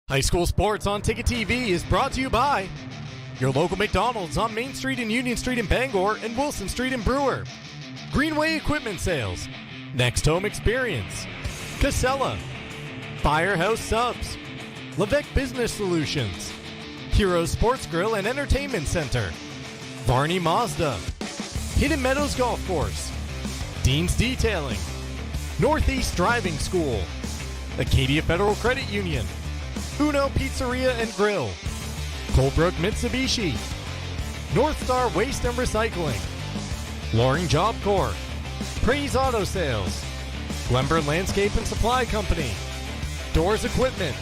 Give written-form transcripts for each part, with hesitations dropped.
High school sports on Ticket TV is brought to you by your local McDonald's on Main Street and Union Street in Bangor and Wilson Street in Brewer, Greenway Equipment Sales, Next Home Experience, Casella, Firehouse Subs, Levesque Business Solutions, Heroes Sports Grill and Entertainment Center, Varney Mazda, Hidden Meadows Golf Course, Dean's Detailing, Northeast Driving School, Acadia Federal Credit Union, Uno Pizzeria and Grill, Colebrook Mitsubishi, North Star Waste and Recycling, Loring Job Corps, Praise Auto Sales, Glenburn Landscape and Supply Company, Doors Equipment,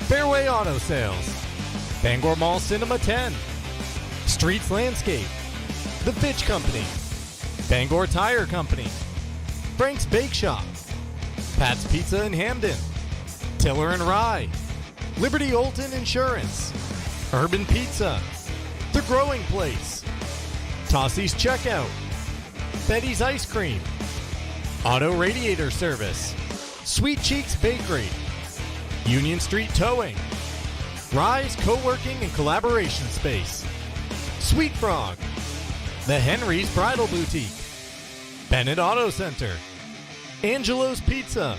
Fairway Auto Sales, Bangor Mall Cinema 10, Streets Landscape, The Fitch Company, Bangor Tire Company, Frank's Bake Shop, Pat's Pizza in Hamden, Tiller and Rye, Liberty Olton Insurance, Urban Pizza, The Growing Place, Tossie's Checkout, Betty's Ice Cream, Auto Radiator Service, Sweet Cheeks Bakery, Union Street Towing, Rise Co-working and Collaboration Space, Sweet Frog, The Henry's Bridal Boutique, Bennett Auto Center, Angelo's Pizza,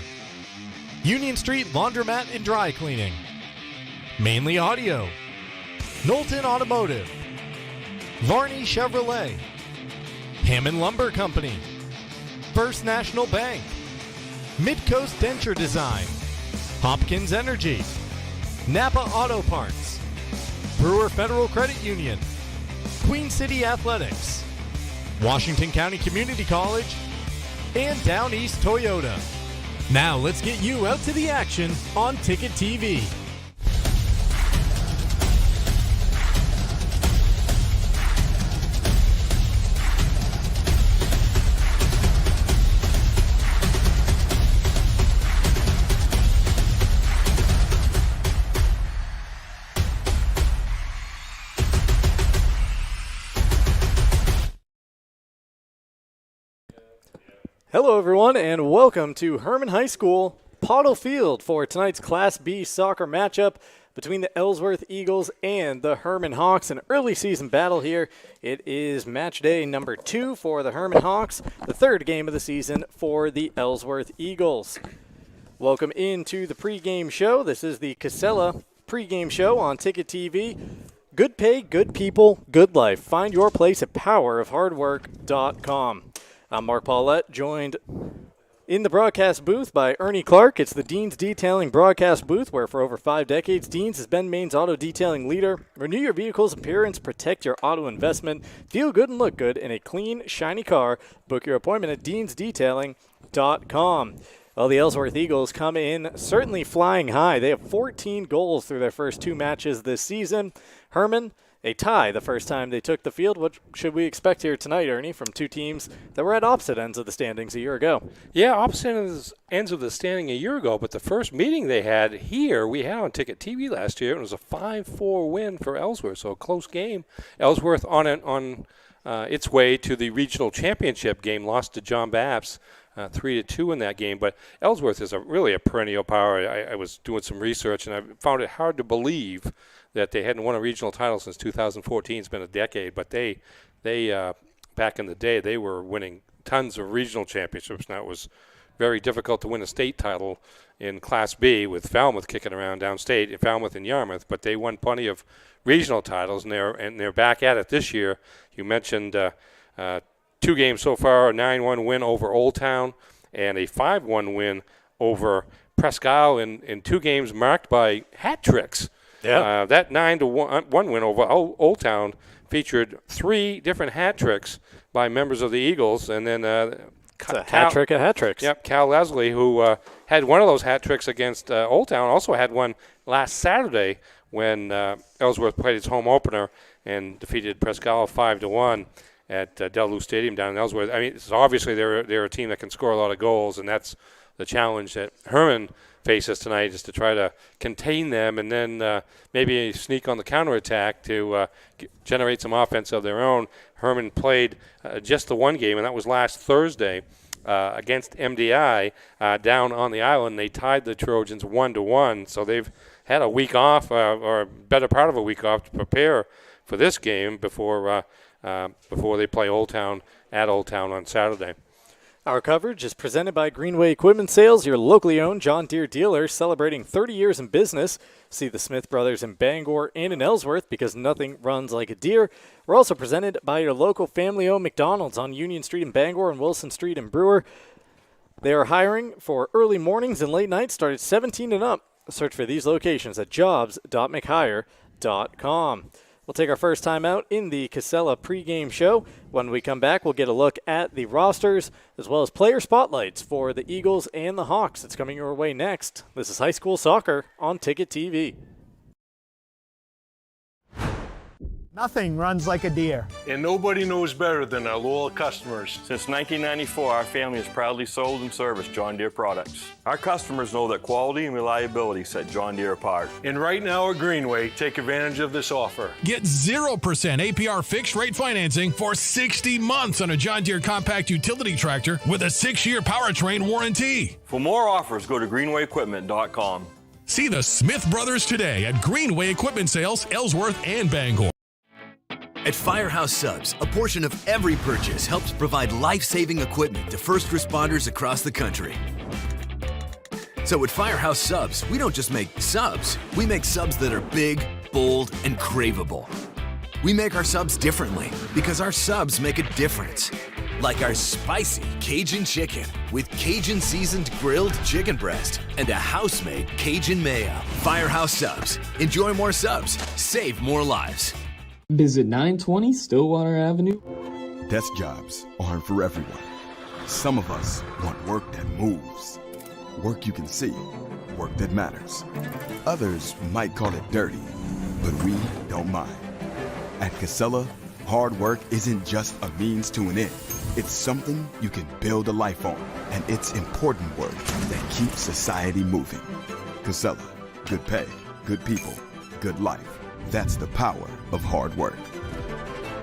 Union Street Laundromat and Dry Cleaning, Mainly Audio, Knowlton Automotive, Varney Chevrolet, Hammond Lumber Company, First National Bank, Midcoast Denture Design, Hopkins Energy, Napa Auto Parts, Brewer Federal Credit Union, Queen City Athletics, Washington County Community College, and Down East Toyota. Now let's get you out to the action on Ticket TV. Hello everyone and welcome to Hermon High School Pottle Field for tonight's Class B soccer matchup between the Ellsworth Eagles and the Hermon Hawks. An early season battle here. It is match day number 2 for the Hermon Hawks, the third game of the season for the Ellsworth Eagles. Welcome into the pregame show. This is the Casella pregame show on Ticket TV. Good pay, good people, good life. Find your place at powerofhardwork.com. I'm Mark Paulette, joined in the broadcast booth by Ernie Clark. It's the Dean's Detailing broadcast booth, where for over 5 decades, Dean's has been Maine's auto detailing leader. Renew your vehicle's appearance, protect your auto investment, feel good and look good in a clean, shiny car. Book your appointment at deansdetailing.com. Well, the Ellsworth Eagles come in certainly flying high. They have 14 goals through their first 2 matches this season. Hermon, a tie the first time they took the field. What should we expect here tonight, Ernie, from two teams that were at opposite ends of the standings a year ago? Yeah, opposite ends of the standing a year ago, but the first meeting they had here, we had on Ticket TV last year, and it was a 5-4 win for Ellsworth, so a close game. Ellsworth on its way to the regional championship game, lost to John Babs 3-2 in that game, but Ellsworth is really a perennial power. I was doing some research, and I found it hard to believe that they hadn't won a regional title since 2014. It's been a decade, but they back in the day, they were winning tons of regional championships. Now, it was very difficult to win a state title in Class B with Falmouth kicking around downstate, Falmouth and Yarmouth, but they won plenty of regional titles, and they're back at it this year. You mentioned 2 games so far, a 9-1 win over Old Town and a 5-1 win over Presque Isle in 2 games marked by hat tricks. Yeah. That 9-1 win over Old Town featured 3 different hat tricks by members of the Eagles, and then it's a hat trick of hat tricks. Yep, Cal Leslie, who had one of those hat tricks against Old Town, also had one last Saturday when Ellsworth played its home opener and defeated Presque Isle 5-1 at Del Luz Stadium down in Ellsworth. I mean, so obviously they're a team that can score a lot of goals, and that's the challenge that Hermon faces tonight, is to try to contain them and then maybe sneak on the counterattack to generate some offense of their own. Hermon played just the one game, and that was last Thursday against MDI down on the island. They tied the Trojans 1-1, so they've had a week off, or a better part of a week off, to prepare for this game before they play Old Town at Old Town on Saturday. Our coverage is presented by Greenway Equipment Sales, your locally owned John Deere dealer celebrating 30 years in business. See the Smith brothers in Bangor and in Ellsworth, because nothing runs like a Deere. We're also presented by your local family-owned McDonald's on Union Street in Bangor and Wilson Street in Brewer. They are hiring for early mornings and late nights, started 17 and up. Search for these locations at jobs.mchire.com. We'll take our first time out in the Casella pregame show. When we come back, we'll get a look at the rosters as well as player spotlights for the Eagles and the Hawks. It's coming your way next. This is high school soccer on Ticket TV. Nothing runs like a Deere. And nobody knows better than our loyal customers. Since 1994, our family has proudly sold and serviced John Deere products. Our customers know that quality and reliability set John Deere apart. And right now at Greenway, take advantage of this offer. Get 0% APR fixed rate financing for 60 months on a John Deere compact utility tractor with a 6-year powertrain warranty. For more offers, go to greenwayequipment.com. See the Smith brothers today at Greenway Equipment Sales, Ellsworth and Bangor. At Firehouse Subs, a portion of every purchase helps provide life-saving equipment to first responders across the country. So at Firehouse Subs, we don't just make subs, we make subs that are big, bold, and craveable. We make our subs differently because our subs make a difference. Like our spicy Cajun chicken with Cajun seasoned grilled chicken breast and a house-made Cajun mayo. Firehouse Subs. Enjoy more subs. Save more lives. Visit 920 Stillwater Avenue. Desk jobs aren't for everyone. Some of us want work that moves. Work you can see. Work that matters. Others might call it dirty, but we don't mind. At Casella, hard work isn't just a means to an end. It's something you can build a life on, and it's important work that keeps society moving. Casella, good pay, good people, good life. That's the power of hard work.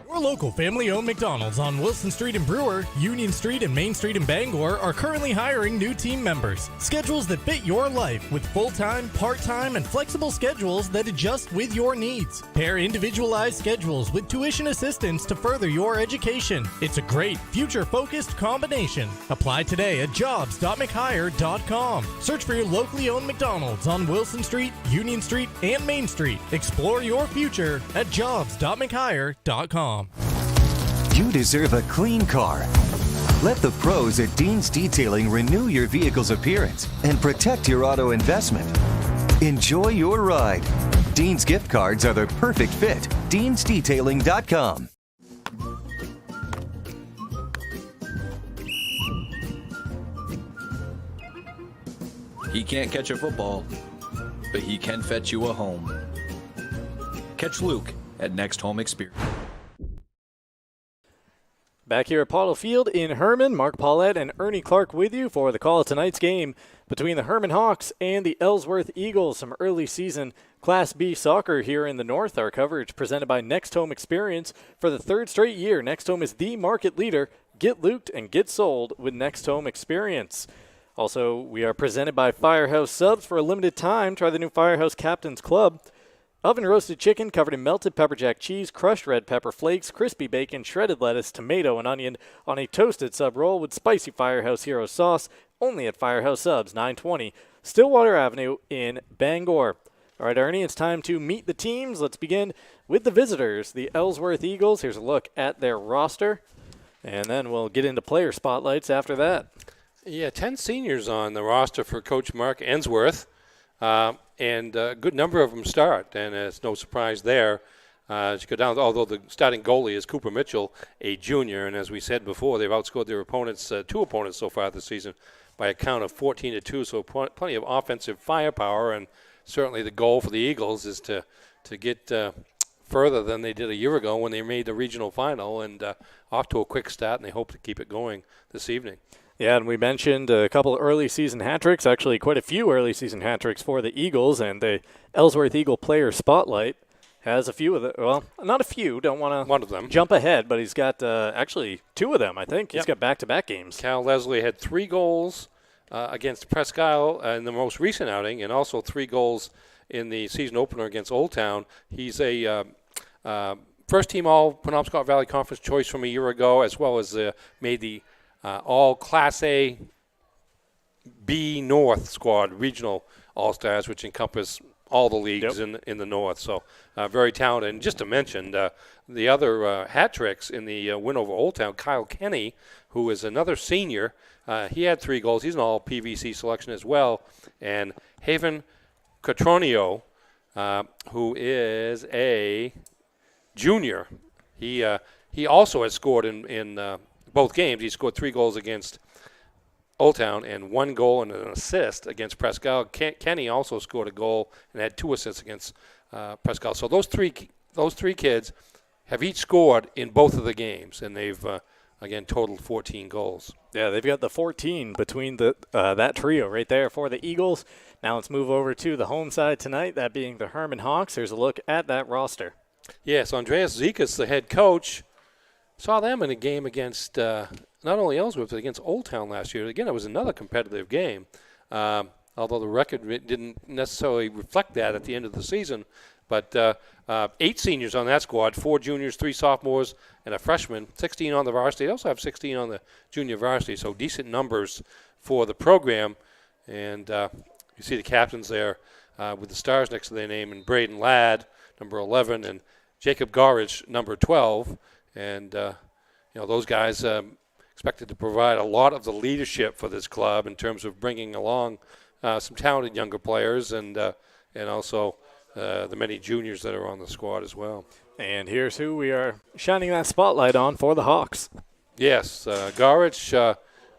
Your local family-owned McDonald's on Wilson Street in Brewer, Union Street and Main Street in Bangor are currently hiring new team members. Schedules that fit your life with full-time, part-time, and flexible schedules that adjust with your needs. Pair individualized schedules with tuition assistance to further your education. It's a great, future-focused combination. Apply today at jobs.mchire.com. Search for your locally owned McDonald's on Wilson Street, Union Street, and Main Street. Explore your future at jobs.mchire.com. You deserve a clean car. Let the pros at Dean's Detailing renew your vehicle's appearance and protect your auto investment. Enjoy your ride. Dean's gift cards are the perfect fit. DeansDetailing.com. He can't catch a football, but he can fetch you a home. Catch Luke at Next Home Experience. Back here at Pottle Field in Hermon, Mark Paulette and Ernie Clark with you for the call of tonight's game between the Hermon Hawks and the Ellsworth Eagles. Some early season Class B soccer here in the north. Our coverage presented by Next Home Experience. For the third straight year, Next Home is the market leader. Get looped and get sold with Next Home Experience. Also, we are presented by Firehouse Subs. For a limited time, try the new Firehouse Captain's Club. Oven-roasted chicken covered in melted pepper jack cheese, crushed red pepper flakes, crispy bacon, shredded lettuce, tomato, and onion on a toasted sub roll with spicy Firehouse Hero sauce, only at Firehouse Subs, 920 Stillwater Avenue in Bangor. All right, Ernie, it's time to meet the teams. Let's begin with the visitors, the Ellsworth Eagles. Here's a look at their roster, and then we'll get into player spotlights after that. Yeah, 10 seniors on the roster for Coach Mark Ellsworth. And a good number of them start, and it's no surprise there. As you go down, although the starting goalie is Cooper Mitchell, a junior, and as we said before, they've outscored their opponents, two opponents so far this season, by a count of 14-2. So plenty of offensive firepower, and certainly the goal for the Eagles is to get further than they did a year ago when they made the regional final, and off to a quick start, and they hope to keep it going this evening. Yeah, and we mentioned a couple of early season hat tricks, actually quite a few early season hat tricks for the Eagles, and the Ellsworth Eagle player spotlight has a few of the, well, not a few, don't want One of them. to jump ahead, but he's got actually 2 of them, I think. He's Yep. got back-to-back games. Cal Leslie had 3 goals against Presque Isle in the most recent outing, and also 3 goals in the season opener against Old Town. He's a first-team All-Penobscot Valley Conference choice from a year ago, as well as made the All-Class A B North squad, regional All-Stars, which encompass all the leagues in the North. So very talented. And just to mention, the other hat tricks in the win over Old Town, Kyle Kenny, who is another senior, he had 3 goals. He's an all-PVC selection as well. And Haven Catronio, who is a junior, he also has scored in both games. He scored 3 goals against Old Town and 1 goal and an assist against Presque Isle. Kenny also scored a goal and had 2 assists against Presque Isle. So those three kids have each scored in both of the games, and they've again totaled 14 goals. Yeah, they've got the 14 between that trio right there for the Eagles. Now let's move over to the home side tonight, that being the Hermon Hawks. Here's a look at that roster. Yes, Andreas Zekas, the head coach, saw them in a game against not only Ellsworth, but against Old Town last year. Again, it was another competitive game, although the record didn't necessarily reflect that at the end of the season. But 8 seniors on that squad, 4 juniors, 3 sophomores, and a freshman, 16 on the varsity. They also have 16 on the junior varsity, so decent numbers for the program. And you see the captains there with the stars next to their name, and Braden Ladd, number 11, and Jacob Gorridge, number 12. And, those guys expected to provide a lot of the leadership for this club in terms of bringing along some talented younger players and also the many juniors that are on the squad as well. And here's who we are shining that spotlight on for the Hawks. Yes, Gorridge,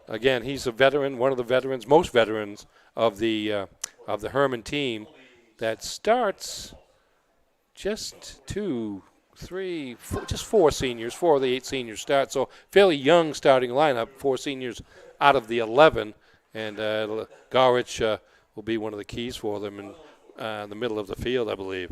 again, he's a veteran, one of the veterans, most veterans of the Hermon team that starts just 4 seniors. 4 of the 8 seniors start. So fairly young starting lineup, 4 seniors out of the 11. And Gorridge will be one of the keys for them in the middle of the field, I believe.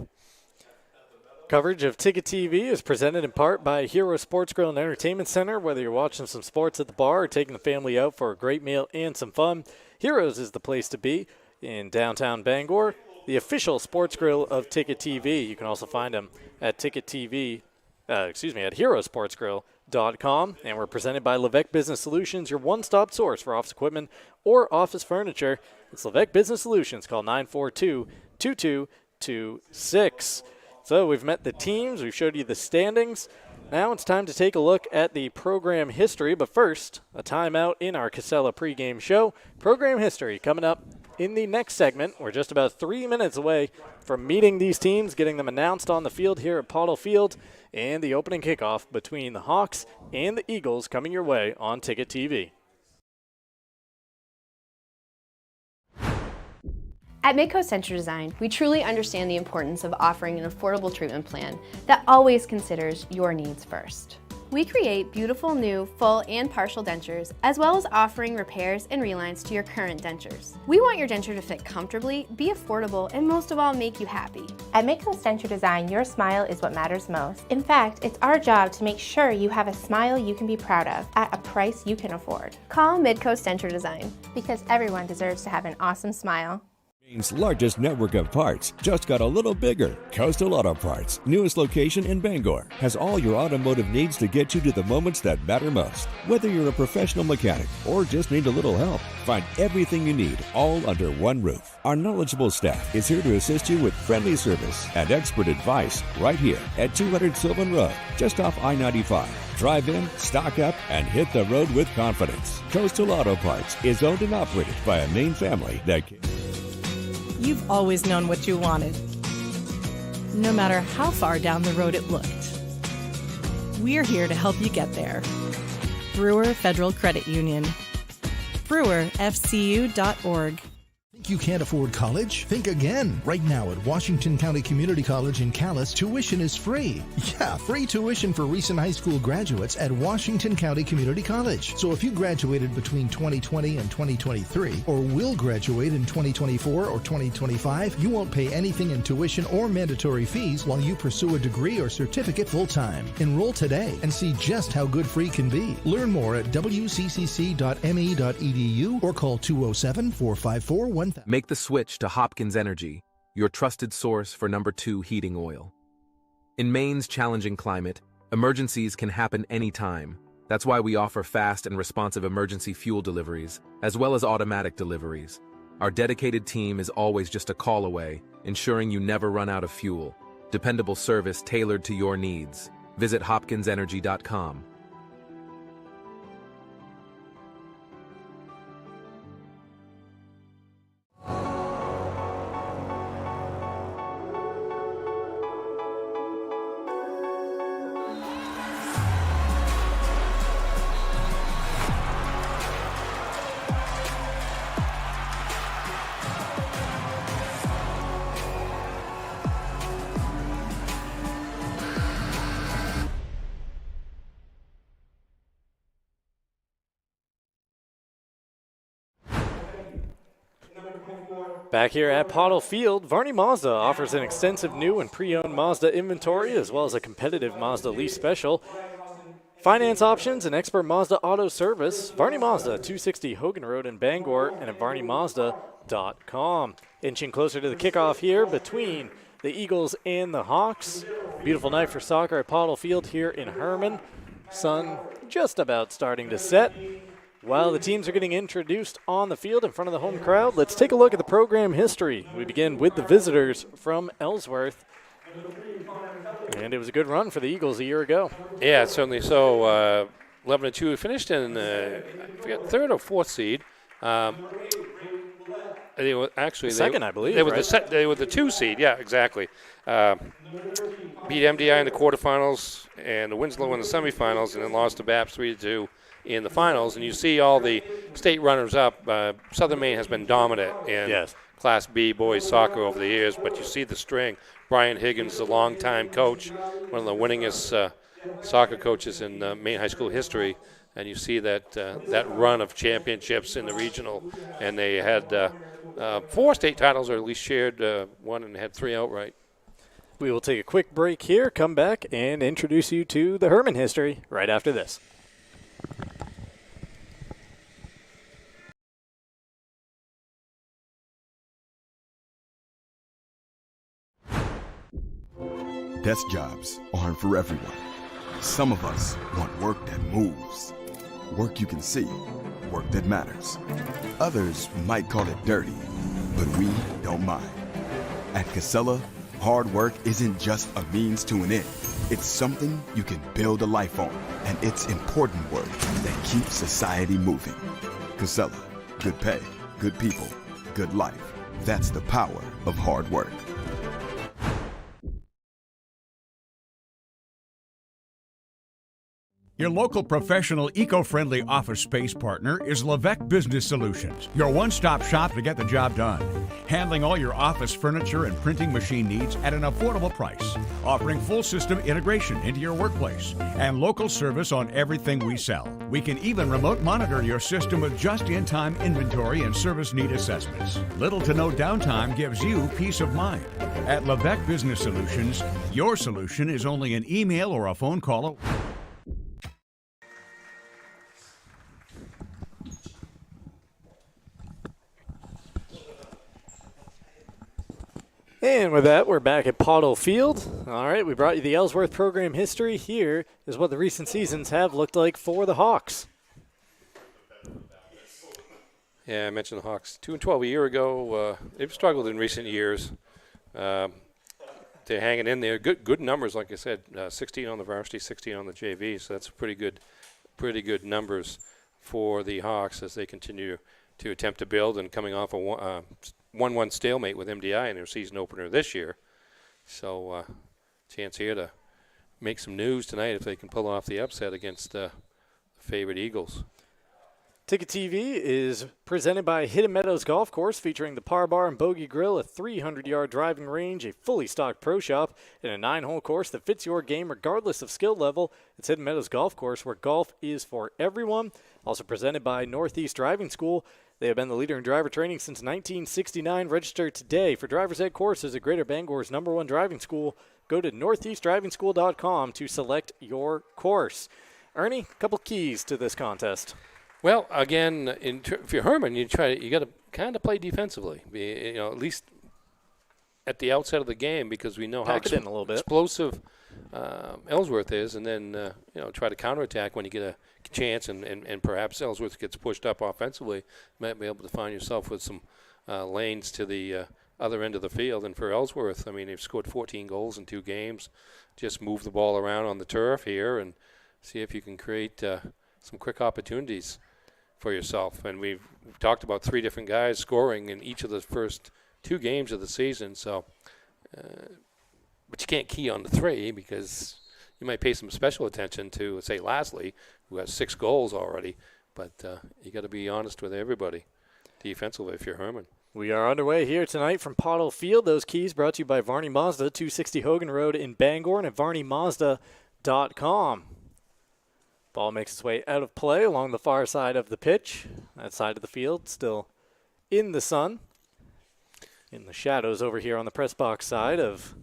Coverage of Ticket TV is presented in part by Hero Sports Grill and Entertainment Center. Whether you're watching some sports at the bar or taking the family out for a great meal and some fun, Heroes is the place to be in downtown Bangor. The official sports grill of Ticket TV. You can also find them at at herosportsgrill.com. And we're presented by Levesque Business Solutions, your one-stop source for office equipment or office furniture. It's Levesque Business Solutions. Call 942-2226. So we've met the teams. We've showed you the standings. Now it's time to take a look at the program history. But first, a timeout in our Casella pregame show. Program history coming up in the next segment. We're just about 3 minutes away from meeting these teams, getting them announced on the field here at Pottle Field, and the opening kickoff between the Hawks and the Eagles coming your way on Ticket TV. At Midcoast Denture Design, we truly understand the importance of offering an affordable treatment plan that always considers your needs first. We create beautiful new full and partial dentures, as well as offering repairs and relines to your current dentures. We want your denture to fit comfortably, be affordable, and most of all, make you happy. At Midcoast Denture Design, your smile is what matters most. In fact, it's our job to make sure you have a smile you can be proud of at a price you can afford. Call Midcoast Denture Design, because everyone deserves to have an awesome smile. Maine's largest network of parts just got a little bigger. Coastal Auto Parts, newest location in Bangor, has all your automotive needs to get you to the moments that matter most. Whether you're a professional mechanic or just need a little help, find everything you need all under one roof. Our knowledgeable staff is here to assist you with friendly service and expert advice right here at 200 Sylvan Road, just off I-95. Drive in, stock up, and hit the road with confidence. Coastal Auto Parts is owned and operated by a Maine family that You've always known what you wanted, no matter how far down the road it looked. We're here to help you get there. Brewer Federal Credit Union. BrewerFCU.org. Think you can't afford college? Think again. Right now at Washington County Community College in Calais, tuition is free. Yeah, free tuition for recent high school graduates at Washington County Community College. So if you graduated between 2020 and 2023, or will graduate in 2024 or 2025, you won't pay anything in tuition or mandatory fees while you pursue a degree or certificate full-time. Enroll today and see just how good free can be. Learn more at wccc.me.edu or call 207-454-1000. Make the switch to Hopkins Energy, your trusted source for #2 heating oil. In Maine's challenging climate, emergencies can happen anytime. That's why we offer fast and responsive emergency fuel deliveries, as well as automatic deliveries. Our dedicated team is always just a call away, ensuring you never run out of fuel. Dependable service tailored to your needs. Visit hopkinsenergy.com. Back here at Pottle Field, Varney Mazda offers an extensive new and pre-owned Mazda inventory as well as a competitive Mazda lease special. Finance options and expert Mazda auto service. Varney Mazda, 260 Hogan Road in Bangor and at varneymazda.com. Inching closer to the kickoff here between the Eagles and the Hawks. Beautiful night for soccer at Pottle Field here in Hermon. Sun just about starting to set. While the teams are getting introduced on the field in front of the home crowd, let's take a look at the program history. We begin with the visitors from Ellsworth. And it was a good run for the Eagles a year ago. Yeah, certainly so. 11-2 finished in, I forget, third or fourth seed. They were actually second, I believe. They were, right? they were the 2 seed, yeah, exactly. Beat MDI in the quarterfinals and Winslow in the semifinals, and then lost to BAPS 3-2 in the finals. And you see all the state runners-up. Southern Maine has been dominant in Class B boys soccer over the years, but you see the string. Brian Higgins, the longtime coach, one of the winningest soccer coaches in Maine high school history, and you see that that run of championships in the regional, and they had 4 state titles, or at least shared one, and had 3 outright. We will take a quick break here, come back, and introduce you to the Hermon history right after this. Desk jobs aren't for everyone. Some of us want work that moves. Work you can see. Work that matters. Others might call it dirty, but we don't mind. At Casella, hard work isn't just a means to an end. It's something you can build a life on, and it's important work that keeps society moving. Casella, good pay, good people, good life. That's the power of hard work. Your local professional eco-friendly office space partner is Levesque Business Solutions, your one-stop shop to get the job done. Handling all your office furniture and printing machine needs at an affordable price. Offering full system integration into your workplace and local service on everything we sell. We can even remote monitor your system with just-in-time inventory and service need assessments. Little to no downtime gives you peace of mind. At Levesque Business Solutions, your solution is only an email or a phone call away. And with that, we're back at Pottle Field. All right, we brought you the Ellsworth program history. Here is what the recent seasons have looked like for the Hawks. Yeah, I mentioned the Hawks. 2-12 a year ago. They've struggled in recent years. They're hanging in there. Good numbers, like I said. 16 on the varsity, 16 on the JV. So that's pretty good numbers for the Hawks as they continue to attempt to build, and coming off a 1-1 stalemate with MDI in their season opener this year. So chance here to make some news tonight if they can pull off the upset against the favorite Eagles. Ticket TV is presented by Hidden Meadows Golf Course, featuring the Par Bar and Bogey Grill, a 300-yard driving range, a fully stocked pro shop, and a 9-hole course that fits your game regardless of skill level. It's Hidden Meadows Golf Course, where golf is for everyone. Also presented by Northeast Driving School. They have been the leader in driver training since 1969. Register today for Driver's Ed courses at Greater Bangor's #1 driving school. Go to northeastdrivingschool.com to select your course. Ernie, a couple keys to this contest. Well, again, if you're Hermon, you got to kind of play defensively. At least at the outset of the game, because we know how explosive Ellsworth is, and then try to counterattack when you get a chance, and perhaps Ellsworth gets pushed up offensively. You might be able to find yourself with some lanes to the other end of the field. And for Ellsworth, I mean, they've scored 14 goals in 2 games. Just move the ball around on the turf here and see if you can create some quick opportunities for yourself. And we've talked about 3 different guys scoring in each of the first 2 games of the season. So, but you can't key on the 3, because you might pay some special attention to, say, Lasley, who has 6 goals already. But you got to be honest with everybody defensively if you're Hermon. We are underway here tonight from Pottle Field. Those keys brought to you by Varney Mazda, 260 Hogan Road in Bangor, and at varneymazda.com. Ball makes its way out of play along the far side of the pitch. That side of the field still in the sun. In the shadows over here on the press box side of,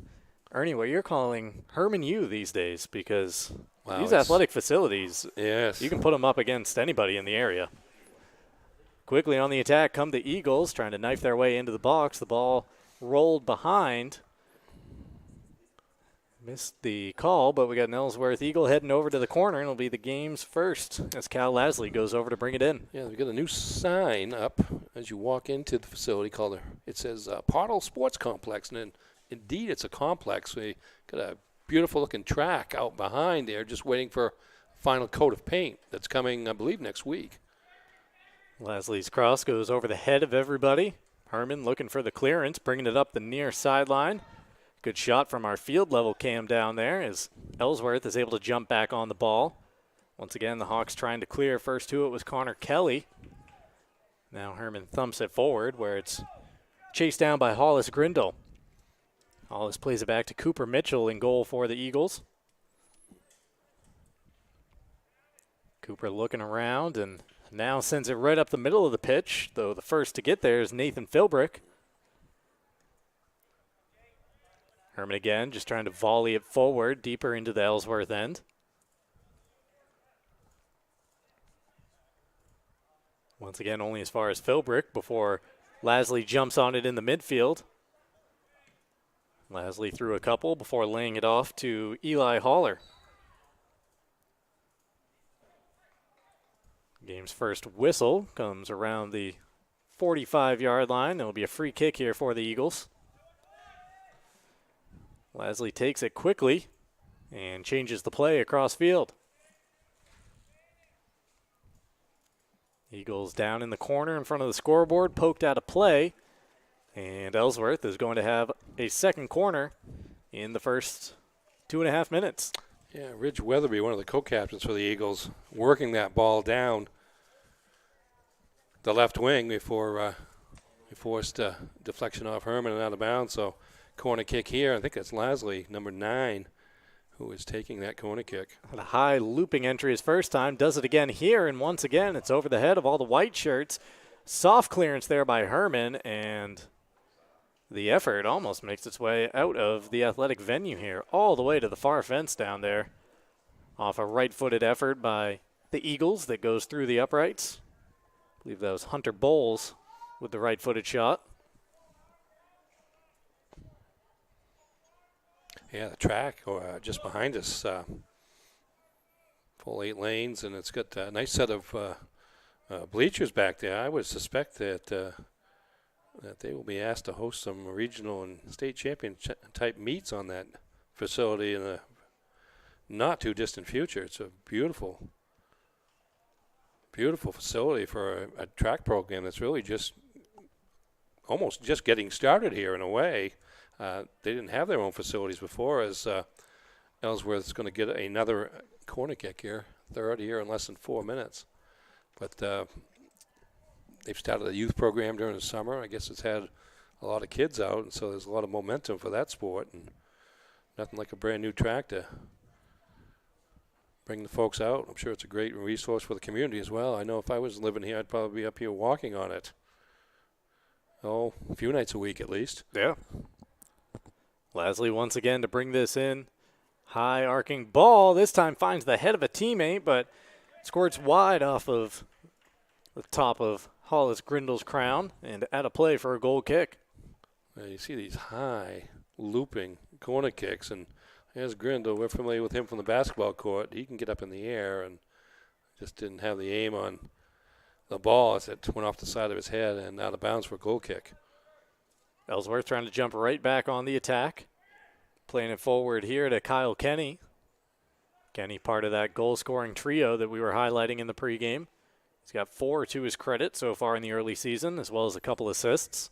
Ernie, what you're calling Hermon U these days, because these athletic facilities, yes, you can put them up against anybody in the area. Quickly on the attack come the Eagles, trying to knife their way into the box. The ball rolled behind. Missed the call, but we got an Ellsworth Eagle heading over to the corner, and it'll be the game's first as Cal Lasley goes over to bring it in. Yeah, we got a new sign up as you walk into the facility called, it says Pottle Sports Complex, and indeed it's a complex. We got a beautiful looking track out behind there, just waiting for a final coat of paint that's coming, I believe, next week. Lasley's cross goes over the head of everybody. Hermon looking for the clearance, bringing it up the near sideline. Good shot from our field level cam down there as Ellsworth is able to jump back on the ball. Once again, the Hawks trying to clear. First to it was Connor Kelly. Now Hermon thumps it forward where it's chased down by Hollis Grindle. Hollis plays it back to Cooper Mitchell in goal for the Eagles. Cooper looking around and now sends it right up the middle of the pitch, though the first to get there is Nathan Philbrick. Hermon again, just trying to volley it forward, deeper into the Ellsworth end. Once again, only as far as Philbrick before Lasley jumps on it in the midfield. Lasley threw a couple before laying it off to Eli Haller. Game's first whistle comes around the 45-yard line. It'll be a free kick here for the Eagles. Lasley takes it quickly and changes the play across field. Eagles down in the corner in front of the scoreboard, poked out of play. And Ellsworth is going to have a second corner in the first 2.5 minutes. Yeah, Ridge Weatherby, one of the co-captains for the Eagles, working that ball down the left wing before he forced a deflection off Hermon and out of bounds. So corner kick here. I think that's Lasley, number 9, who is taking that corner kick. And a high looping entry his first time. Does it again here, and once again it's over the head of all the white shirts. Soft clearance there by Hermon, and the effort almost makes its way out of the athletic venue here, all the way to the far fence down there. Off a right-footed effort by the Eagles that goes through the uprights. I believe that was Hunter Bowles with the right-footed shot. Yeah, the track just behind us, full 8 lanes, and it's got a nice set of bleachers back there. I would suspect that that they will be asked to host some regional and state championship type meets on that facility in a not too distant future. It's a beautiful, beautiful facility for a track program that's really just almost just getting started here in a way. They didn't have their own facilities before, as Ellsworth's going to get another corner kick here, third here in less than 4 minutes. But they've started a youth program during the summer. I guess it's had a lot of kids out, and so there's a lot of momentum for that sport. And nothing like a brand new track to bring the folks out. I'm sure it's a great resource for the community as well. I know if I was living here, I'd probably be up here walking on it. Oh, a few nights a week at least. Yeah. Lasley once again to bring this in. High arcing ball. This time finds the head of a teammate, but squirts wide off of the top of Hollis Grindel's crown and out of play for a goal kick. You see these high looping corner kicks, and there's Grindel. We're familiar with him from the basketball court. He can get up in the air and just didn't have the aim on the ball as it went off the side of his head and out of bounds for a goal kick. Ellsworth trying to jump right back on the attack. Playing it forward here to Kyle Kenny. Kenny part of that goal-scoring trio that we were highlighting in the pregame. He's got 4 to his credit so far in the early season, as well as a couple assists.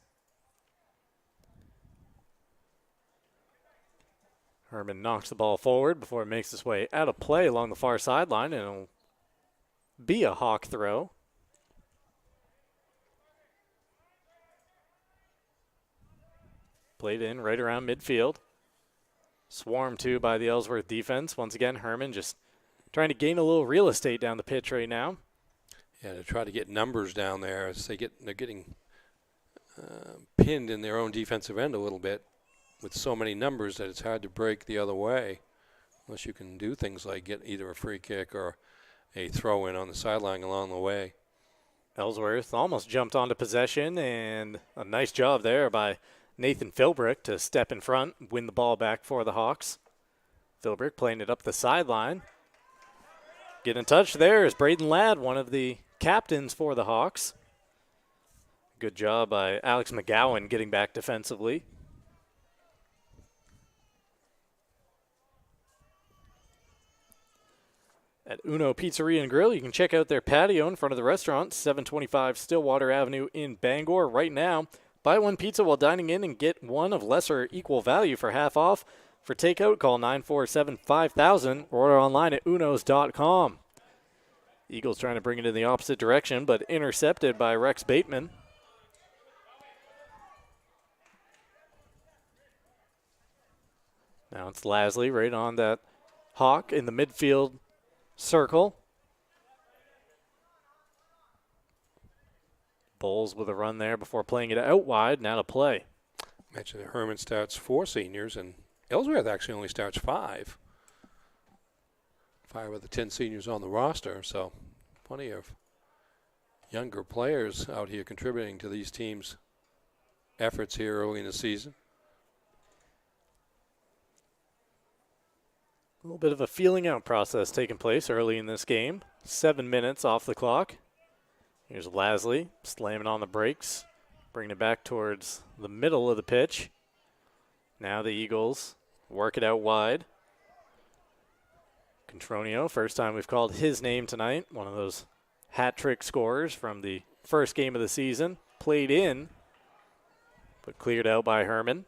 Hermon knocks the ball forward before it makes its way out of play along the far sideline, and it'll be a Hawk throw. Played in right around midfield. Swarmed to by the Ellsworth defense. Once again, Hermon just trying to gain a little real estate down the pitch right now. Yeah, to try to get numbers down there as they're getting pinned in their own defensive end a little bit with so many numbers that it's hard to break the other way unless you can do things like get either a free kick or a throw in on the sideline along the way. Ellsworth almost jumped onto possession, and a nice job there by Nathan Philbrick to step in front, win the ball back for the Hawks. Philbrick playing it up the sideline. Get in touch there is Braden Ladd, one of the captains for the Hawks. Good job by Alex McGowan getting back defensively. At Uno Pizzeria and Grill, you can check out their patio in front of the restaurant, 725 Stillwater Avenue in Bangor. Right now, buy one pizza while dining in and get one of lesser or equal value for half off. For takeout, call 947-5000 or order online at unos.com. Eagles trying to bring it in the opposite direction, but intercepted by Rex Bateman. Now it's Lasley right on that Hawk in the midfield circle. Bowles with a run there before playing it out wide. Now to play. Mentioned that Hermon starts 4 seniors, and Ellsworth actually only starts 5. 5 of the 10 seniors on the roster, so plenty of younger players out here contributing to these teams' efforts here early in the season. A little bit of a feeling out process taking place early in this game. 7 minutes off the clock. Here's Lasley slamming on the brakes, bringing it back towards the middle of the pitch. Now the Eagles work it out wide. Contronio, first time we've called his name tonight. One of those hat trick scorers from the first game of the season. Played in, but cleared out by Hermon.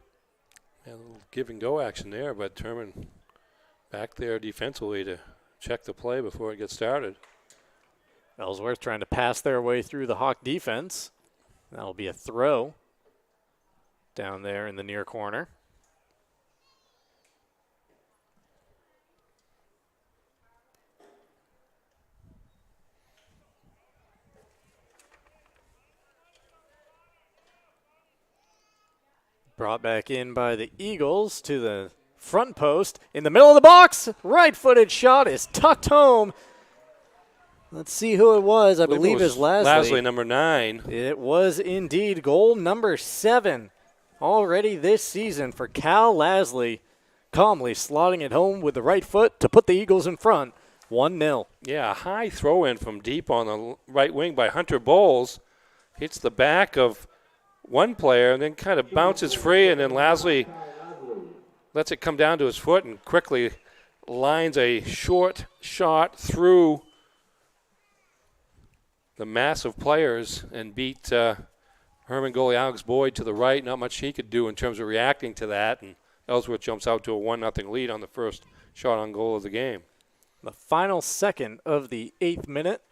Yeah, a little give and go action there, but Hermon back there defensively to check the play before it gets started. Ellsworth trying to pass their way through the Hawk defense. That'll be a throw down there in the near corner. Brought back in by the Eagles to the front post. In the middle of the box, right-footed shot is tucked home. Let's see who it was. I believe it was Lasley. Lasley, number 9. It was indeed goal number 7 already this season for Cal Lasley. Calmly slotting it home with the right foot to put the Eagles in front, 1-0. Yeah, a high throw-in from deep on the right wing by Hunter Bowles. Hits the back of one player and then kind of bounces free, and then Lasley lets it come down to his foot and quickly lines a short shot through the mass of players and beat Hermon goalie Alex Boyd to the right. Not much he could do in terms of reacting to that, and Ellsworth jumps out to a 1-0 lead on the first shot on goal of the game. The final second of the 8th minute.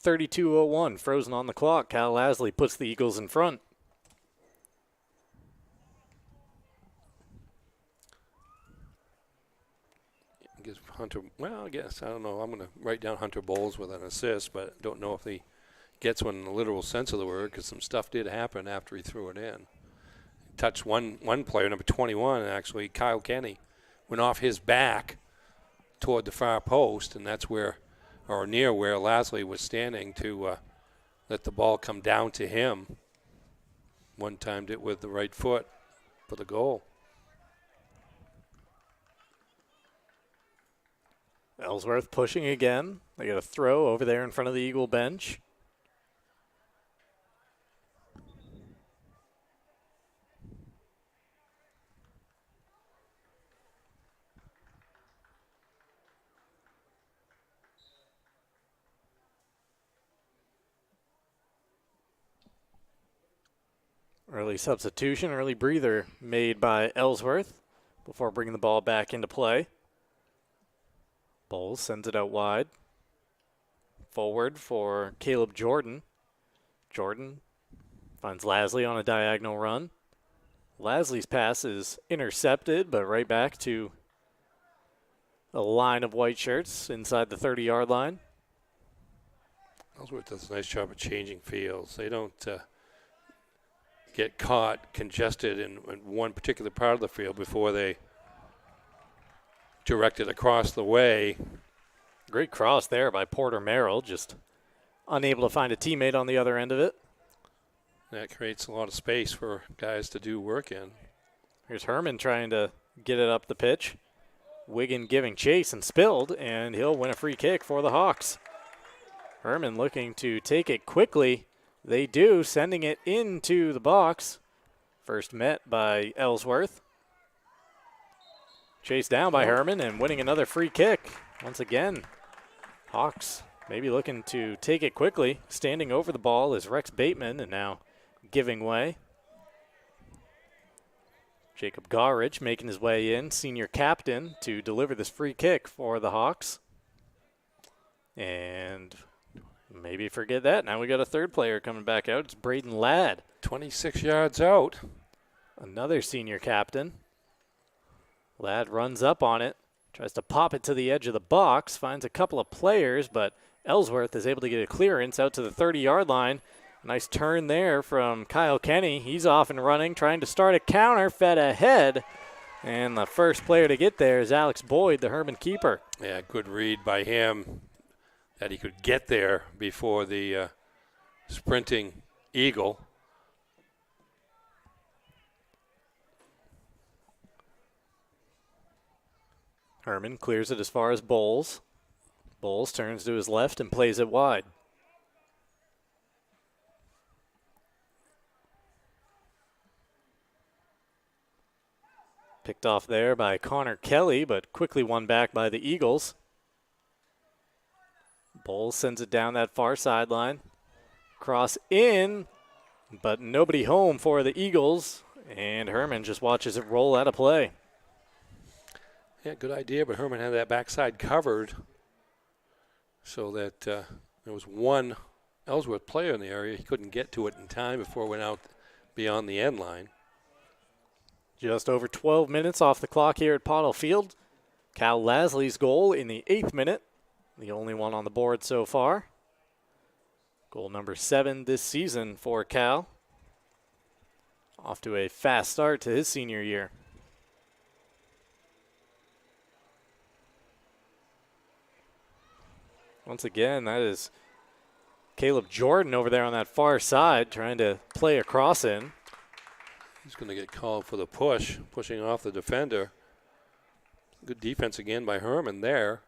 32:01 frozen on the clock. Cal Lasley puts the Eagles in front. I guess, I don't know. I'm going to write down Hunter Bowles with an assist, but don't know if he gets one in the literal sense of the word, because some stuff did happen after he threw it in. Touched one player, number 21, actually, Kyle Kenny, went off his back toward the far post, and that's where, or near where Lasley was standing to let the ball come down to him. One-timed it with the right foot for the goal. Ellsworth pushing again. They got a throw over there in front of the Eagle bench. Early substitution, early breather made by Ellsworth before bringing the ball back into play. Bowles sends it out wide. Forward for Caleb Jordan. Jordan finds Lasley on a diagonal run. Lasley's pass is intercepted, but right back to a line of white shirts inside the 30-yard line. Ellsworth does a nice job of changing fields. They don't get caught congested in one particular part of the field before they direct it across the way. Great cross there by Porter Merrill, just unable to find a teammate on the other end of it. That creates a lot of space for guys to do work in. Here's Hermon trying to get it up the pitch. Wiggin giving chase and spilled, and he'll win a free kick for the Hawks. Hermon looking to take it quickly. They do, sending it into the box. First met by Ellsworth. Chased down by Hermon and winning another free kick. Once again, Hawks maybe looking to take it quickly. Standing over the ball is Rex Bateman, and now giving way. Jacob Garridge making his way in, senior captain, to deliver this free kick for the Hawks. And maybe forget that. Now we got a third player coming back out. It's Braden Ladd. 26 yards out. Another senior captain. Ladd runs up on it, tries to pop it to the edge of the box, finds a couple of players, but Ellsworth is able to get a clearance out to the 30-yard line. Nice turn there from Kyle Kenny. He's off and running, trying to start a counter, fed ahead. And the first player to get there is Alex Boyd, the Hermon keeper. Yeah, good read by him that he could get there before the sprinting Eagle. Hermon clears it as far as Bowles. Bowles turns to his left and plays it wide. Picked off there by Connor Kelly, but quickly won back by the Eagles. Bowles sends it down that far sideline. Cross in, but nobody home for the Eagles, and Hermon just watches it roll out of play. Yeah, good idea, but Hermon had that backside covered so that there was one Ellsworth player in the area. He couldn't get to it in time before it went out beyond the end line. Just over 12 minutes off the clock here at Pottle Field. Cal Lasley's goal in the 8th minute, the only one on the board so far. Goal number 7 this season for Cal. Off to a fast start to his senior year. Once again, that is Caleb Jordan over there on that far side trying to play a cross in. He's going to get called for the push, pushing off the defender. Good defense again by Hermon there.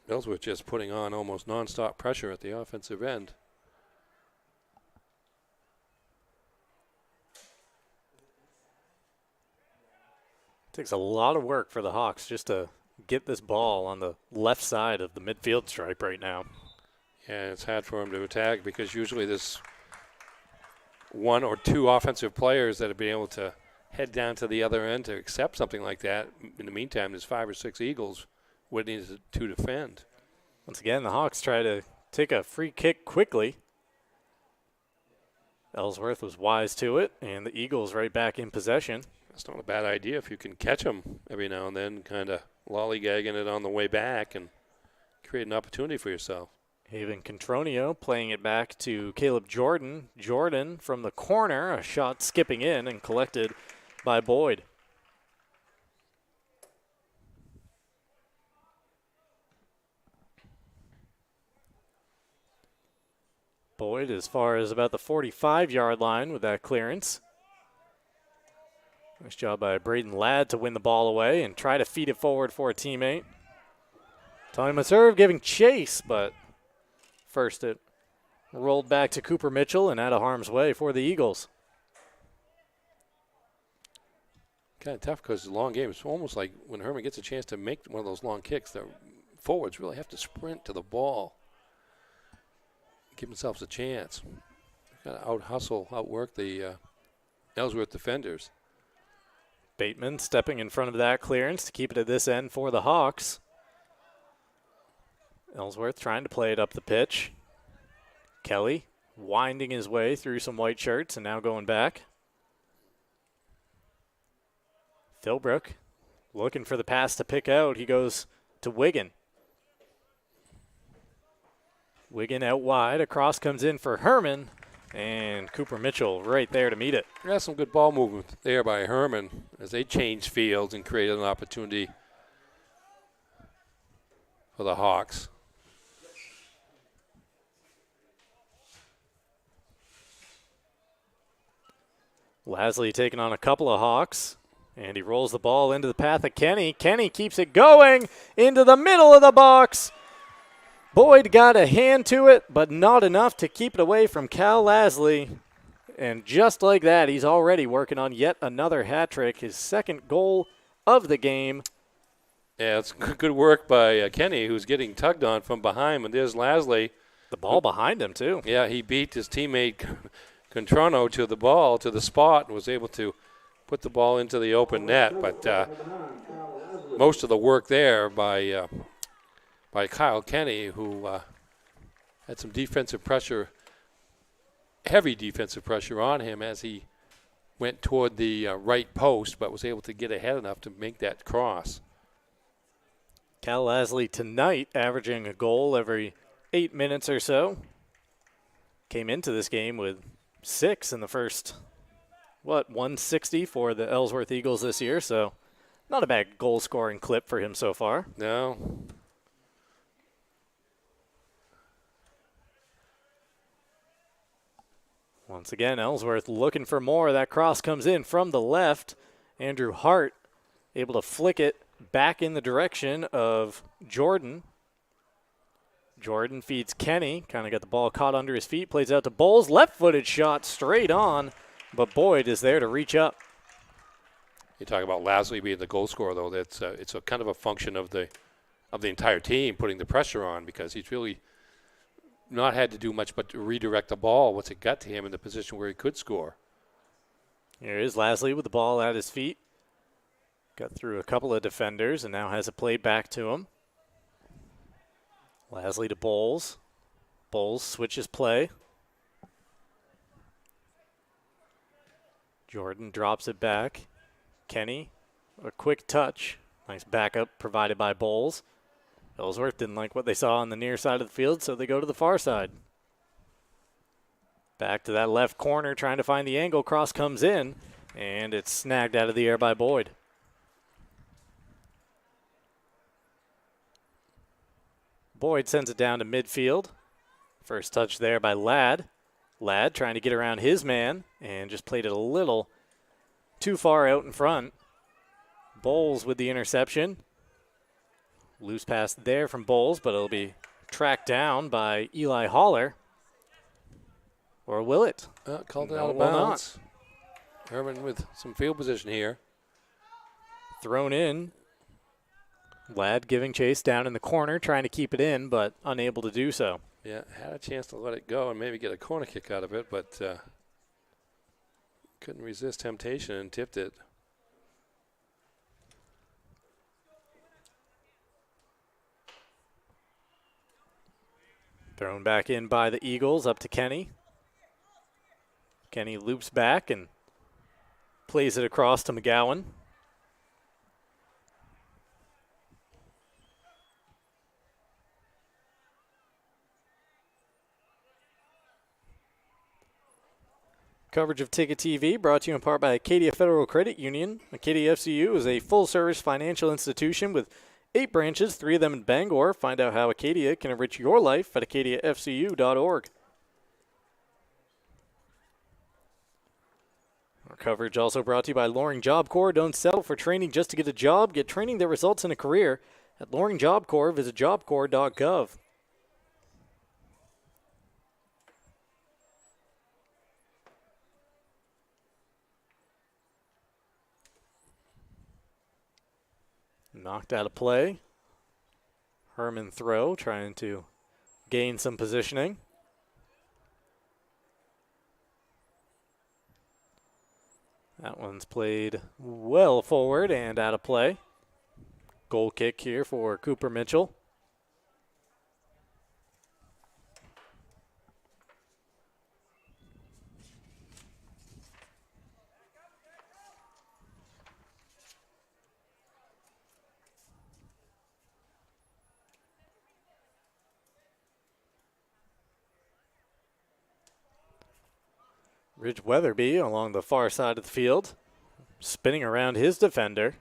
Ellsworth just putting on almost nonstop pressure at the offensive end. Takes a lot of work for the Hawks just to get this ball on the left side of the midfield stripe right now. Yeah, it's hard for him to attack because usually there's one or two offensive players that have been able to head down to the other end to accept something like that. In the meantime, there's 5 or 6 Eagles waiting to defend. Once again, the Hawks try to take a free kick quickly. Ellsworth was wise to it, and the Eagles right back in possession. That's not a bad idea if you can catch them every now and then, kind of lollygagging it on the way back and create an opportunity for yourself. Haven Contronio playing it back to Caleb Jordan. Jordan from the corner, a shot skipping in and collected by Boyd. Boyd as far as about the 45-yard line with that clearance. Nice job by Braden Ladd to win the ball away and try to feed it forward for a teammate. Tony Maserve giving chase, but first it rolled back to Cooper Mitchell and out of harm's way for the Eagles. Kind of tough because it's a long game. It's almost like when Hermon gets a chance to make one of those long kicks, the forwards really have to sprint to the ball. Give themselves a chance. Got to out-hustle, outwork the Ellsworth defenders. Bateman stepping in front of that clearance to keep it at this end for the Hawks. Ellsworth trying to play it up the pitch. Kelly winding his way through some white shirts and now going back. Philbrook looking for the pass to pick out. He goes to Wiggin. Wiggin out wide. A cross comes in for Hermon. And Cooper Mitchell right there to meet it. That's some good ball movement there by Hermon as they changed fields and created an opportunity for the Hawks. Lasley taking on a couple of Hawks. And he rolls the ball into the path of Kenny. Kenny keeps it going into the middle of the box. Boyd got a hand to it, but not enough to keep it away from Cal Lasley. And just like that, he's already working on yet another hat trick, his second goal of the game. Yeah, it's good work by Kenny, who's getting tugged on from behind. And there's Lasley. The ball behind him, too. Yeah, he beat his teammate Contrano to the ball, to the spot, and was able to put the ball into the open net. But most of the work there by Kyle Kenny, who had some defensive pressure, heavy defensive pressure on him as he went toward the right post, but was able to get ahead enough to make that cross. Cal Lasley tonight averaging a goal every 8 minutes or so. Came into this game with 6 in the first, 160 for the Ellsworth Eagles this year, so not a bad goal-scoring clip for him so far. No. Once again, Ellsworth looking for more. That cross comes in from the left. Andrew Hart able to flick it back in the direction of Jordan. Jordan feeds Kenny. Kind of got the ball caught under his feet. Plays out to Bowles. Left-footed shot straight on, but Boyd is there to reach up. You talk about Lasley being the goal scorer, though. That's it's a kind of a function of the entire team putting the pressure on, because he's really not had to do much but to redirect the ball once it got to him in the position where he could score. Here is Lasley with the ball at his feet. Got through a couple of defenders and now has it played back to him. Lasley to Bowles. Bowles switches play. Jordan drops it back. Kenny, a quick touch. Nice backup provided by Bowles. Ellsworth didn't like what they saw on the near side of the field, so they go to the far side. Back to that left corner, trying to find the angle. Cross comes in, and it's snagged out of the air by Boyd. Boyd sends it down to midfield. First touch there by Ladd. Ladd trying to get around his man, and just played it a little too far out in front. Bowles with the interception. Loose pass there from Bowles, but it'll be tracked down by Eli Haller. Or will it? Called it No, out of it will bounds. Hermon with some field position here. Thrown in. Ladd giving chase down in the corner, trying to keep it in, but unable to do so. Yeah, had a chance to let it go and maybe get a corner kick out of it, but couldn't resist temptation and tipped it. Thrown back in by the Eagles, up to Kenny. Kenny loops back and plays it across to McGowan. Coverage of Ticket TV brought to you in part by Acadia Federal Credit Union. Acadia FCU is a full-service financial institution with 8 branches, 3 of them in Bangor. Find out how Acadia can enrich your life at acadiafcu.org. Our coverage also brought to you by Loring Job Corps. Don't settle for training just to get a job. Get training that results in a career at Loring Job Corps. Visit jobcorps.gov. Knocked out of play. Hermon throw, trying to gain some positioning. That one's played well forward and out of play. Goal kick here for Cooper Mitchell. Ridge Weatherby along the far side of the field, spinning around his defender.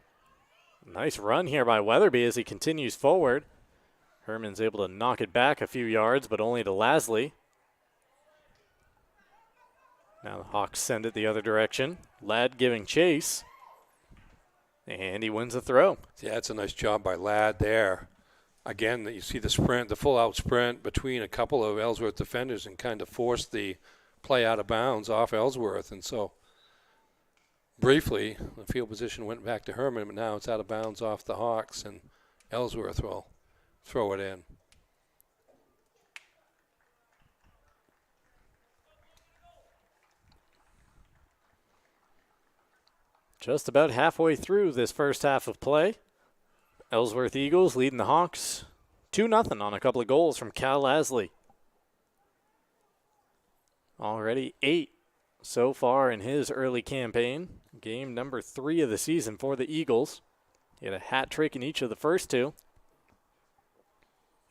Nice run here by Weatherby as he continues forward. Hermon's able to knock it back a few yards, but only to Lasley. Now the Hawks send it the other direction. Ladd giving chase. And he wins the throw. Yeah, that's a nice job by Ladd there. Again, you see the sprint, the full-out sprint between a couple of Ellsworth defenders and kind of forced the play out of bounds off Ellsworth. And so briefly, the field position went back to Hermon, but now it's out of bounds off the Hawks, and Ellsworth will throw it in. Just about halfway through this first half of play. Ellsworth Eagles leading the Hawks 2-0 on a couple of goals from Cal Lasley. Already 8 so far in his early campaign. Game number 3 of the season for the Eagles. He had a hat trick in each of the first 2.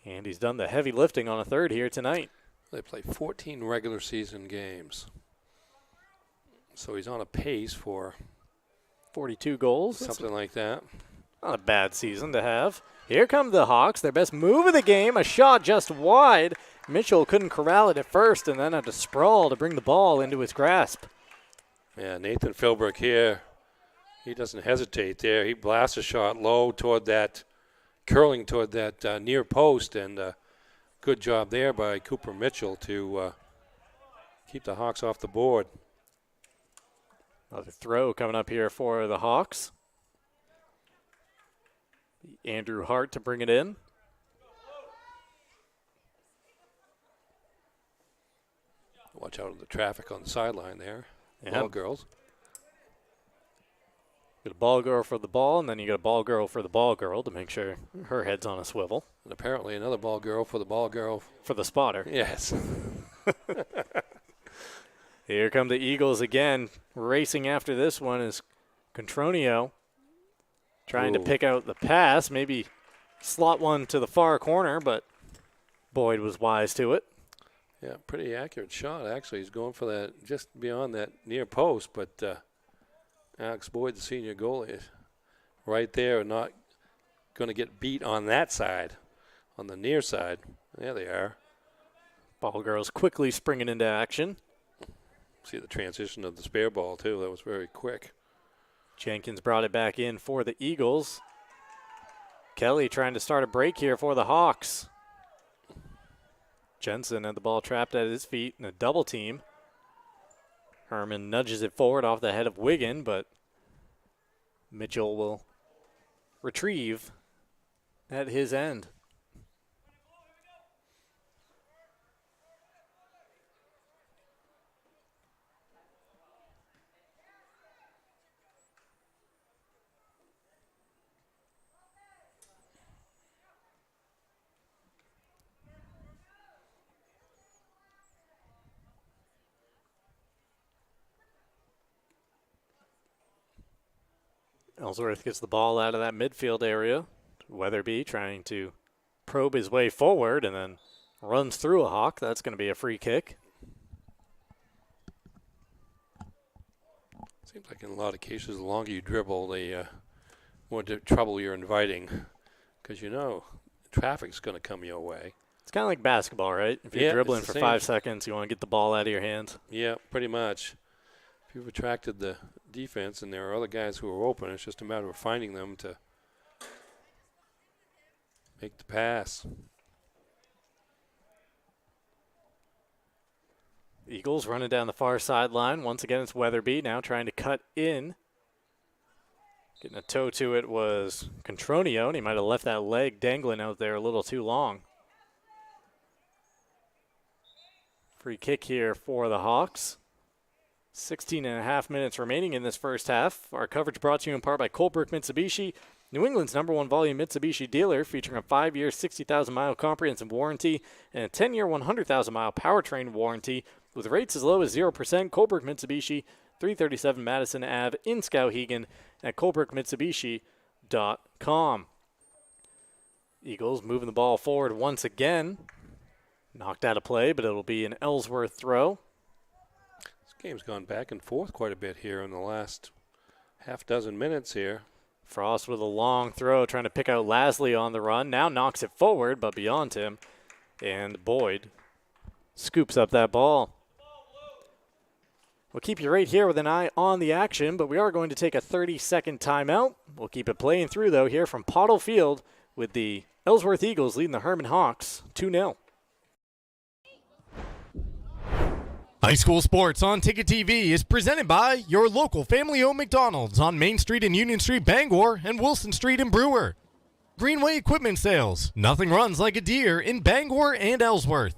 And he's done the heavy lifting on a third here tonight. They play 14 regular season games. So he's on a pace for 42 goals. Something like that. Not a bad season to have. Here come the Hawks, their best move of the game. A shot just wide. Mitchell couldn't corral it at first and then had to sprawl to bring the ball into his grasp. Yeah, Nathan Philbrook here. He doesn't hesitate there. He blasts a shot low toward that, curling toward that near post, and good job there by Cooper Mitchell to keep the Hawks off the board. Another throw coming up here for the Hawks. Andrew Hart to bring it in. Watch out of the traffic on the sideline there. Yep. Ball girls. Got a ball girl for the ball, and then you got a ball girl for the ball girl to make sure her head's on a swivel. And apparently another ball girl for the ball girl. For the spotter. Yes. Here come the Eagles again. Racing after this one is Contronio. Trying to pick out the pass, maybe slot one to the far corner, but Boyd was wise to it. Yeah, pretty accurate shot, actually. He's going for that just beyond that near post, but Alex Boyd, the senior goalie, is right there and not going to get beat on that side, on the near side. There they are. Ball girls quickly springing into action. See the transition of the spare ball, too. That was very quick. Jenkins brought it back in for the Eagles. Kelly trying to start a break here for the Hawks. Jensen had the ball trapped at his feet in a double team. Hermon nudges it forward off the head of Wigan, but Mitchell will retrieve at his end. Ellsworth gets the ball out of that midfield area. Weatherby trying to probe his way forward and then runs through a Hawk. That's going to be a free kick. Seems like in a lot of cases, the longer you dribble, the more trouble you're inviting, because you know traffic's going to come your way. It's kind of like basketball, right? If you're dribbling for 5 seconds, you want to get the ball out of your hands. Yeah, pretty much. If you've attracted the defense and there are other guys who are open, it's just a matter of finding them to make the pass. Eagles running down the far sideline. Once again, it's Weatherby now trying to cut in. Getting a toe to it was Contronio, and he might have left that leg dangling out there a little too long. Free kick here for the Hawks. 16.5 minutes remaining in this first half. Our coverage brought to you in part by Colebrook Mitsubishi, New England's #1 volume Mitsubishi dealer, featuring a 5-year, 60,000-mile comprehensive warranty and a 10-year, 100,000-mile powertrain warranty with rates as low as 0%. Colebrook Mitsubishi, 337 Madison Ave in Skowhegan at colebrookmitsubishi.com. Eagles moving the ball forward once again. Knocked out of play, but it'll be an Ellsworth throw. This game's gone back and forth quite a bit here in the last half dozen minutes here. Frost with a long throw, trying to pick out Lasley on the run. Now knocks it forward, but beyond him. And Boyd scoops up that ball. We'll keep you right here with an eye on the action, but we are going to take a 30-second timeout. We'll keep it playing through, though, here from Pottle Field with the Ellsworth Eagles leading the Hermon Hawks 2-0. High school sports on Ticket TV is presented by your local family-owned McDonald's on Main Street and Union Street, Bangor, and Wilson Street in Brewer. Greenway Equipment Sales. Nothing runs like a deer in Bangor and Ellsworth.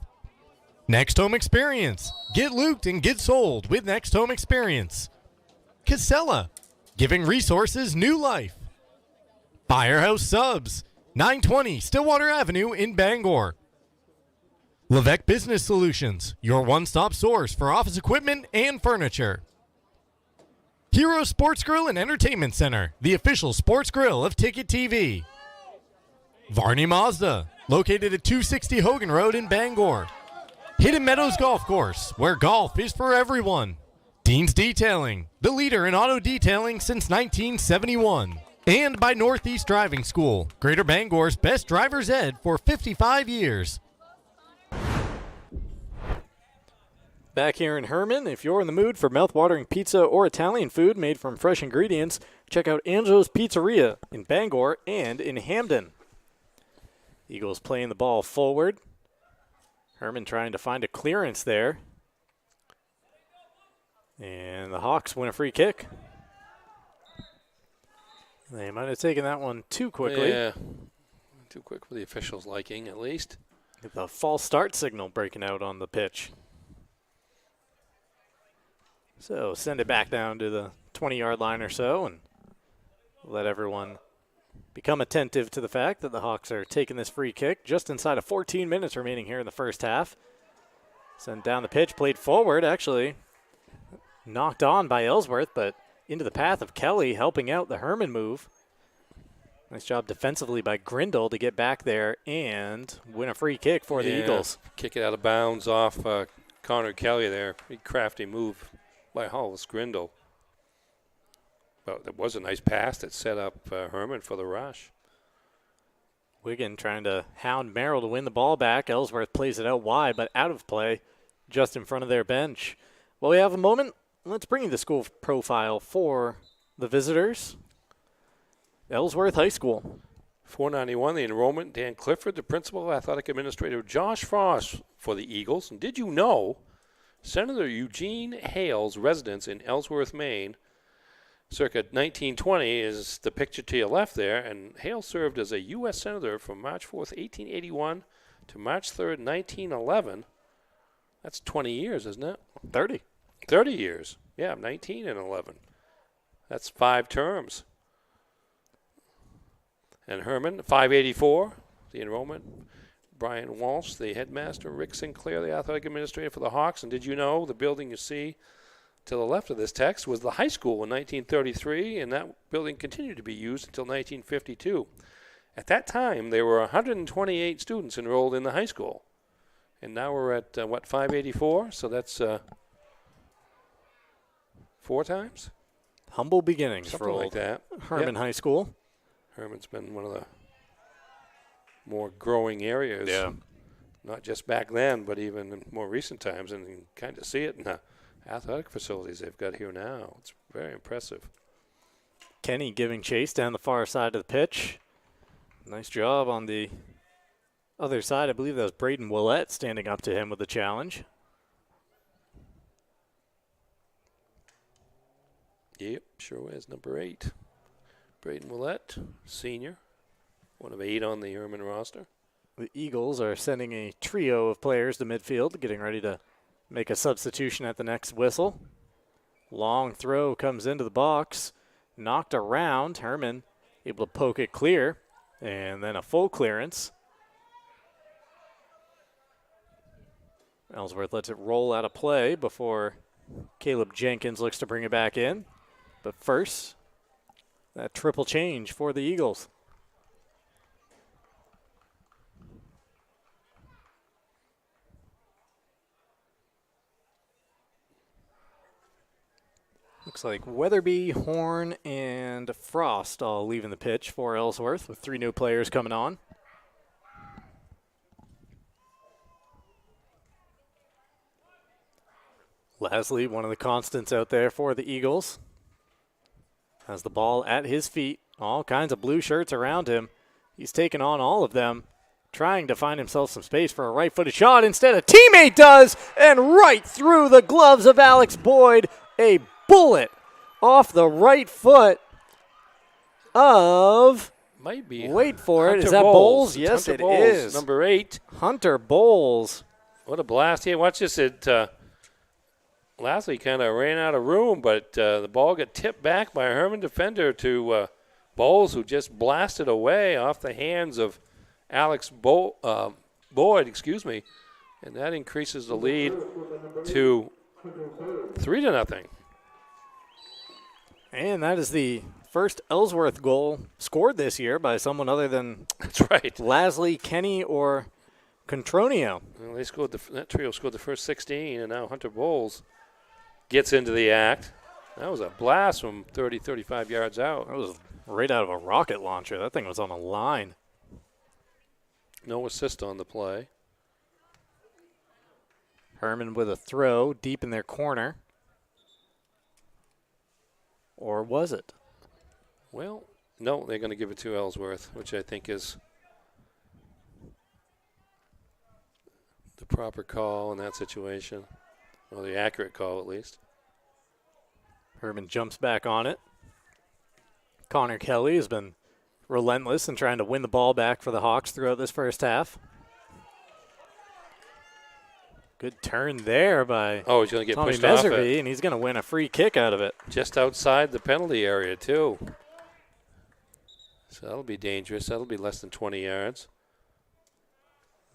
Next Home Experience. Get looped and get sold with Next Home Experience. Casella. Giving resources new life. Firehouse Subs. 920 Stillwater Avenue in Bangor. Levesque Business Solutions, your one-stop source for office equipment and furniture. Hero Sports Grill and Entertainment Center, the official sports grill of Ticket TV. Varney Mazda, located at 260 Hogan Road in Bangor. Hidden Meadows Golf Course, where golf is for everyone. Dean's Detailing, the leader in auto detailing since 1971. And by Northeast Driving School, Greater Bangor's best driver's ed for 55 years. Back here in Hermon, if you're in the mood for mouth-watering pizza or Italian food made from fresh ingredients, check out Angelo's Pizzeria in Bangor and in Hamden. Eagles playing the ball forward. Hermon trying to find a clearance there. And the Hawks win a free kick. They might have taken that one too quickly. Yeah, too quick for the officials' liking, at least. The false start signal breaking out on the pitch. So send it back down to the 20-yard line or so and let everyone become attentive to the fact that the Hawks are taking this free kick just inside of 14 minutes remaining here in the first half. Send down the pitch, played forward, actually knocked on by Ellsworth, but into the path of Kelly, helping out the Hermon move. Nice job defensively by Grindle to get back there and win a free kick for the Eagles. Kick it out of bounds off Connor Kelly there. Big crafty move by Hollis Grindle. Well, there was a nice pass that set up Hermon for the rush. Wigan trying to hound Merrill to win the ball back. Ellsworth plays it out wide, but out of play just in front of their bench. Well, we have a moment. Let's bring you the school profile for the visitors. Ellsworth High School. 491, the enrollment, Dan Clifford, the principal, athletic administrator, Josh Frost for the Eagles. And did you know Senator Eugene Hale's residence in Ellsworth, Maine, circa 1920 is the picture to your left there, and Hale served as a U.S. Senator from March 4th, 1881 to March 3rd, 1911. That's 20 years, isn't it? 30. 30 years. Yeah, 19 and 11. That's 5 terms. And Hermon, 584, the enrollment. Brian Walsh, the headmaster. Rick Sinclair, the athletic administrator for the Hawks. And did you know the building you see to the left of this text was the high school in 1933, and that building continued to be used until 1952. At that time, there were 128 students enrolled in the high school. And now we're at, 584? So that's 4 times? Humble beginnings Something for like old that. Hermon High School. Hermon's been one of the more growing areas. Yeah. Not just back then, but even in more recent times. And you can kind of see it in the athletic facilities they've got here now. It's very impressive. Kenny giving chase down the far side of the pitch. Nice job on the other side. I believe that was Braden Willett standing up to him with the challenge. Yep, sure is. Number 8. Braden Willett, senior. One of 8 on the Hermon roster. The Eagles are sending a trio of players to midfield, getting ready to make a substitution at the next whistle. Long throw comes into the box. Knocked around. Hermon able to poke it clear. And then a full clearance. Ellsworth lets it roll out of play before Caleb Jenkins looks to bring it back in. But first, that triple change for the Eagles. Looks like Weatherby, Horn, and Frost all leaving the pitch for Ellsworth with 3 new players coming on. Lasley, one of the constants out there for the Eagles, has the ball at his feet. All kinds of blue shirts around him. He's taken on all of them, trying to find himself some space for a right-footed shot. Instead, a teammate does, and right through the gloves of Alex Boyd, a bullet off the right foot of, might be. Wait for Hunter it. Is that Bowles? Yes, Hunter it Bowles, is. Number 8. Hunter Bowles. What a blast. Yeah, watch this. Lasley kind of ran out of room, but the ball got tipped back by a Hermon defender to Bowles, who just blasted away off the hands of Alex Boyd, and that increases the lead to 3-0. And that is the first Ellsworth goal scored this year by someone other than That's right. Lasley, Kenny, or Contronio. Well, they scored that trio scored the first 16, and now Hunter Bowles gets into the act. That was a blast from 30, 35 yards out. That was right out of a rocket launcher. That thing was on a line. No assist on the play. Hermon with a throw deep in their corner. Or was it? Well, no, they're going to give it to Ellsworth, which I think is the proper call in that situation. Well, the accurate call, at least. Hermon jumps back on it. Connor Kelly has been relentless in trying to win the ball back for the Hawks throughout this first half. Good turn there by he's going to get Tommy pushed off Meservey, it. and he's going to win a free kick out of it. Just outside the penalty area, too. So that'll be dangerous. That'll be less than 20 yards.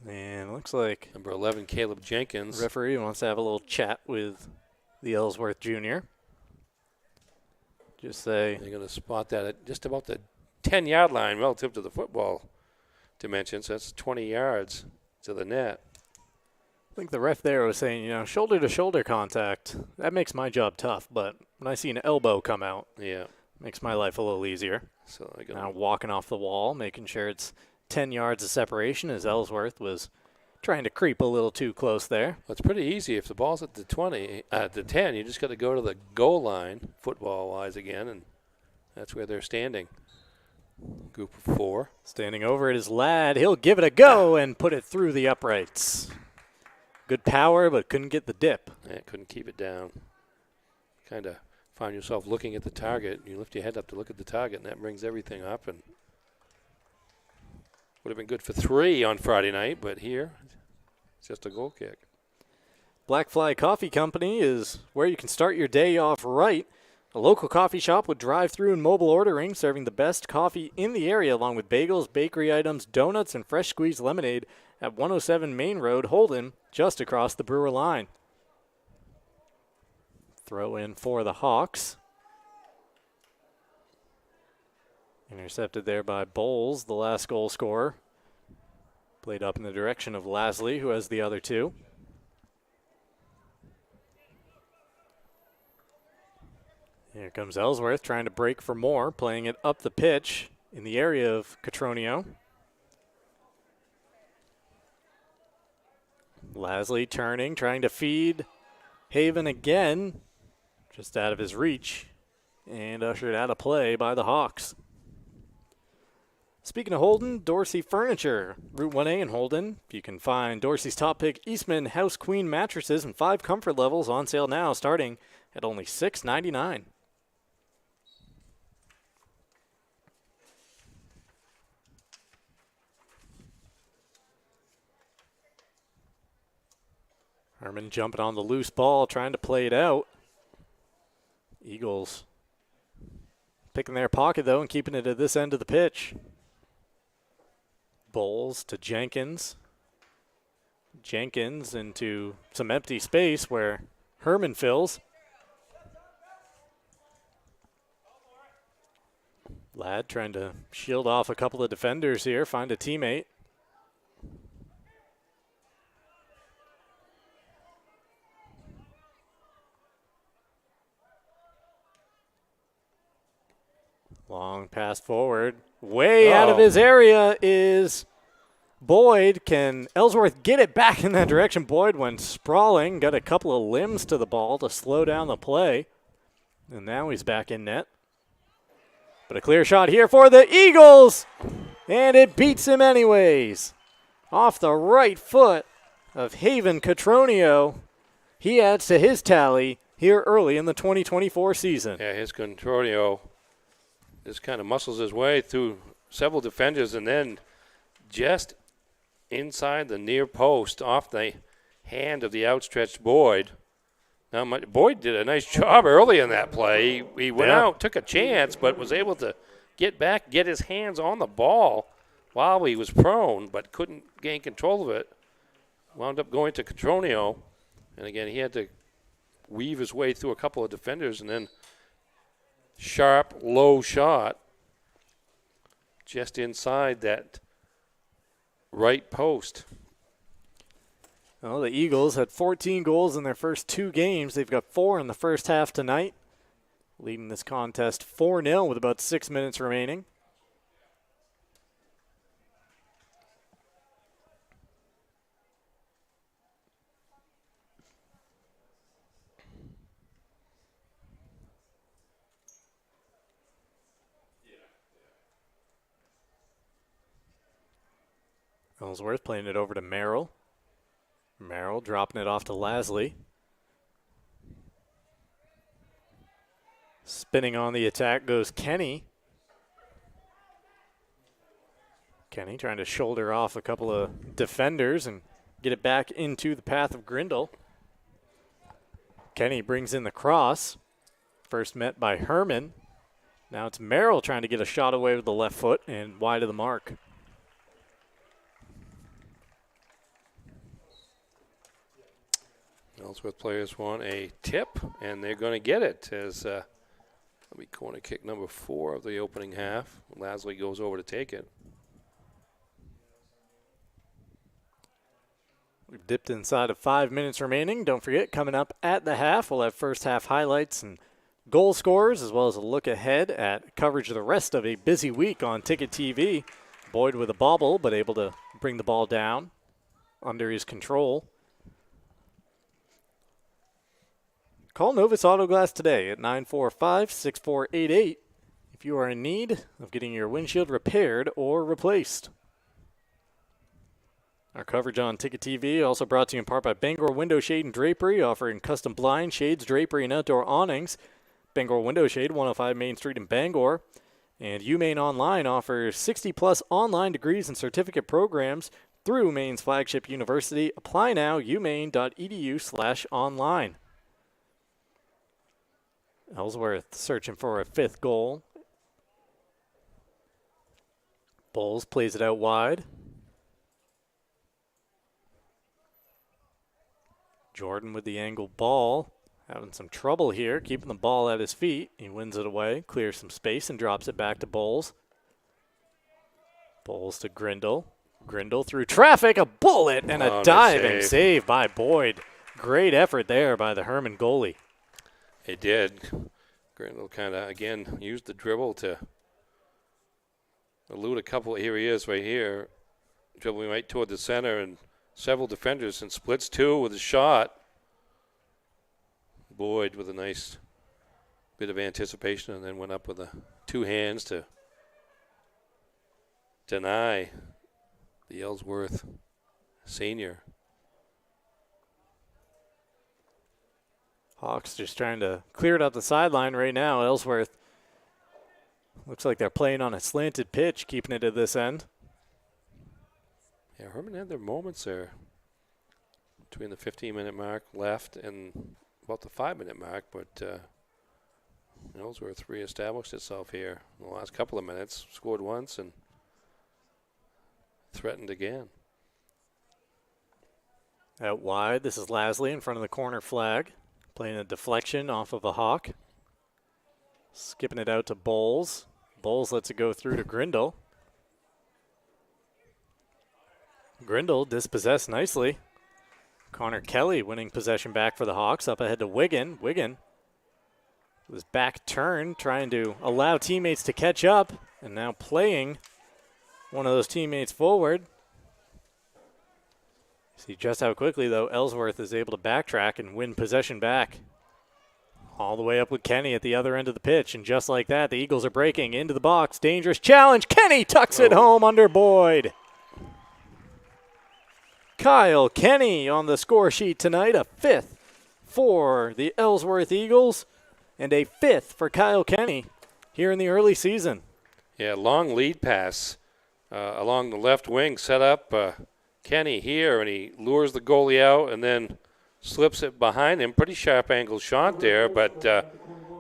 And it looks like number 11, Caleb Jenkins. Referee wants to have a little chat with the Ellsworth Jr. Just say they're going to spot that at just about the 10-yard line relative to the football dimensions. So that's 20 yards to the net. I think the ref there was saying, shoulder-to-shoulder contact, that makes my job tough. But when I see an elbow come out, makes my life a little easier. So now walking off the wall, making sure it's 10 yards of separation as Ellsworth was trying to creep a little too close there. Well, it's pretty easy. If the ball's at the 20, at the 10, you just got to go to the goal line, football-wise again, and that's where they're standing. Group of 4. Standing over it is Ladd. He'll give it a go and put it through the uprights. Good power, but couldn't get the dip. Yeah, couldn't keep it down. Kind of find yourself looking at the target. You lift your head up to look at the target, and that brings everything up. And would have been good for 3 on Friday night, but here, it's just a goal kick. Black Fly Coffee Company is where you can start your day off right. A local coffee shop with drive-through and mobile ordering, serving the best coffee in the area, along with bagels, bakery items, donuts, and fresh squeezed lemonade at 107 Main Road, Holden, just across the Brewer line. Throw in for the Hawks. Intercepted there by Bowles, the last goal scorer. Played up in the direction of Lasley, who has the other two. Here comes Ellsworth trying to break for more, playing it up the pitch in the area of Catronio. Lasley turning, trying to feed Haven again, just out of his reach, and ushered out of play by the Hawks. Speaking of Holden, Dorsey Furniture, Route 1A in Holden. You can find Dorsey's top pick Eastman House Queen mattresses and 5 comfort levels on sale now, starting at only $6.99. Hermon jumping on the loose ball, trying to play it out. Eagles picking their pocket, though, and keeping it at this end of the pitch. Bowles to Jenkins. Jenkins into some empty space where Hermon fills. Ladd trying to shield off a couple of defenders here, find a teammate. Long pass forward. Way out of his area is Boyd. Can Ellsworth get it back in that direction? Boyd went sprawling, got a couple of limbs to the ball to slow down the play. And now he's back in net. But a clear shot here for the Eagles. And it beats him anyways. Off the right foot of Haven Catronio. He adds to his tally here early in the 2024 season. Yeah, his Catronio just kind of muscles his way through several defenders and then just inside the near post off the hand of the outstretched Boyd. Now, Boyd did a nice job early in that play. He went out, took a chance, but was able to get back, get his hands on the ball while he was prone, but couldn't gain control of it. Wound up going to Catronio, and again, he had to weave his way through a couple of defenders and then sharp, low shot just inside that right post. Well, the Eagles had 14 goals in their first 2 games. They've got 4 in the first half tonight, leading this contest 4-0 with about 6 minutes remaining. Ellsworth playing it over to Merrill. Merrill dropping it off to Lasley. Spinning on the attack goes Kenny. Kenny trying to shoulder off a couple of defenders and get it back into the path of Grindle. Kenny brings in the cross. First met by Hermon. Now it's Merrill trying to get a shot away with the left foot and wide of the mark. Ellsworth players want a tip, and they're going to get it as that'll be corner kick number 4 of the opening half. Lasley goes over to take it. We've dipped inside of 5 minutes remaining. Don't forget, coming up at the half, we'll have first half highlights and goal scorers, as well as a look ahead at coverage of the rest of a busy week on Ticket TV. Boyd with a bobble, but able to bring the ball down under his control. Call Novus Auto Glass today at 945-6488 if you are in need of getting your windshield repaired or replaced. Our coverage on Ticket TV also brought to you in part by Bangor Window Shade and Drapery, offering custom blinds, shades, drapery, and outdoor awnings. Bangor Window Shade, 105 Main Street in Bangor. And UMaine Online offers 60-plus online degrees and certificate programs through Maine's flagship university. Apply now, umaine.edu/online. Ellsworth searching for a 5th goal. Bowles plays it out wide. Jordan with the angled ball. having some trouble here, keeping the ball at his feet. He wins it away, clears some space, and drops it back to Bowles. Bowles to Grindle. Grindle through traffic, a bullet, and a diving save by Boyd. Great effort there by the Hermon goalie. It did. Grindle kind of, again, used the dribble to elude a couple. Here he is right here. Dribbling right toward the center and several defenders and splits two with a shot. Boyd with a nice bit of anticipation and then went up with the two hands to deny the Ellsworth senior. Hawks just trying to clear it up the sideline right now. Ellsworth looks like they're playing on a slanted pitch, keeping it at this end. Yeah, Hermon had their moments there between the 15-minute mark left and about the 5-minute mark, but Ellsworth reestablished itself here in the last couple of minutes, scored once and threatened again. Out wide, this is Lasley in front of the corner flag, playing a deflection off of a Hawk. Skipping it out to Bowles. Bowles lets it go through to Grindle. Grindle dispossessed nicely. Connor Kelly winning possession back for the Hawks. Up ahead to Wigan. Wigan was back turned, trying to allow teammates to catch up, and now playing one of those teammates forward. See just how quickly, though, Ellsworth is able to backtrack and win possession back. All the way up with Kenny at the other end of the pitch, and just like that, the Eagles are breaking into the box. Dangerous challenge. Kenny tucks it home under Boyd. Kyle Kenny on the score sheet tonight, a 5th for the Ellsworth Eagles, and a 5th for Kyle Kenny here in the early season. Yeah, long lead pass along the left wing, set up Kenny here, and he lures the goalie out and then slips it behind him. Pretty sharp angle shot there, but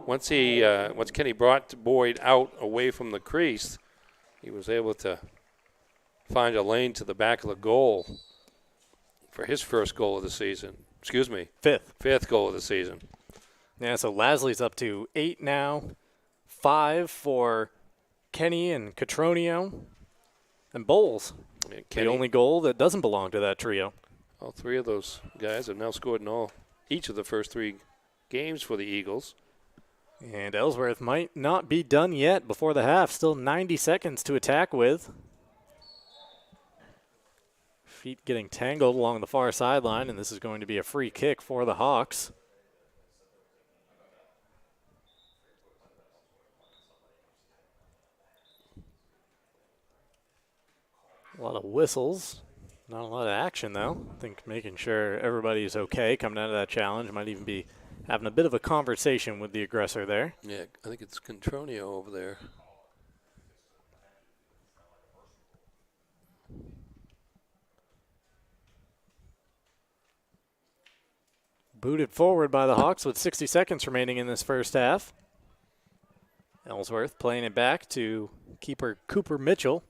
once Kenny brought Boyd out away from the crease, he was able to find a lane to the back of the goal for his first goal of the season. Excuse me. Fifth goal of the season. Yeah, so Lasley's up to 8 now. 5 for Kenny and Catronio. And Bowles, the only goal that doesn't belong to that trio. All three of those guys have now scored in each of the first 3 games for the Eagles. And Ellsworth might not be done yet before the half. Still 90 seconds to attack with. Feet getting tangled along the far sideline, and this is going to be a free kick for the Hawks. A lot of whistles. Not a lot of action, though. I think making sure everybody's okay coming out of that challenge. Might even be having a bit of a conversation with the aggressor there. Yeah, I think it's Contronio over there. Booted forward by the Hawks with 60 seconds remaining in this first half. Ellsworth playing it back to keeper Cooper Mitchell.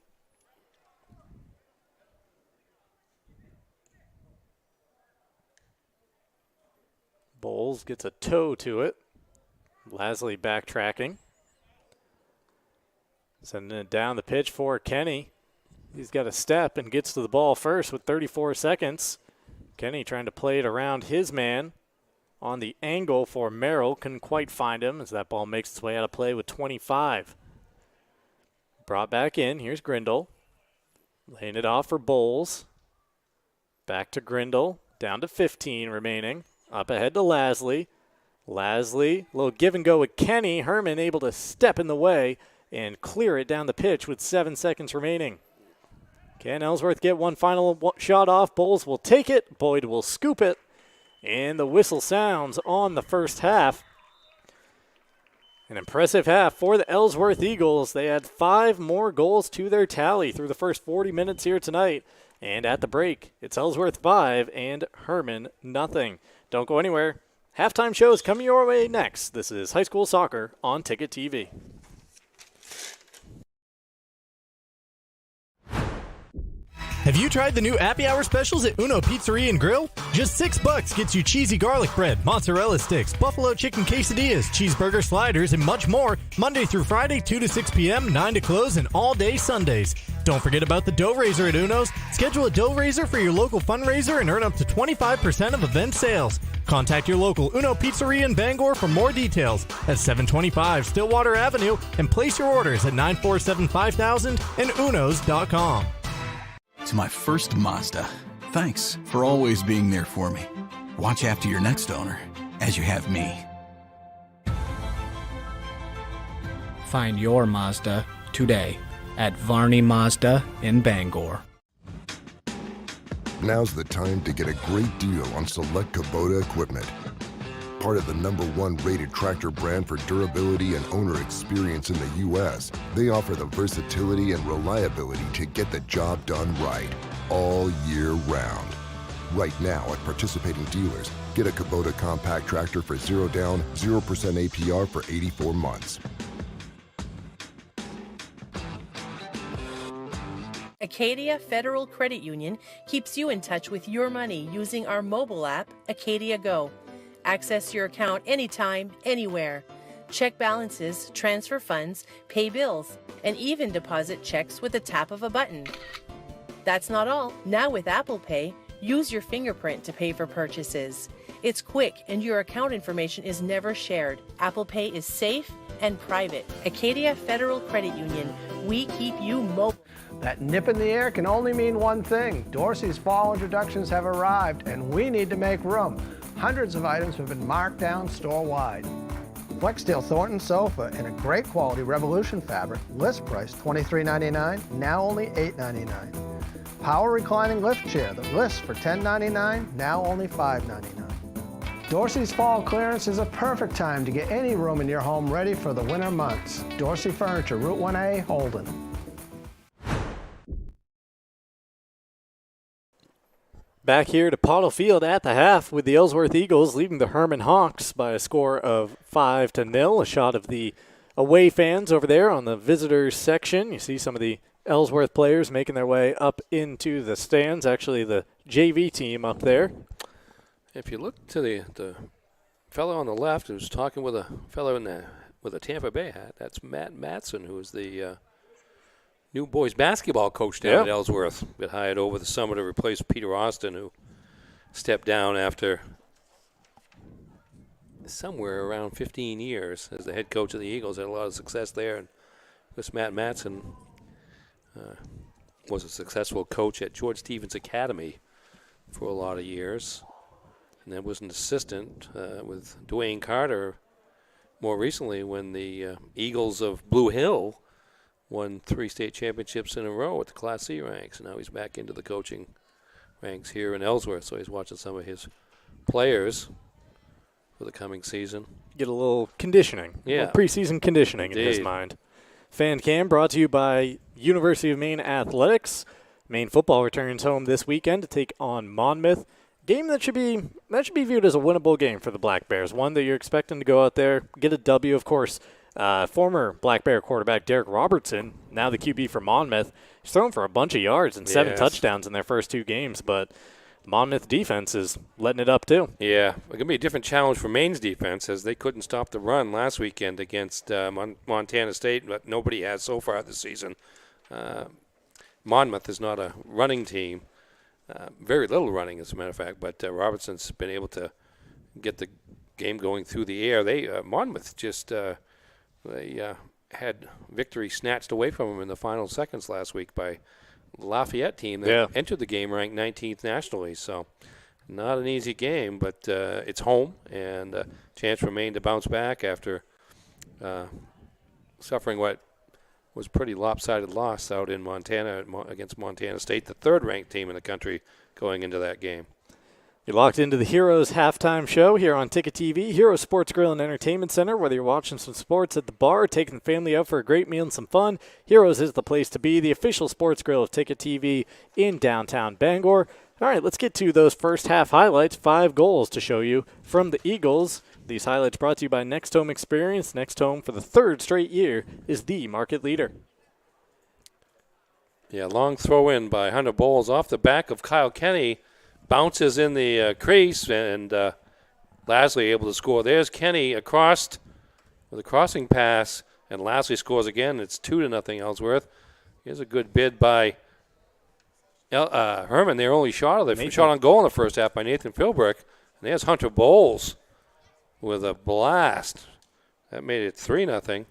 Bowles gets a toe to it. Lasley backtracking. Sending it down the pitch for Kenny. He's got a step and gets to the ball first with 34 seconds. Kenny trying to play it around his man on the angle for Merrill. Couldn't quite find him as that ball makes its way out of play with 25. Brought back in. Here's Grindle. Laying it off for Bowles. Back to Grindle. Down to 15 remaining. Up ahead to Lasley. Lasley, a little give and go with Kenny. Hermon able to step in the way and clear it down the pitch with 7 seconds remaining. Can Ellsworth get one final shot off? Bowles will take it. Boyd will scoop it. And the whistle sounds on the first half. An impressive half for the Ellsworth Eagles. They had 5 more goals to their tally through the first 40 minutes here tonight. And at the break, it's Ellsworth 5 and Hermon nothing. Don't go anywhere. Halftime shows coming your way next. This is High School Soccer on Ticket TV. Have you tried the new Happy Hour specials at Uno Pizzeria and Grill? Just $6 gets you cheesy garlic bread, mozzarella sticks, buffalo chicken quesadillas, cheeseburger sliders, and much more, Monday through Friday, 2 to 6 p.m., 9 to close, and all day Sundays. Don't forget about the dough raiser at Uno's. Schedule a dough raiser for your local fundraiser and earn up to 25% of event sales. Contact your local Uno Pizzeria in Bangor for more details at 725 Stillwater Avenue and place your orders at 947-5000 and unos.com. It's my first Mazda. Thanks for always being there for me. Watch after your next owner, as you have me. Find your Mazda today at Varney Mazda in Bangor. Now's the time to get a great deal on select Kubota equipment. Part of the #1 rated tractor brand for durability and owner experience in the U.S., they offer the versatility and reliability to get the job done right, all year round. Right now at participating dealers, get a Kubota compact tractor for 0 down, 0% APR for 84 months. Acadia Federal Credit Union keeps you in touch with your money using our mobile app, Acadia Go. Access your account anytime, anywhere. Check balances, transfer funds, pay bills, and even deposit checks with the tap of a button. That's not all. Now with Apple Pay, use your fingerprint to pay for purchases. It's quick and your account information is never shared. Apple Pay is safe and private. Acadia Federal Credit Union. We keep you mobile. That nip in the air can only mean one thing. Dorsey's fall introductions have arrived, and we need to make room. Hundreds of items have been marked down store-wide. Flexsteel Thornton sofa in a great quality Revolution fabric, list price $23.99, now only $8.99. Power reclining lift chair that lists for $10.99, now only $5.99. Dorsey's fall clearance is a perfect time to get any room in your home ready for the winter months. Dorsey Furniture, Route 1A, Holden. Back here to Pottle Field at the half with the Ellsworth Eagles leading the Hermon Hawks by a score of 5-0. A shot of the away fans over there on the visitors section. You see some of the Ellsworth players making their way up into the stands. Actually, the JV team up there. If you look to the fellow on the left who's talking with a fellow with a Tampa Bay hat, that's Matt Matson, who is the new boys basketball coach down at Ellsworth. Got hired over the summer to replace Peter Austin, who stepped down after somewhere around 15 years as the head coach of the Eagles. Had a lot of success there. And this Matt Matson was a successful coach at George Stevens Academy for a lot of years. And then was an assistant with Dwayne Carter more recently when the Eagles of Blue Hill won 3 state championships in a row at the Class C ranks. And now he's back into the coaching ranks here in Ellsworth. So he's watching some of his players for the coming season. Get a little conditioning. Yeah. A little preseason conditioning in his mind. Fan Cam brought to you by University of Maine Athletics. Maine football returns home this weekend to take on Monmouth. Game that should be viewed as a winnable game for the Black Bears. One that you're expecting to go out there, get a W, of course. Former Black Bear quarterback Derek Robertson, now the QB for Monmouth, he's thrown for a bunch of yards and 7 touchdowns in their first 2 games, but Monmouth defense is letting it up too. Yeah, it's going to be a different challenge for Maine's defense as they couldn't stop the run last weekend against Montana State, but nobody has so far this season. Monmouth is not a running team. Very little running, as a matter of fact, but Robertson's been able to get the game going through the air. Monmouth just they had victory snatched away from them in the final seconds last week by Lafayette team that entered the game ranked 19th nationally. So not an easy game, but it's home and a chance for Maine to bounce back after suffering what was a pretty lopsided loss out in Montana against Montana State, the 3rd-ranked team in the country going into that game. You're locked into the Heroes halftime show here on Ticket TV, Heroes Sports Grill and Entertainment Center. Whether you're watching some sports at the bar, taking the family out for a great meal and some fun, Heroes is the place to be, the official sports grill of Ticket TV in downtown Bangor. All right, let's get to those first half highlights. 5 goals to show you from the Eagles. These highlights brought to you by Next Home Experience. Next Home, for the 3rd straight year, is the market leader. Yeah, long throw in by Hunter Bowles off the back of Kyle Kenny. Bounces in the crease, and Lasley able to score. There's Kenny across with a crossing pass, and Lasley scores again. It's 2-0 Ellsworth. Here's a good bid by Hermon. Their only shot on goal in the first half by Nathan Philbrick. And there's Hunter Bowles with a blast. That made it 3-0.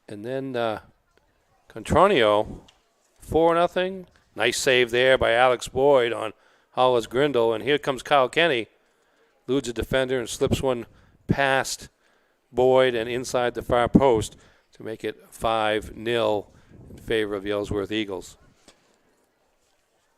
And then Contronio, 4-0. Nice save there by Alex Boyd on Hollis Grindle. And here comes Kyle Kenny. Eludes a defender and slips one past Boyd and inside the far post to make it 5-0 in favor of the Ellsworth Eagles.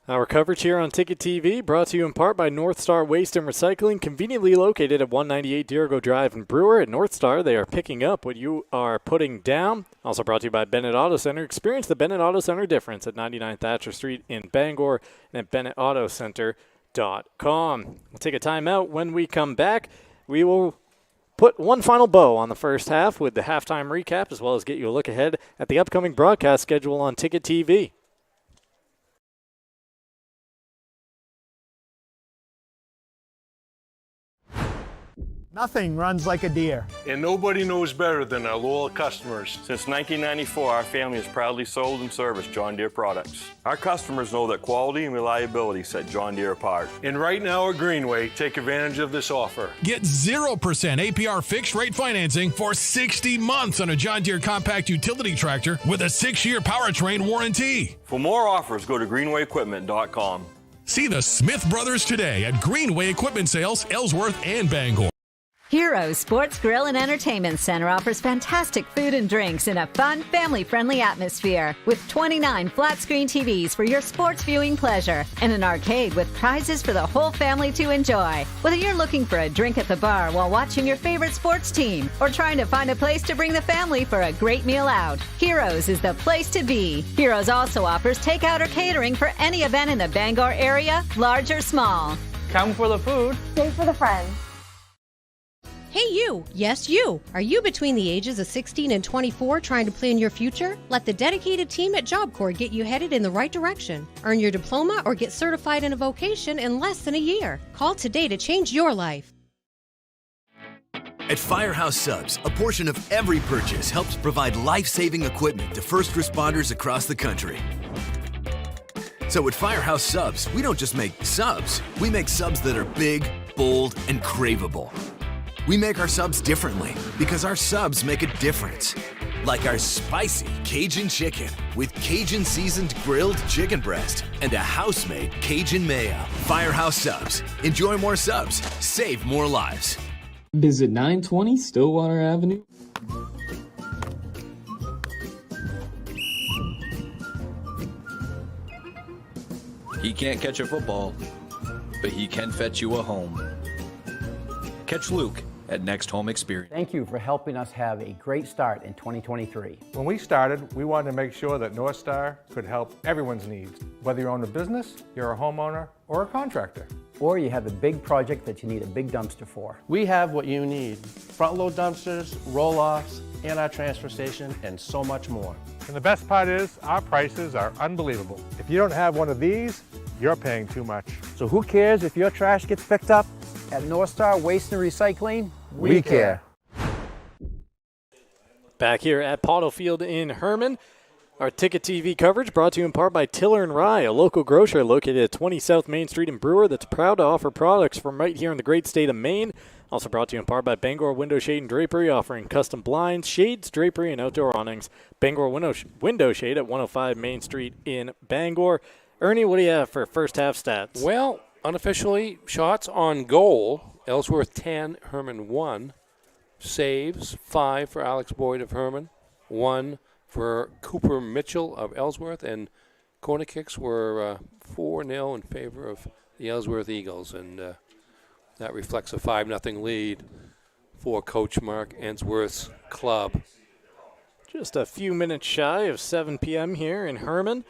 Our coverage here on Ticket TV brought to you in part by North Star Waste and Recycling, conveniently located at 198 Dirigo Drive in Brewer. At North Star, they are picking up what you are putting down. Also brought to you by Bennett Auto Center. Experience the Bennett Auto Center difference at 99 Thatcher Street in Bangor and at BennettAutoCenter.com. We'll take a timeout. When we come back, we will put one final bow on the first half with the halftime recap, as well as get you a look ahead at the upcoming broadcast schedule on Ticket TV. Nothing runs like a deer. And nobody knows better than our loyal customers. Since 1994, our family has proudly sold and serviced John Deere products. Our customers know that quality and reliability set John Deere apart. And right now at Greenway, take advantage of this offer. Get 0% APR fixed rate financing for 60 months on a John Deere compact utility tractor with a 6-year powertrain warranty. For more offers, go to greenwayequipment.com. See the Smith Brothers today at Greenway Equipment Sales, Ellsworth, and Bangor. Heroes Sports Grill and Entertainment Center offers fantastic food and drinks in a fun, family-friendly atmosphere with 29 flat-screen TVs for your sports viewing pleasure and an arcade with prizes for the whole family to enjoy. Whether you're looking for a drink at the bar while watching your favorite sports team or trying to find a place to bring the family for a great meal out, Heroes is the place to be. Heroes also offers takeout or catering for any event in the Bangor area, large or small. Come for the food. Stay for the friends. Hey you! Yes, you! Are you between the ages of 16 and 24 trying to plan your future? Let the dedicated team at Job Corps get you headed in the right direction. Earn your diploma or get certified in a vocation in less than a year. Call today to change your life. At Firehouse Subs, a portion of every purchase helps provide life-saving equipment to first responders across the country. So at Firehouse Subs, we don't just make subs, we make subs that are big, bold, and craveable. We make our subs differently because our subs make a difference. Like our spicy Cajun chicken with Cajun seasoned grilled chicken breast and a house-made Cajun mayo. Firehouse Subs. Enjoy more subs. Save more lives. Visit 920 Stillwater Avenue. He can't catch a football, but he can fetch you a home. Catch Luke at Next Home Experience. Thank you for helping us have a great start in 2023. When we started, we wanted to make sure that North Star could help everyone's needs, whether you own a business, you're a homeowner, or a contractor. Or you have a big project that you need a big dumpster for. We have what you need. Front load dumpsters, roll-offs, and our transfer station, and so much more. And the best part is, our prices are unbelievable. If you don't have one of these, you're paying too much. So who cares if your trash gets picked up? At North Star Waste and Recycling, we care. Back here at Pottle Field in Hermon, our Ticket TV coverage brought to you in part by Tiller & Rye, a local grocer located at 20 South Main Street in Brewer that's proud to offer products from right here in the great state of Maine. Also brought to you in part by Bangor Window Shade and Drapery, offering custom blinds, shades, drapery, and outdoor awnings. Bangor Window Shade at 105 Main Street in Bangor. Ernie, what do you have for first half stats? Well, unofficially, shots on goal, Ellsworth 10, Hermon 1. Saves, 5 for Alex Boyd of Hermon, 1 for Cooper Mitchell of Ellsworth, and corner kicks were 4-0 in favor of the Ellsworth Eagles, and that reflects a 5-0 lead for Coach Mark Ensworth's club. Just a few minutes shy of 7 p.m. here in Hermon.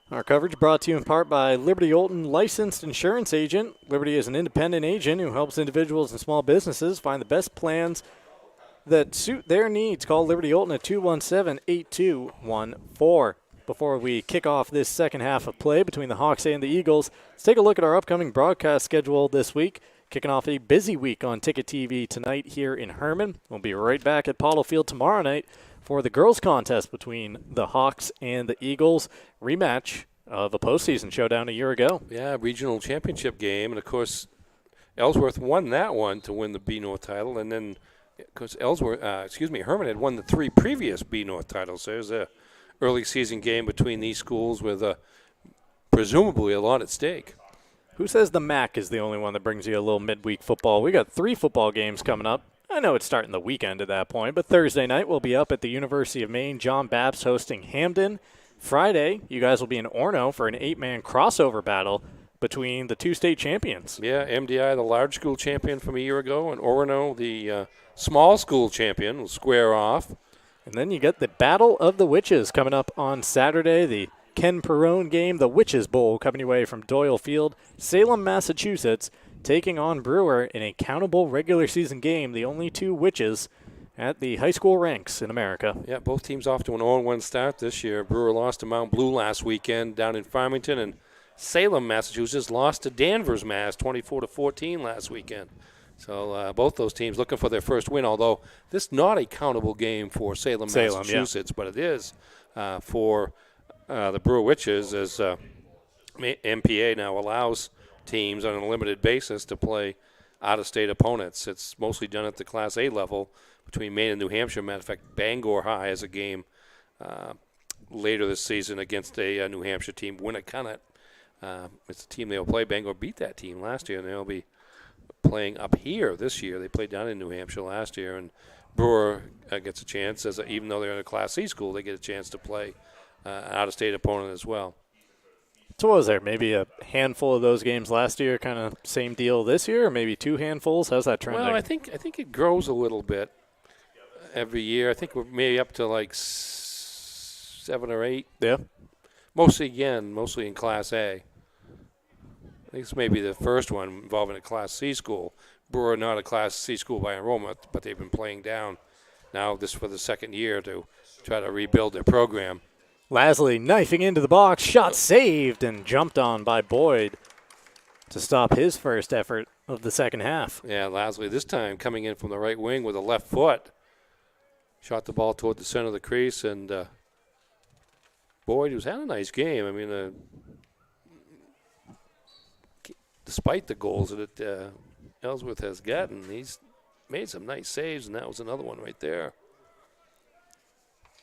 Our coverage brought to you in part by Liberty Olton, licensed insurance agent. Liberty is an independent agent who helps individuals and small businesses find the best plans that suit their needs. Call Liberty Olton at 217-8214. Before we kick off this second half of play between the Hawks and the Eagles, let's take a look at our upcoming broadcast schedule this week. Kicking off a busy week on Ticket TV tonight here in Hermon. We'll be right back at Paulo Field tomorrow night for the girls' contest between the Hawks and the Eagles. Rematch of a postseason showdown a year ago. Yeah, regional championship game. And, of course, Ellsworth won that one to win the B North title. And then, of course, Hermon had won the 3 previous B North titles. There's a early season game between these schools with presumably a lot at stake. Who says the MAC is the only one that brings you a little midweek football? We got 3 football games coming up. I know it's starting the weekend at that point, but Thursday night we'll be up at the University of Maine. John Babs hosting Hamden. Friday, you guys will be in Orono for an 8-man crossover battle between the 2 state champions. Yeah, MDI, the large school champion from a year ago, and Orono, the small school champion, will square off. And then you get the Battle of the Witches coming up on Saturday, the Ken Perrone game, the Witches Bowl, coming your way from Doyle Field, Salem, Massachusetts, taking on Brewer in a countable regular season game, the only 2 Witches at the high school ranks in America. Yeah, both teams off to an 0-1 start this year. Brewer lost to Mount Blue last weekend down in Farmington, and Salem, Massachusetts lost to Danvers, Mass, 24-14 last weekend. So both those teams looking for their first win, although this is not a countable game for Salem, Massachusetts, but it is for the Brewer Witches, as MPA now allows teams on a limited basis to play out-of-state opponents. It's mostly done at the Class A level between Maine and New Hampshire. Matter of fact, Bangor High has a game later this season against a New Hampshire team. Winnicott, it's a team they'll play. Bangor beat that team last year, and they'll be playing up here this year. They played down in New Hampshire last year, and Brewer gets a chance, even though they're in a Class C school, they get a chance to play an out-of-state opponent as well. So what was there, maybe a handful of those games last year, kind of same deal this year, or maybe 2 handfuls? How's that trending? Well, I think it grows a little bit every year. I think we're maybe up to like 7 or 8. Yeah. Mostly in Class A. I think this may be the first one involving a Class C school. Brewer not a Class C school by enrollment, but they've been playing down now this for the second year to try to rebuild their program. Lasley knifing into the box, shot saved and jumped on by Boyd to stop his first effort of the second half. Yeah, Lasley this time coming in from the right wing with a left foot. Shot the ball toward the center of the crease, and Boyd, who's had a nice game. I mean, despite the goals that Ellsworth has gotten, he's made some nice saves, and that was another one right there.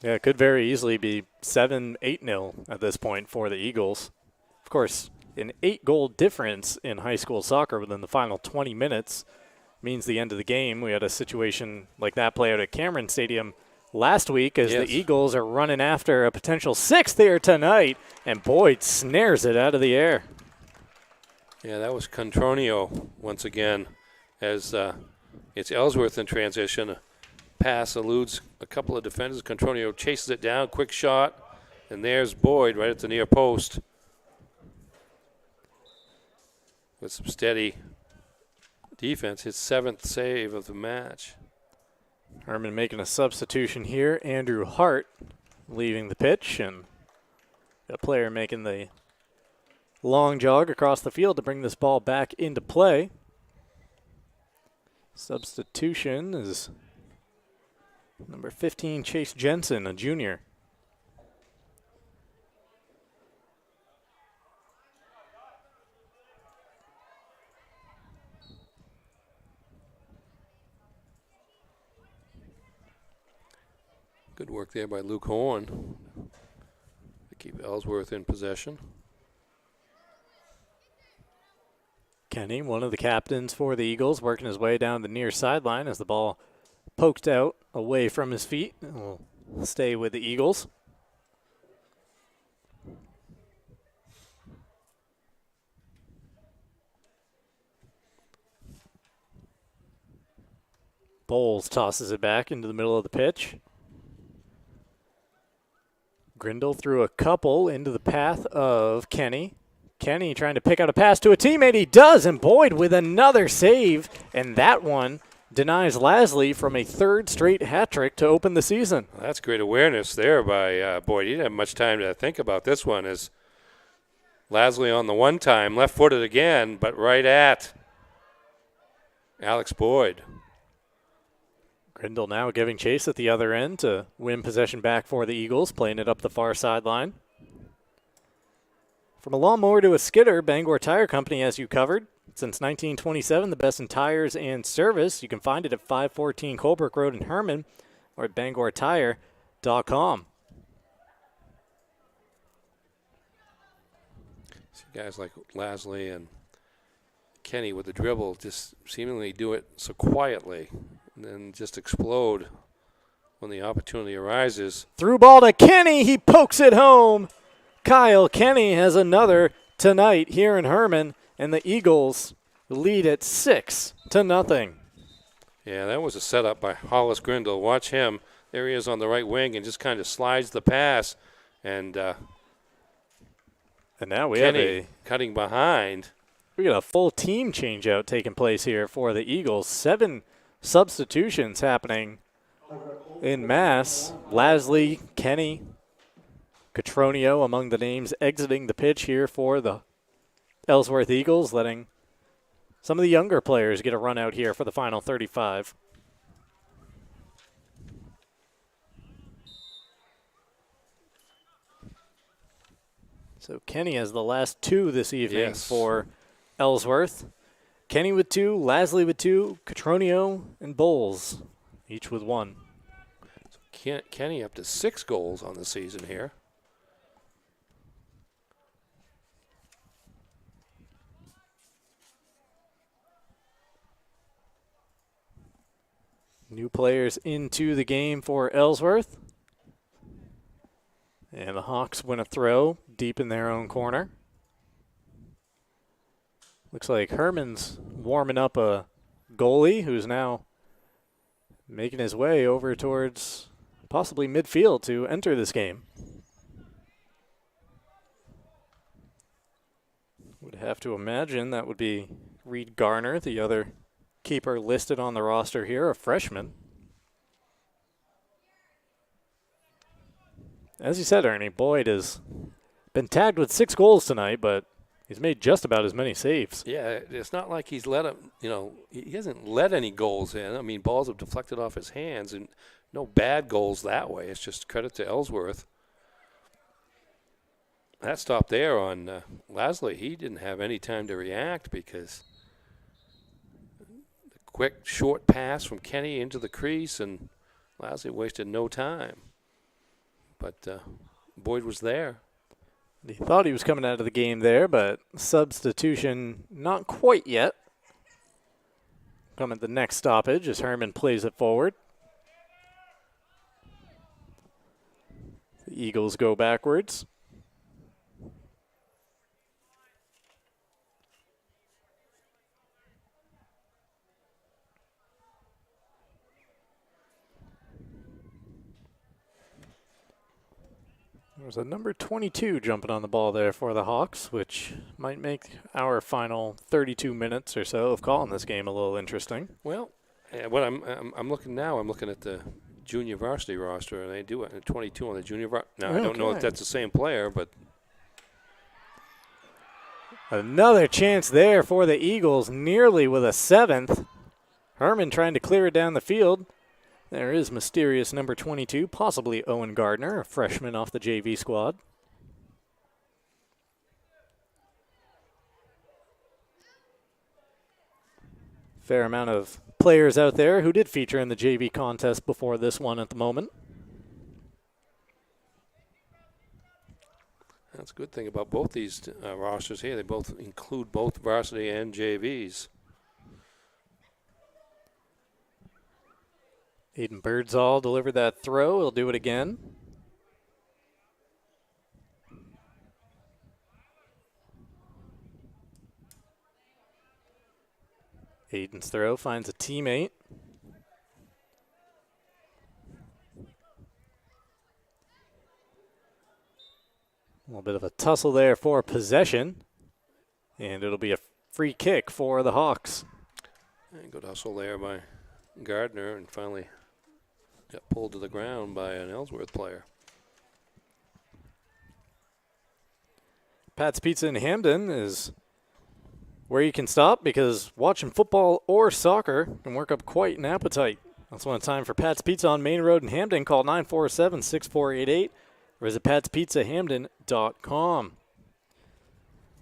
Yeah, it could very easily be 7-8-0 at this point for the Eagles. Of course, an 8-goal difference in high school soccer within the final 20 minutes means the end of the game. We had a situation like that play out at Cameron Stadium last week as the Eagles are running after a potential 6th here tonight, and Boyd snares it out of the air. Yeah, that was Contronio once again, as it's Ellsworth in transition. Pass eludes a couple of defenders. Contronio chases it down, quick shot, and there's Boyd right at the near post with some steady defense. His 7th save of the match. Hermon making a substitution here. Andrew Hart leaving the pitch, and a player making the long jog across the field to bring this ball back into play. Substitution is number 15, Chase Jensen, a junior. Good work there by Luke Horn to keep Ellsworth in possession. Kenny, one of the captains for the Eagles, working his way down the near sideline as the ball poked out away from his feet. Will stay with the Eagles. Bowles tosses it back into the middle of the pitch. Grindle threw a couple into the path of Kenny. Kenny trying to pick out a pass to a teammate. He does, and Boyd with another save, and that one denies Lasley from a third straight hat trick to open the season. Well, that's great awareness there by Boyd. He didn't have much time to think about this one as Lasley on the one time, left-footed again, but right at Alex Boyd. Grindle now giving chase at the other end to win possession back for the Eagles, playing it up the far sideline. From a lawnmower to a skidder, Bangor Tire Company has you covered. Since 1927, the best in tires and service. You can find it at 514 Colebrook Road in Hermon or at bangortire.com. See guys like Lasley and Kenny with the dribble just seemingly do it so quietly and then just explode when the opportunity arises. Through ball to Kenny. He pokes it home. Kyle Kenny has another tonight here in Hermon, and the Eagles lead at 6-0. Yeah, that was a setup by Hollis Grindle. Watch him. There he is on the right wing and just kind of slides the pass. And now we Kenny have cutting behind. We got a full team change out taking place here for the Eagles. 7 substitutions happening in mass. Lasley, Kenny, Catronio among the names exiting the pitch here for the Ellsworth Eagles, letting some of the younger players get a run out here for the final 35. So Kenny has the last 2 this evening for Ellsworth. Kenny with 2, Lasley with 2, Catronio and Bowles, each with 1. So Kenny up to 6 goals on the season here. New players into the game for Ellsworth. And the Hawks win a throw deep in their own corner. Looks like Hermon's warming up a goalie who's now making his way over towards possibly midfield to enter this game. Would have to imagine that would be Reed Garner, the other keeper listed on the roster here, a freshman. As you said, Ernie, Boyd has been tagged with 6 goals tonight, but he's made just about as many saves. Yeah, it's not like he's let him, he hasn't let any goals in. I mean, balls have deflected off his hands, and no bad goals that way. It's just credit to Ellsworth. That stop there on Lasley, he didn't have any time to react because the quick, short pass from Kenny into the crease, and Lasley wasted no time. But Boyd was there. He thought he was coming out of the game there, but substitution not quite yet. Coming at the next stoppage as Hermon plays it forward. The Eagles go backwards. There's a number 22 jumping on the ball there for the Hawks, which might make our final 32 minutes or so of calling this game a little interesting. Well, what I'm looking now, I'm looking at the junior varsity roster, and they do it at 22 on the junior varsity. Now, I don't know if that's the same player, but another chance there for the Eagles, nearly with a 7th. Hermon trying to clear it down the field. There is mysterious number 22, possibly Owen Gardner, a freshman off the JV squad. Fair amount of players out there who did feature in the JV contest before this one at the moment. that's a good thing about both these rosters here. They both include both varsity and JVs. Aiden Birdsall delivered that throw. He'll do it again. Aiden's throw finds a teammate. A little bit of a tussle there for possession. And it'll be a free kick for the Hawks. And good hustle there by Gardner and finally got pulled to the ground by an Ellsworth player. Pat's Pizza in Hamden is where you can stop because watching football or soccer can work up quite an appetite. That's when it's time for Pat's Pizza on Main Road in Hamden. Call 947-6488 or visit patspizzahamden.com.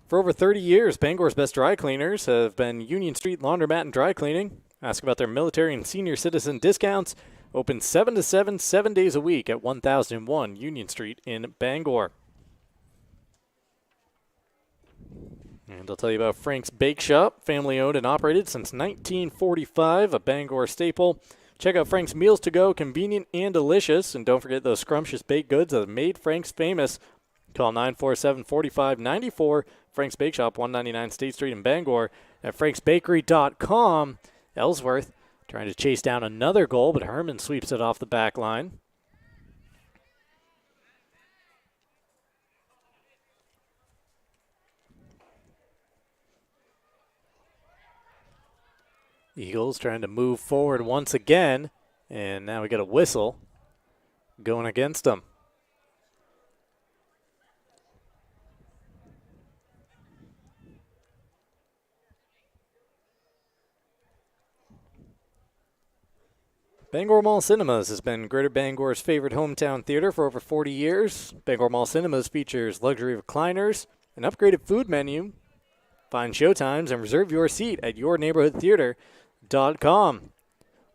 For over 30 years, Bangor's best dry cleaners have been Union Street Laundromat and Dry Cleaning. Ask about their military and senior citizen discounts. Open 7 to 7, 7 days a week at 1001 Union Street in Bangor. And I'll tell you about Frank's Bake Shop, family owned and operated since 1945, a Bangor staple. Check out Frank's Meals to Go, convenient and delicious. And don't forget those scrumptious baked goods that have made Frank's famous. Call 947-4594. Frank's Bake Shop, 199 State Street in Bangor. At franksbakery.com. Ellsworth trying to chase down another goal, but Hermon sweeps it off the back line. Eagles trying to move forward once again, and now we got a whistle going against them. Bangor Mall Cinemas has been Greater Bangor's favorite hometown theater for over 40 years. Bangor Mall Cinemas features luxury recliners, an upgraded food menu. Find showtimes and reserve your seat at yourneighborhoodtheater.com.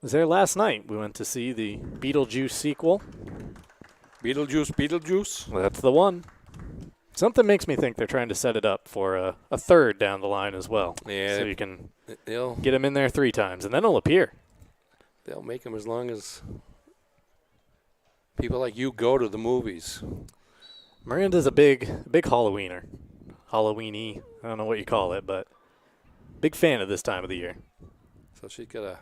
Was there last night. We went to see the Beetlejuice sequel. Beetlejuice. Well, that's the one. Something makes me think they're trying to set it up for a third down the line as well. Yeah. So you can get him in there 3 times, and then he'll appear. They'll make him as long as people like you go to the movies. Miranda's a big Halloweener. Halloweeny. I don't know what you call it, but big fan of this time of the year. So she's got a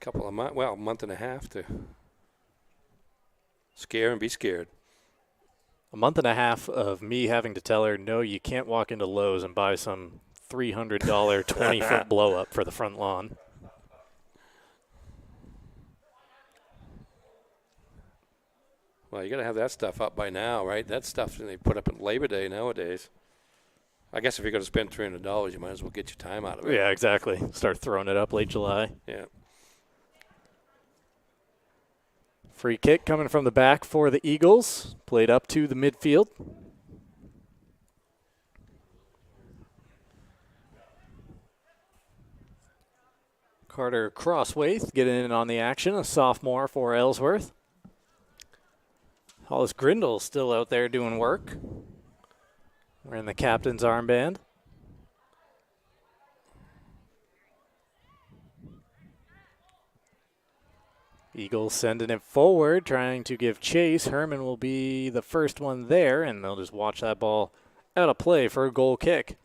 couple of months, well, a month and a half to scare and be scared. A month and a half of me having to tell her, no, you can't walk into Lowe's and buy some $300 20-foot blow-up for the front lawn. Well, you got to have that stuff up by now, right? That stuff they put up in Labor Day nowadays. I guess if you're going to spend $300, you might as well get your time out of it. Yeah, exactly. Start throwing it up late July. Yeah. Free kick coming from the back for the Eagles. Played up to the midfield. Carter Crosswaith getting in on the action, a sophomore for Ellsworth. Hollis Grindle still out there doing work. Wearing the captain's armband. Eagles sending it forward, trying to give chase. Hermon will be the first one there, and they'll just watch that ball out of play for a goal kick.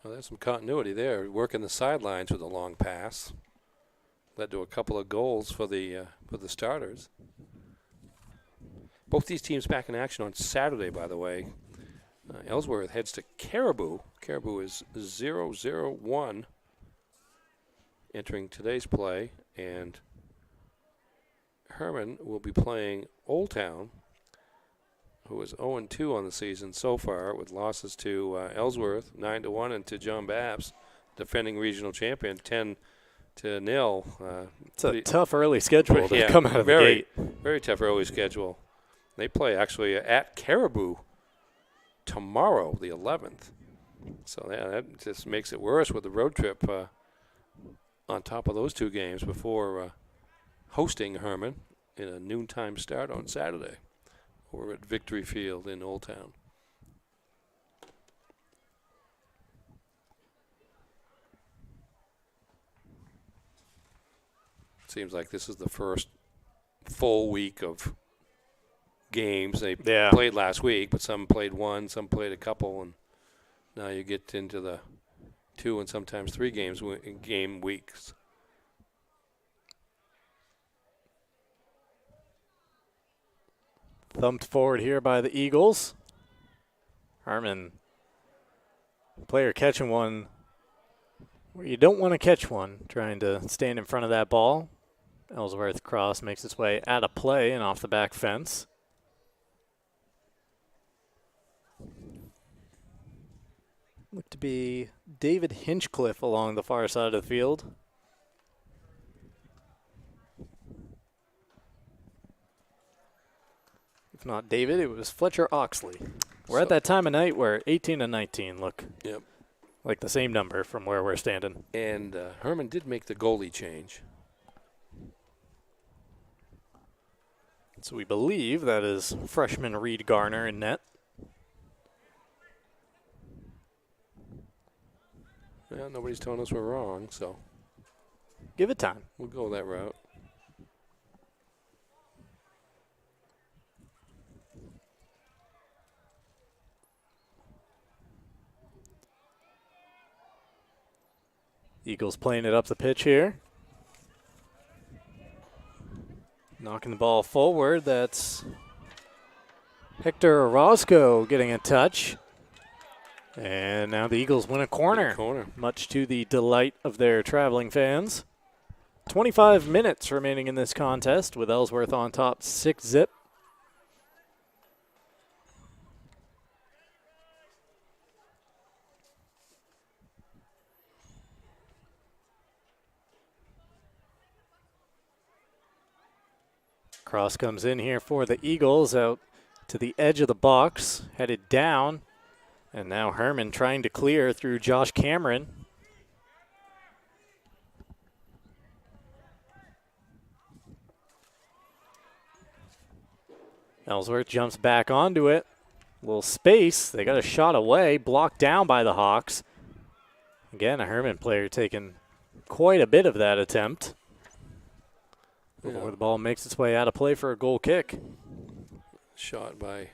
Well, there's some continuity there. Working the sidelines with a long pass. Led to a couple of goals for the starters. Both these teams back in action on Saturday, by the way. Ellsworth heads to Caribou. Caribou is 0-0-1 entering today's play. And Hermon will be playing Old Town, who is 0-2 on the season so far, with losses to Ellsworth, 9-1, and to John Babs, defending regional champion, 10-0. It's a tough early schedule to come out of the gate. Very tough early schedule. They play actually at Caribou tomorrow, the 11th. So that just makes it worse with the road trip on top of those 2 games before hosting Hermon in a noontime start on Saturday over at Victory Field in Old Town. Seems like this is the first full week of games. They played last week, but some played 1, some played a couple, and now you get into the 2 and sometimes 3 game weeks. Thumped forward here by the Eagles. Hermon, player catching one where you don't want to catch one, trying to stand in front of that ball. Ellsworth cross makes its way out of play and off the back fence. Looked to be David Hinchcliffe along the far side of the field. If not David, it was Fletcher Oxley. We're at that time of night where 18 and 19 look like the same number from where we're standing. And Hermon did make the goalie change. So we believe that is freshman Reed Garner in net. Well, nobody's telling us we're wrong, so. Give it time. We'll go that route. Eagles playing it up the pitch here. Knocking the ball forward. That's Hector Orozco getting a touch. And now the Eagles win a corner, much to the delight of their traveling fans. 25 minutes remaining in this contest with Ellsworth on top 6-0. Cross comes in here for the Eagles out to the edge of the box, headed down. And now Hermon trying to clear through Josh Cameron. Ellsworth jumps back onto it. Little space. They got a shot away, blocked down by the Hawks. Again, a Hermon player taking quite a bit of that attempt. Before the ball makes its way out of play for a goal kick. Shot by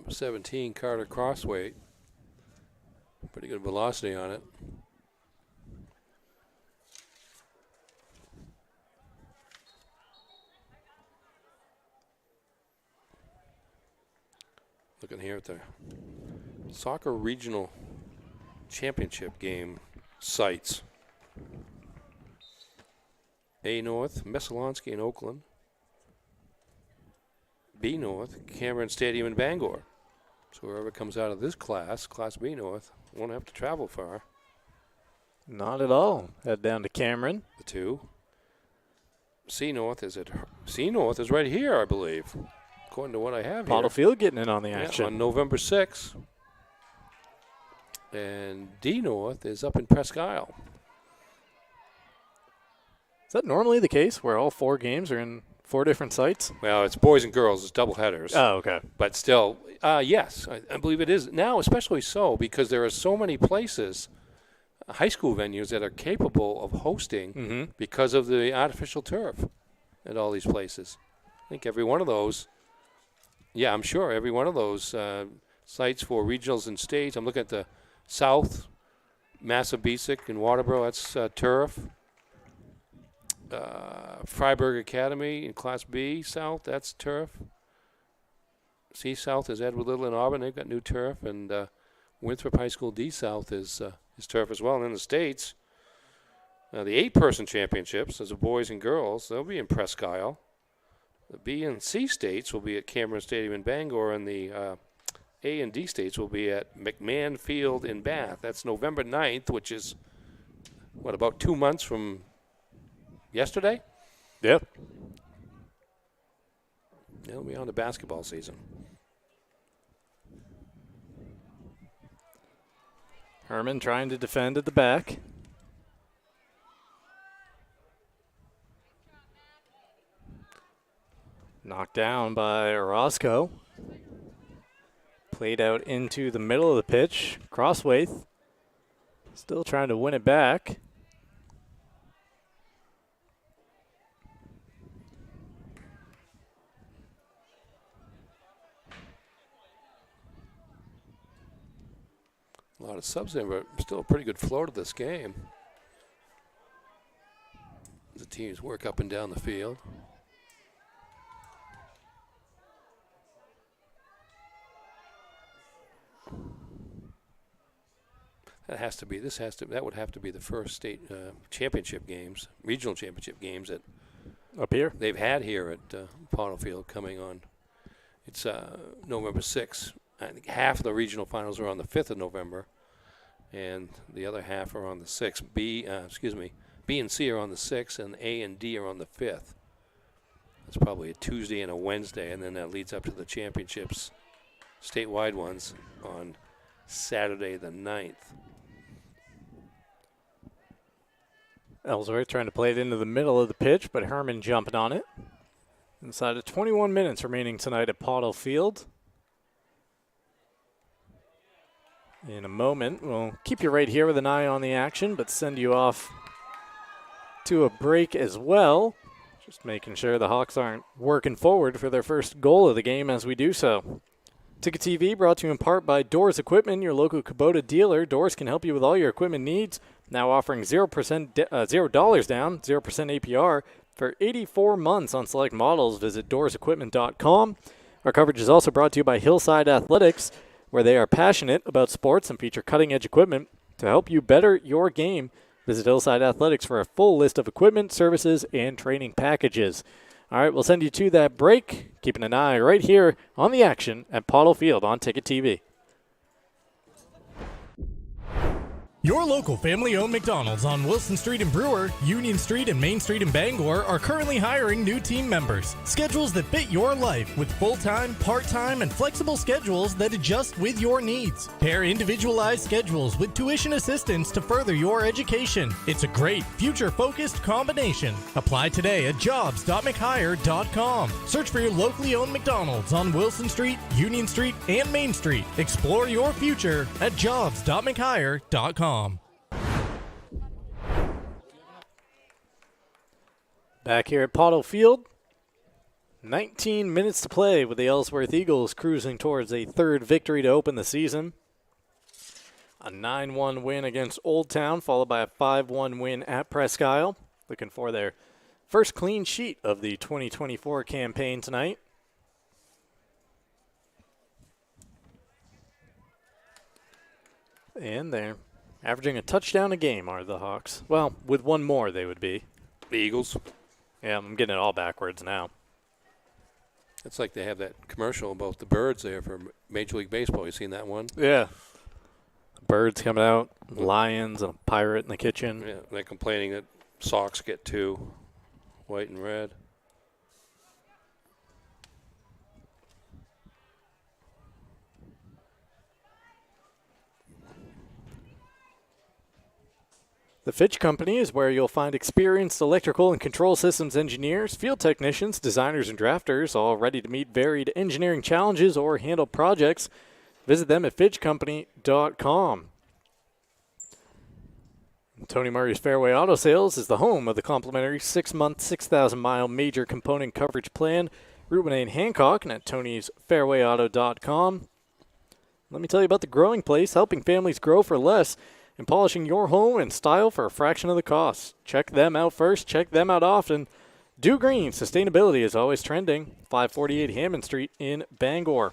17, Carter Crossweight. Pretty good velocity on it. Looking here at the Soccer Regional Championship game sites. A North, Messalonskee in Oakland. B North, Cameron Stadium in Bangor. So whoever comes out of this class, Class B North, won't have to travel far. Not at all. Head down to Cameron. The two. C North is right here, I believe, according to what I have Bottle here. Field getting in on the action. Yeah, on November 6th. And D North is up in Presque Isle. Is that normally the case where all 4 games are in 4 different sites? Well, it's boys and girls. It's double headers. Oh, okay. But still, yes, I believe it is. Now, especially so, because there are so many places, high school venues, that are capable of hosting because of the artificial turf at all these places. I think every one of those, I'm sure every one of those sites for regionals and states. I'm looking at the South, Massabesic and Waterboro, that's turf. Freiburg Academy in Class B South, that's turf. C South is Edward Little and Auburn, they've got new turf, and Winthrop High School D South is turf as well. And in the States, the 8-person championships, as the boys and girls, they'll be in Presque Isle. The B and C states will be at Cameron Stadium in Bangor, and the A and D states will be at McMahon Field in Bath. That's November 9th, which is, about 2 months from yesterday? Yep. It'll be on the basketball season. Hermon trying to defend at the back. Knocked down by Orozco. Played out into the middle of the pitch. Crosswaith still trying to win it back. A lot of subs there, but still a pretty good flow to this game. The teams work up and down the field. That would have to be the first state championship games, regional championship games that up here they've had here at Pottle Field coming on. It's November 6th. I think half of the regional finals are on the 5th of November, and the other half are on the 6th. B and C are on the 6th, and A and D are on the 5th. It's probably a Tuesday and a Wednesday, and then that leads up to the championships, statewide ones, on Saturday the 9th. Ellsworth trying to play it into the middle of the pitch, but Hermon jumping on it. Inside of 21 minutes remaining tonight at Pottle Field. In a moment, we'll keep you right here with an eye on the action, but send you off to a break as well. Just making sure the Hawks aren't working forward for their first goal of the game as we do so. Ticket TV brought to you in part by Doors Equipment, your local Kubota dealer. Doors can help you with all your equipment needs. Now offering $0 down, 0% APR for 84 months on select models. Visit doorsequipment.com. Our coverage is also brought to you by Hillside Athletics, where they are passionate about sports and feature cutting-edge equipment to help you better your game. Visit Hillside Athletics for a full list of equipment, services, and training packages. All right, we'll send you to that break, keeping an eye right here on the action at Pottle Field on Ticket TV. Your local family-owned McDonald's on Wilson Street in Brewer, Union Street and Main Street in Bangor are currently hiring new team members. Schedules that fit your life with full-time, part-time, and flexible schedules that adjust with your needs. Pair individualized schedules with tuition assistance to further your education. It's a great, future-focused combination. Apply today at jobs.mchire.com. Search for your locally owned McDonald's on Wilson Street, Union Street, and Main Street. Explore your future at jobs.mchire.com. Back here at Pottle Field, 19 minutes to play with the Ellsworth Eagles cruising towards a third victory to open the season. A 9-1 win against Old Town, followed by a 5-1 win at Presque Isle. Looking for their first clean sheet of the 2024 campaign tonight. And they're averaging a touchdown a game, are the Hawks. Well, with one more they would be. The Eagles. Yeah, I'm getting it all backwards now. It's like they have that commercial about the birds there for Major League Baseball. You seen that one? Yeah. Birds coming out, lions, and a pirate in the kitchen. Yeah, they're complaining that Sox get 2, white and red. The Fitch Company is where you'll find experienced electrical and control systems engineers, field technicians, designers, and drafters, all ready to meet varied engineering challenges or handle projects. Visit them at fitchcompany.com. Tony Murray's Fairway Auto Sales is the home of the complimentary 6-month, 6,000-mile major component coverage plan. Route 1A in Hancock and at tonysfairwayauto.com. Let me tell you about the Growing Place, helping families grow for less and polishing your home in style for a fraction of the cost. Check them out first. Check them out often. Do Green. Sustainability is always trending. 548 Hammond Street in Bangor.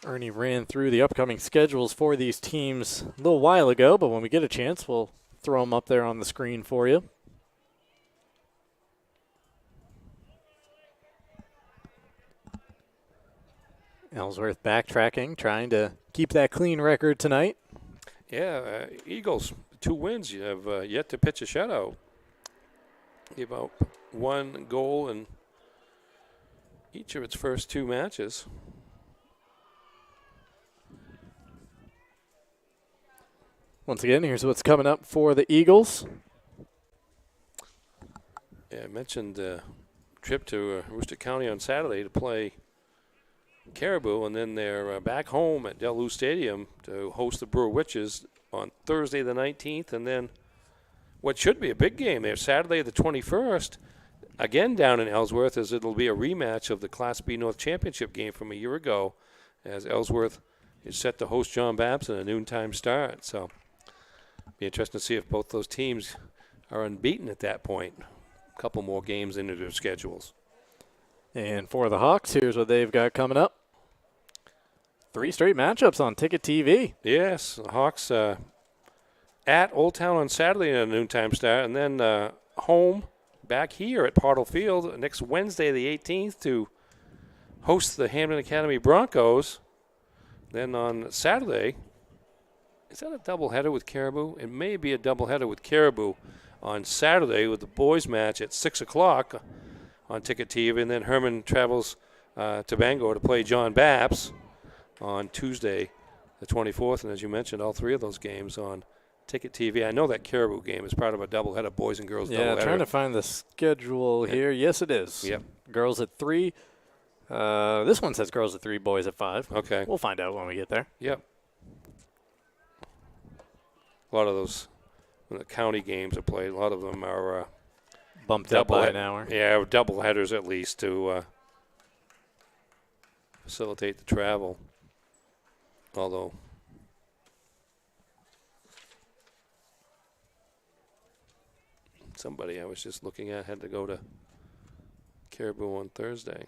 Ernie ran through the upcoming schedules for these teams a little while ago, but when we get a chance, we'll throw them up there on the screen for you. Ellsworth backtracking, trying to keep that clean record tonight. Yeah, Eagles, 2 wins. You have yet to pitch a shutout. Gave up 1 goal in each of its first 2 matches. Once again, here's what's coming up for the Eagles. Yeah, I mentioned trip to Aroostook County on Saturday to play Caribou, and then they're back home at Del Luz Stadium to host the Brewer Witches on Thursday the 19th, and then what should be a big game there, Saturday the 21st, again down in Ellsworth, as it'll be a rematch of the Class B North Championship game from a year ago, as Ellsworth is set to host John Babson a noontime start. So be interesting to see if both those teams are unbeaten at that point. A couple more games into their schedules. And for the Hawks, here's what they've got coming up. 3 straight matchups on Ticket TV. Yes, the Hawks at Old Town on Saturday at a noontime start, and then home back here at Partle Field next Wednesday, the 18th, to host the Hamden Academy Broncos. Then on Saturday, is that a doubleheader with Caribou? It may be a doubleheader with Caribou on Saturday with the boys' match at 6 o'clock on Ticket TV, and then Hermon travels to Bangor to play John Baps on Tuesday, the 24th. And as you mentioned, all 3 of those games on Ticket TV. I know that Caribou game is part of a doubleheader, boys and girls doubleheader. Yeah, trying to find the schedule here. Yes, it is. Yep. Girls at 3. This one says girls at 3, boys at 5. Okay. We'll find out when we get there. Yep. A lot of those, when the county games are played, a lot of them are bumped up by an hour. Yeah, double headers at least to facilitate the travel. Although somebody I was just looking at had to go to Caribou on Thursday.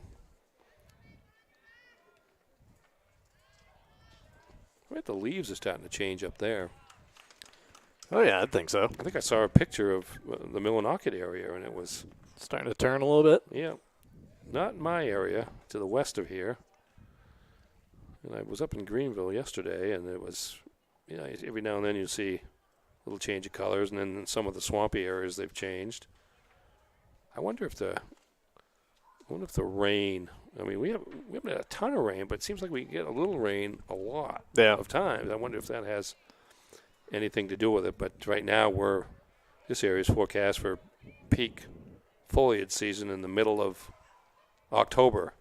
I bet the leaves are starting to change up there. Oh, yeah, I think so. I think I saw a picture of the Millinocket area, and it was starting to turn a little bit. Yeah. Not in my area, to the west of here. And I was up in Greenville yesterday, and it was, you know, every now and then you see a little change of colors, and then in some of the swampy areas they've changed. I wonder if the rain, I mean, we haven't had a ton of rain, but it seems like we get a little rain a lot of times. I wonder if that has anything to do with it. But right now this area is forecast for peak foliage season in the middle of October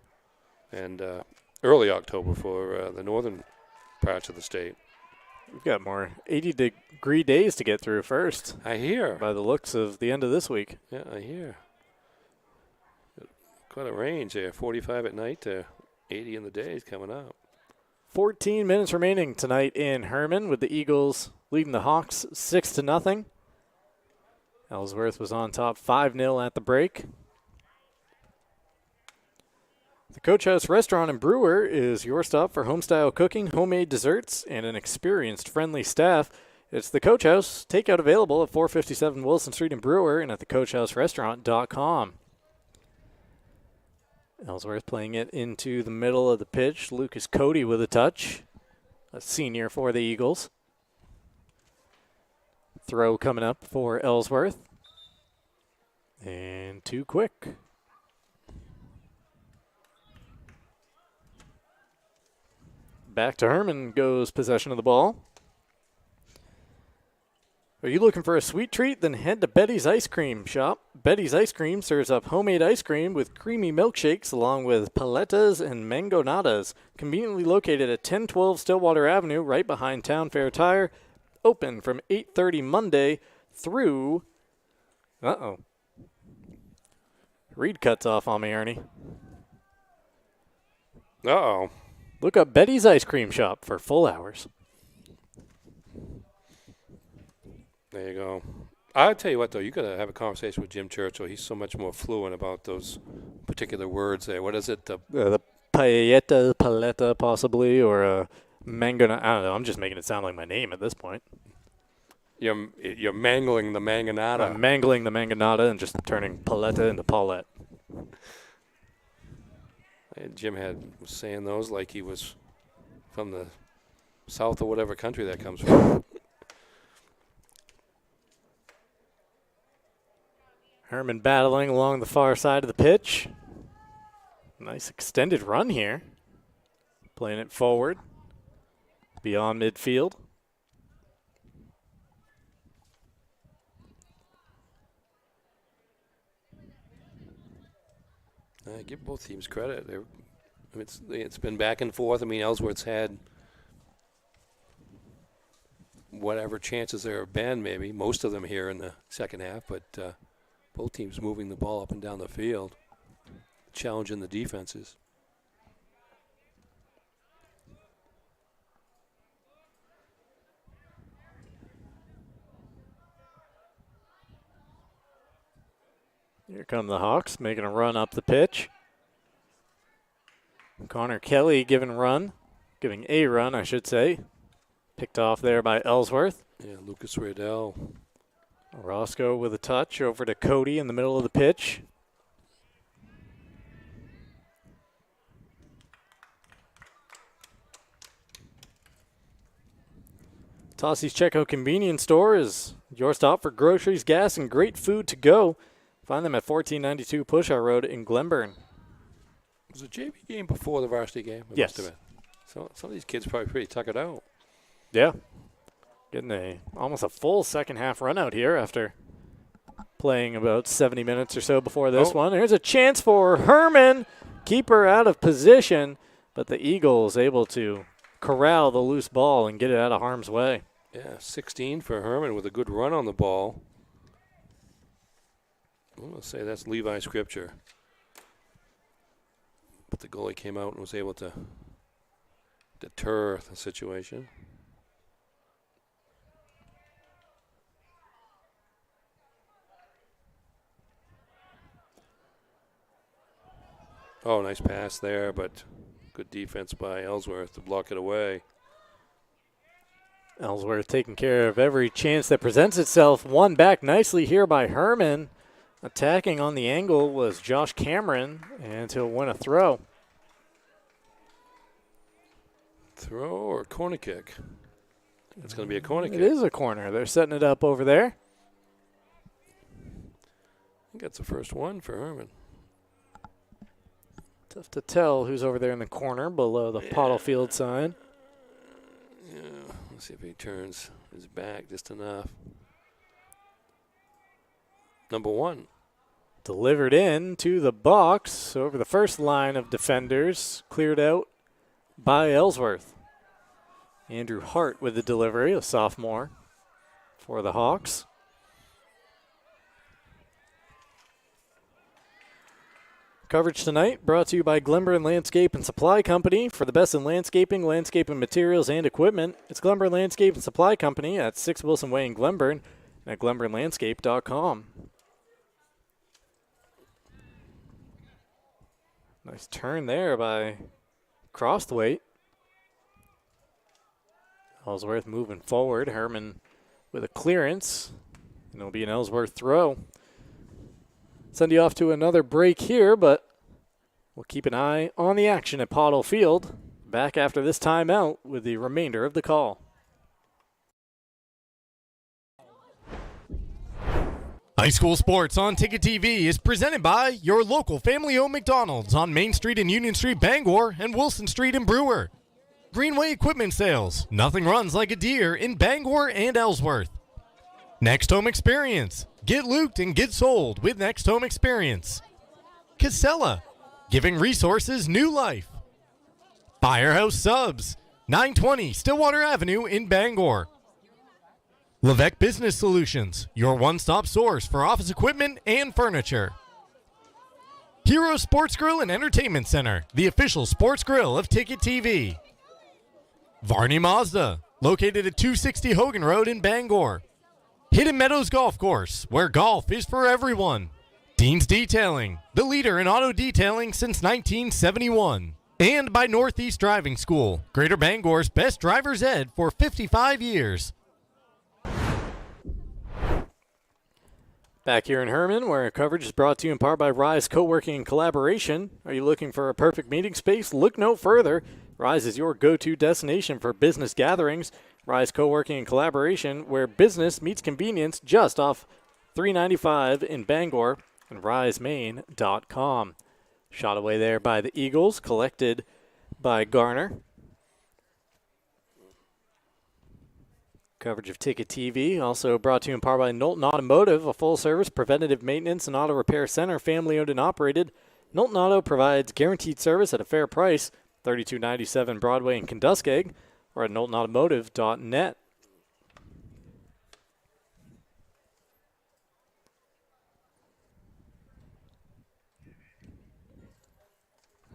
and early October for the northern parts of the state. We've got more 80-degree days to get through first. I hear. By the looks of the end of this week. Yeah, I hear. Quite a range there, 45 at night to 80 in the days coming up. 14 minutes remaining tonight in Hermon with the Eagles leading the Hawks 6-0. Ellsworth was on top 5-0 at the break. The Coach House Restaurant and Brewer is your stop for home-style cooking, homemade desserts, and an experienced, friendly staff. It's the Coach House. Takeout available at 457 Wilson Street in Brewer and at thecoachhouserestaurant.com. Ellsworth playing it into the middle of the pitch. Lucas Cody with a touch, a senior for the Eagles. Throw coming up for Ellsworth. And too quick. Back to Hermon goes possession of the ball. Are you looking for a sweet treat? Then head to Betty's Ice Cream Shop. Betty's Ice Cream serves up homemade ice cream with creamy milkshakes along with paletas and mangonadas. Conveniently located at 1012 Stillwater Avenue right behind Town Fair Tire. Open from 8:30 Monday through... Reed cuts off on me, Ernie. Uh-oh. Look up Betty's Ice Cream Shop for full hours. There you go. I'll tell you what, though, you got to have a conversation with Jim Churchill. He's so much more fluent about those particular words there. What is it? The paella, paleta, possibly, or a mangana. I don't know. I'm just making it sound like my name at this point. You're mangling the manganata. I'm mangling the manganata and just turning paleta into Paulette. Jim was saying those like he was from the south or whatever country that comes from. Hermon battling along the far side of the pitch. Nice extended run here. Playing it forward. Beyond midfield. I give both teams credit. It's been back and forth. I mean, Ellsworth's had whatever chances there have been, maybe, most of them here in the second half, but both teams moving the ball up and down the field, challenging the defenses. Here come the Hawks, making a run up the pitch. Connor Kelly giving a run, I should say. Picked off there by Ellsworth. Yeah, Lucas Riddell. Roscoe with a touch over to Cody in the middle of the pitch. Tossie's Checkout Convenience Store is your stop for groceries, gas, and great food to go. Find them at 1492 Pushout Road in Glenburn. Was the JV game before the varsity game? It Yes. must have been. So some of these kids probably pretty tuckered out. Yeah. Getting almost a full second half run out here after playing about 70 minutes or so before this one. Here's a chance for Hermon. Keeper out of position, but the Eagles able to corral the loose ball and get it out of harm's way. Yeah, 16 for Hermon with a good run on the ball. I'm going to say that's Levi Scripture. But the goalie came out and was able to deter the situation. Oh, nice pass there, but good defense by Ellsworth to block it away. Ellsworth taking care of every chance that presents itself. Won back nicely here by Hermon. Attacking on the angle was Josh Cameron, and he'll win a throw. Throw or corner kick? It's going to be a corner kick. It is a corner. They're setting it up over there. I think that's the first one for Hermon. Tough to tell who's over there in the corner below the Pottle Field sign. Yeah, let's see if he turns his back just enough. Number one. Delivered in to the box over the first line of defenders. Cleared out by Ellsworth. Andrew Hart with the delivery, a sophomore for the Hawks. Coverage tonight brought to you by Glenburn Landscape and Supply Company. For the best in landscaping materials, and equipment, it's Glenburn Landscape and Supply Company at 6 Wilson Way in Glenburn and at glenburnlandscape.com. Nice turn there by Crossthwaite. Ellsworth moving forward. Hermon with a clearance, and it'll be an Ellsworth throw. Send you off to another break here, but we'll keep an eye on the action at Pottle Field. Back after this timeout with the remainder of the call. High school sports on Ticket TV is presented by your local family-owned McDonald's on Main Street and Union Street, Bangor, and Wilson Street in Brewer. Greenway Equipment Sales. Nothing runs like a deer in Bangor and Ellsworth. Next Home Experience. Get looped and get sold with Next Home Experience. Casella. Giving resources new life. Firehouse Subs. 920 Stillwater Avenue in Bangor. Levesque Business Solutions. Your one-stop source for office equipment and furniture. Hero Sports Grill and Entertainment Center. The official sports grill of Ticket TV. Varney Mazda. Located at 260 Hogan Road in Bangor. Hidden Meadows Golf Course, where golf is for everyone. Dean's Detailing, the leader in auto detailing since 1971. And by Northeast Driving School, Greater Bangor's best driver's ed for 55 years. Back here in Hermon, where coverage is brought to you in part by Rise Co-working and Collaboration. Are you looking for a perfect meeting space? Look no further. Rise is your go-to destination for business gatherings. Rise Co-working and Collaboration, where business meets convenience, just off 395 in Bangor, and risemain.com. Shot away there by the Eagles, collected by Garner. Coverage of Ticket TV, also brought to you in part by Knowlton Automotive, a full-service preventative maintenance and auto repair center, family-owned and operated. Knowlton Auto provides guaranteed service at a fair price, 3297 Broadway in Kentuskeg, or at knowltonautomotive.net.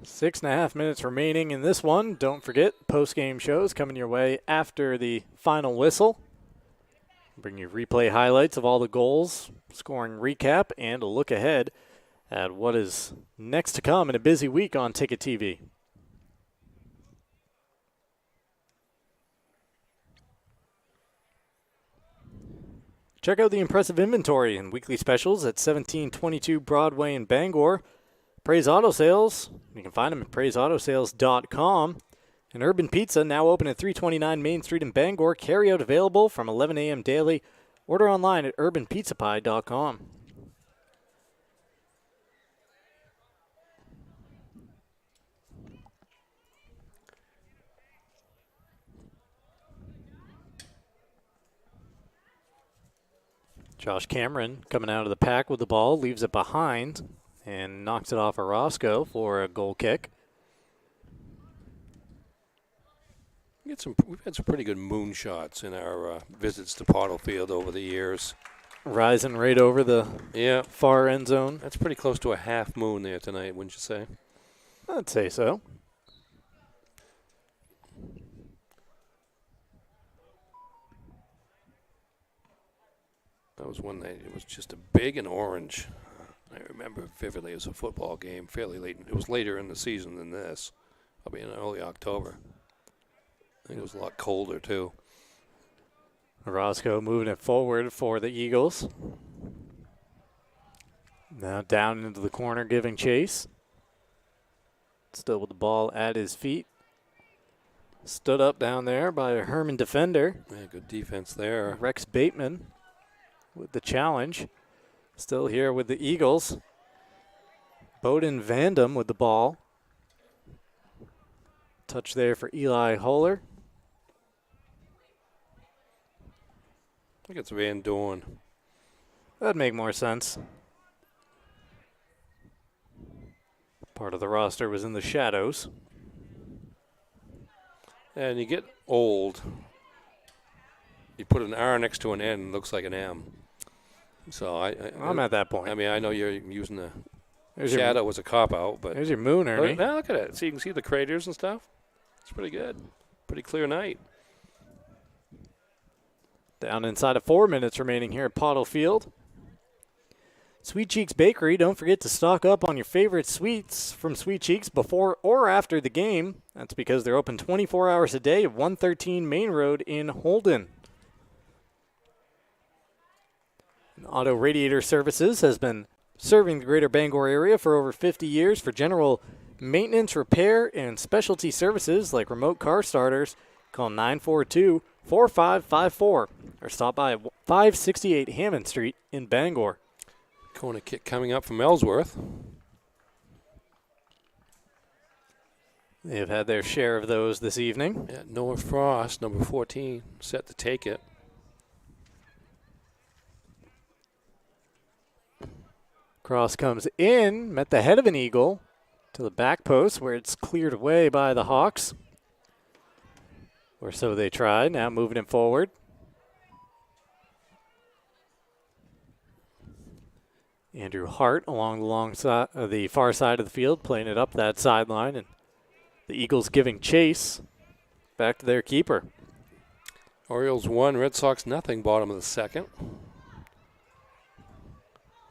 Six and a half minutes remaining in this one. Don't forget, post-game shows coming your way after the final whistle. Bring you replay highlights of all the goals, scoring recap, and a look ahead at what is next to come in a busy week on Ticket TV. Check out the impressive inventory and weekly specials at 1722 Broadway in Bangor. Praise Auto Sales, you can find them at praiseautosales.com. And Urban Pizza, now open at 329 Main Street in Bangor. Carryout available from 11 a.m. daily. Order online at urbanpizzapie.com. Josh Cameron coming out of the pack with the ball, leaves it behind, and knocks it off Orozco for a goal kick. We've had some pretty good moonshots in our visits to Pottle Field over the years. Rising right over the far end zone. That's pretty close to a half moon there tonight, wouldn't you say? I'd say so. That was one night. It was just a big and orange. I remember vividly. It was a football game, fairly late. It was later in the season than this, probably in early October. I think it was a lot colder, too. Orozco moving it forward for the Eagles. Now down into the corner, giving chase. Still with the ball at his feet. Stood up down there by a Hermon defender. Yeah, good defense there. Rex Bateman with the challenge. Still here with the Eagles. Bowden Vandam with the ball. Touch there for Eli Holler. I think it's Van Dorn. That'd make more sense. Part of the roster was in the shadows. And you get old. You put an R next to an N, it looks like an M. So I'm at that point. I mean, I know you're using the There's shadow your, as a cop-out, but... There's your moon, Ernie. Now look at it. So you can see the craters and stuff. It's pretty good. Pretty clear night. Down inside of 4 minutes remaining here at Pottle Field. Sweet Cheeks Bakery, don't forget to stock up on your favorite sweets from Sweet Cheeks before or after the game. That's because they're open 24 hours a day at 113 Main Road in Holden. Auto Radiator Services has been serving the greater Bangor area for over 50 years for general maintenance, repair, and specialty services like remote car starters. Call 942-4554 or stop by at 568 Hammond Street in Bangor. Corner kick coming up from Ellsworth. They have had their share of those this evening. Yeah, Noah Frost, number 14, set to take it. Cross comes in, met the head of an Eagle to the back post where it's cleared away by the Hawks. Or so they tried. Now moving it forward. Andrew Hart along the far side of the field, playing it up that sideline, and the Eagles giving chase back to their keeper. Orioles 1, Red Sox nothing, bottom of the second.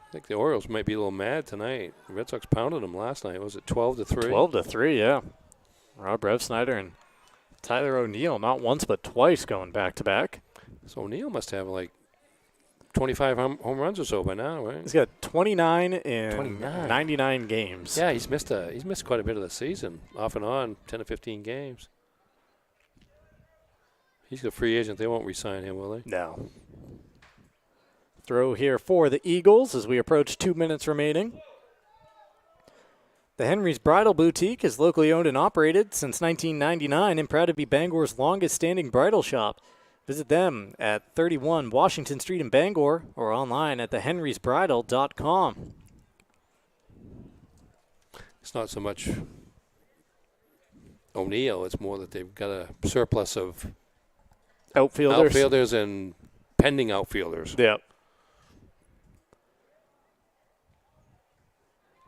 I think the Orioles might be a little mad tonight. The Red Sox pounded them last night. Was it 12-3? 12-3, yeah. Rob Revsnyder and Tyler O'Neill, not once but twice going back-to-back. So O'Neill must have like 25 home runs or so by now, right? He's got 29 in 99 games. Yeah, he's missed quite a bit of the season, off and on, 10 to 15 games. He's a free agent. They won't re-sign him, will they? No. Throw here for the Eagles as we approach 2 minutes remaining. The Henry's Bridal Boutique is locally owned and operated since 1999 and proud to be Bangor's longest-standing bridal shop. Visit them at 31 Washington Street in Bangor or online at thehenrysbridal.com. It's not so much O'Neill. It's more that they've got a surplus of outfielders and pending outfielders. Yep.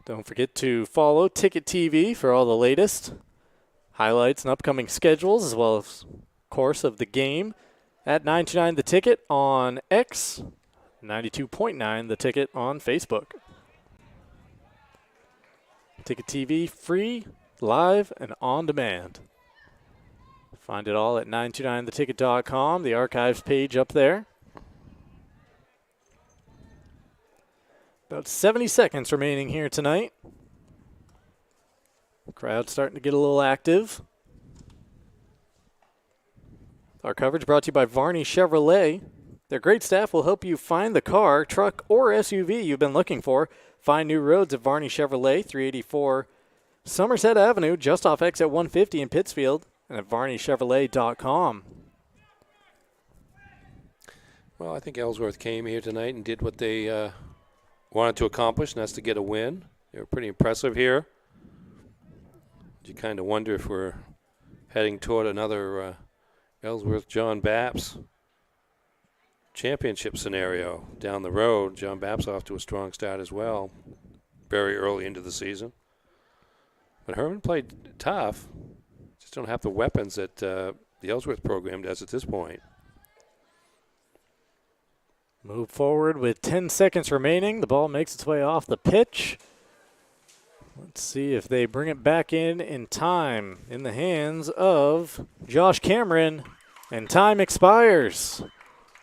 Don't forget to follow Ticket TV for all the latest highlights and upcoming schedules, as well as course of the game at 929 The Ticket on X, 92.9 The Ticket on Facebook. Ticket TV, free, live, and on demand. Find it all at 929theticket.com, the archives page up there. About 70 seconds remaining here tonight. Crowd starting to get a little active. Our coverage brought to you by Varney Chevrolet. Their great staff will help you find the car, truck, or SUV you've been looking for. Find new roads at Varney Chevrolet, 384 Somerset Avenue, just off exit 150 in Pittsfield, and at varneychevrolet.com. Well, I think Ellsworth came here tonight and did what they wanted to accomplish, and that's to get a win. They were pretty impressive here. You kind of wonder if we're heading toward another Ellsworth John Baps championship scenario down the road. John Baps off to a strong start as well, very early into the season. But Hermon played tough. Just don't have the weapons that the Ellsworth program does at this point. Move forward with 10 seconds remaining. The ball makes its way off the pitch. Let's see if they bring it back in time in the hands of Josh Cameron. And time expires.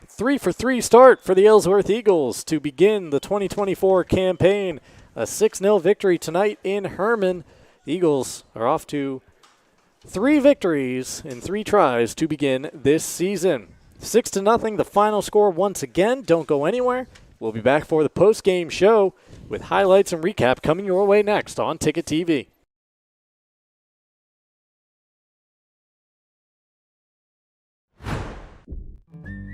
3-for-3 start for the Ellsworth Eagles to begin the 2024 campaign. A 6-0 victory tonight in Hermon. Eagles are off to 3 victories in 3 tries to begin this season. 6-0, the final score once again. Don't go anywhere. We'll be back for the post-game show with highlights and recap coming your way next on Ticket TV.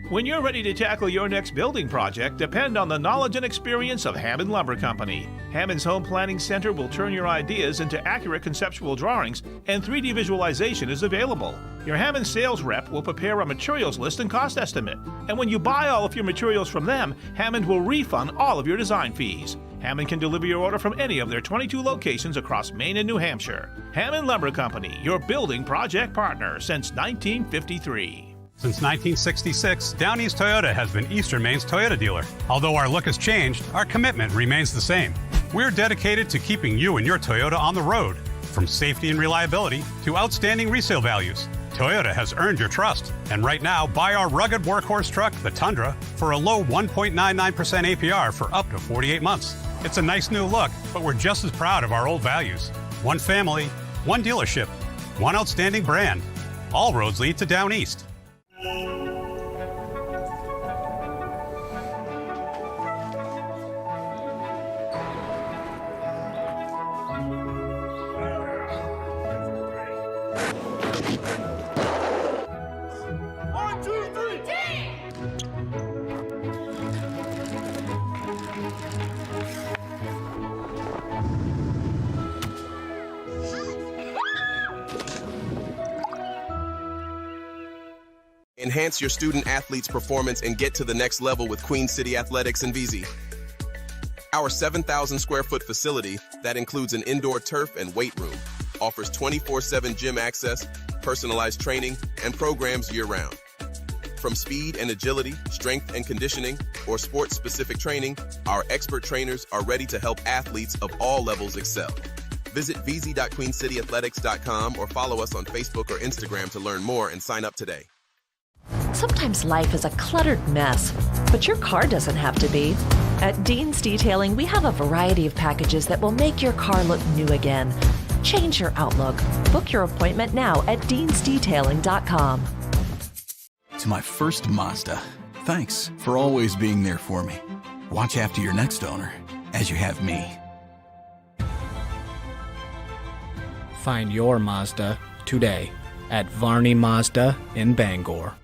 When you're ready to tackle your next building project, depend on the knowledge and experience of Hammond Lumber Company. Hammond's Home Planning Center will turn your ideas into accurate conceptual drawings, and 3D visualization is available. Your Hammond sales rep will prepare a materials list and cost estimate. And when you buy all of your materials from them, Hammond will refund all of your design fees. Hammond can deliver your order from any of their 22 locations across Maine and New Hampshire. Hammond Lumber Company, your building project partner since 1953. Since 1966, Down East Toyota has been Eastern Maine's Toyota dealer. Although our look has changed, our commitment remains the same. We're dedicated to keeping you and your Toyota on the road. From safety and reliability to outstanding resale values, Toyota has earned your trust. And right now, buy our rugged workhorse truck, the Tundra, for a low 1.99% APR for up to 48 months. It's a nice new look, but we're just as proud of our old values. One family, one dealership, one outstanding brand. All roads lead to Down East. Enhance your student-athlete's performance and get to the next level with Queen City Athletics and VZ. Our 7,000-square-foot facility that includes an indoor turf and weight room offers 24/7 gym access, personalized training, and programs year-round. From speed and agility, strength and conditioning, or sports-specific training, our expert trainers are ready to help athletes of all levels excel. Visit vz.queencityathletics.com or follow us on Facebook or Instagram to learn more and sign up today. Sometimes life is a cluttered mess, but your car doesn't have to be. At Dean's Detailing, we have a variety of packages that will make your car look new again. Change your outlook. Book your appointment now at deansdetailing.com. To my first Mazda, thanks for always being there for me. Watch after your next owner, as you have me. Find your Mazda today at Varney Mazda in Bangor.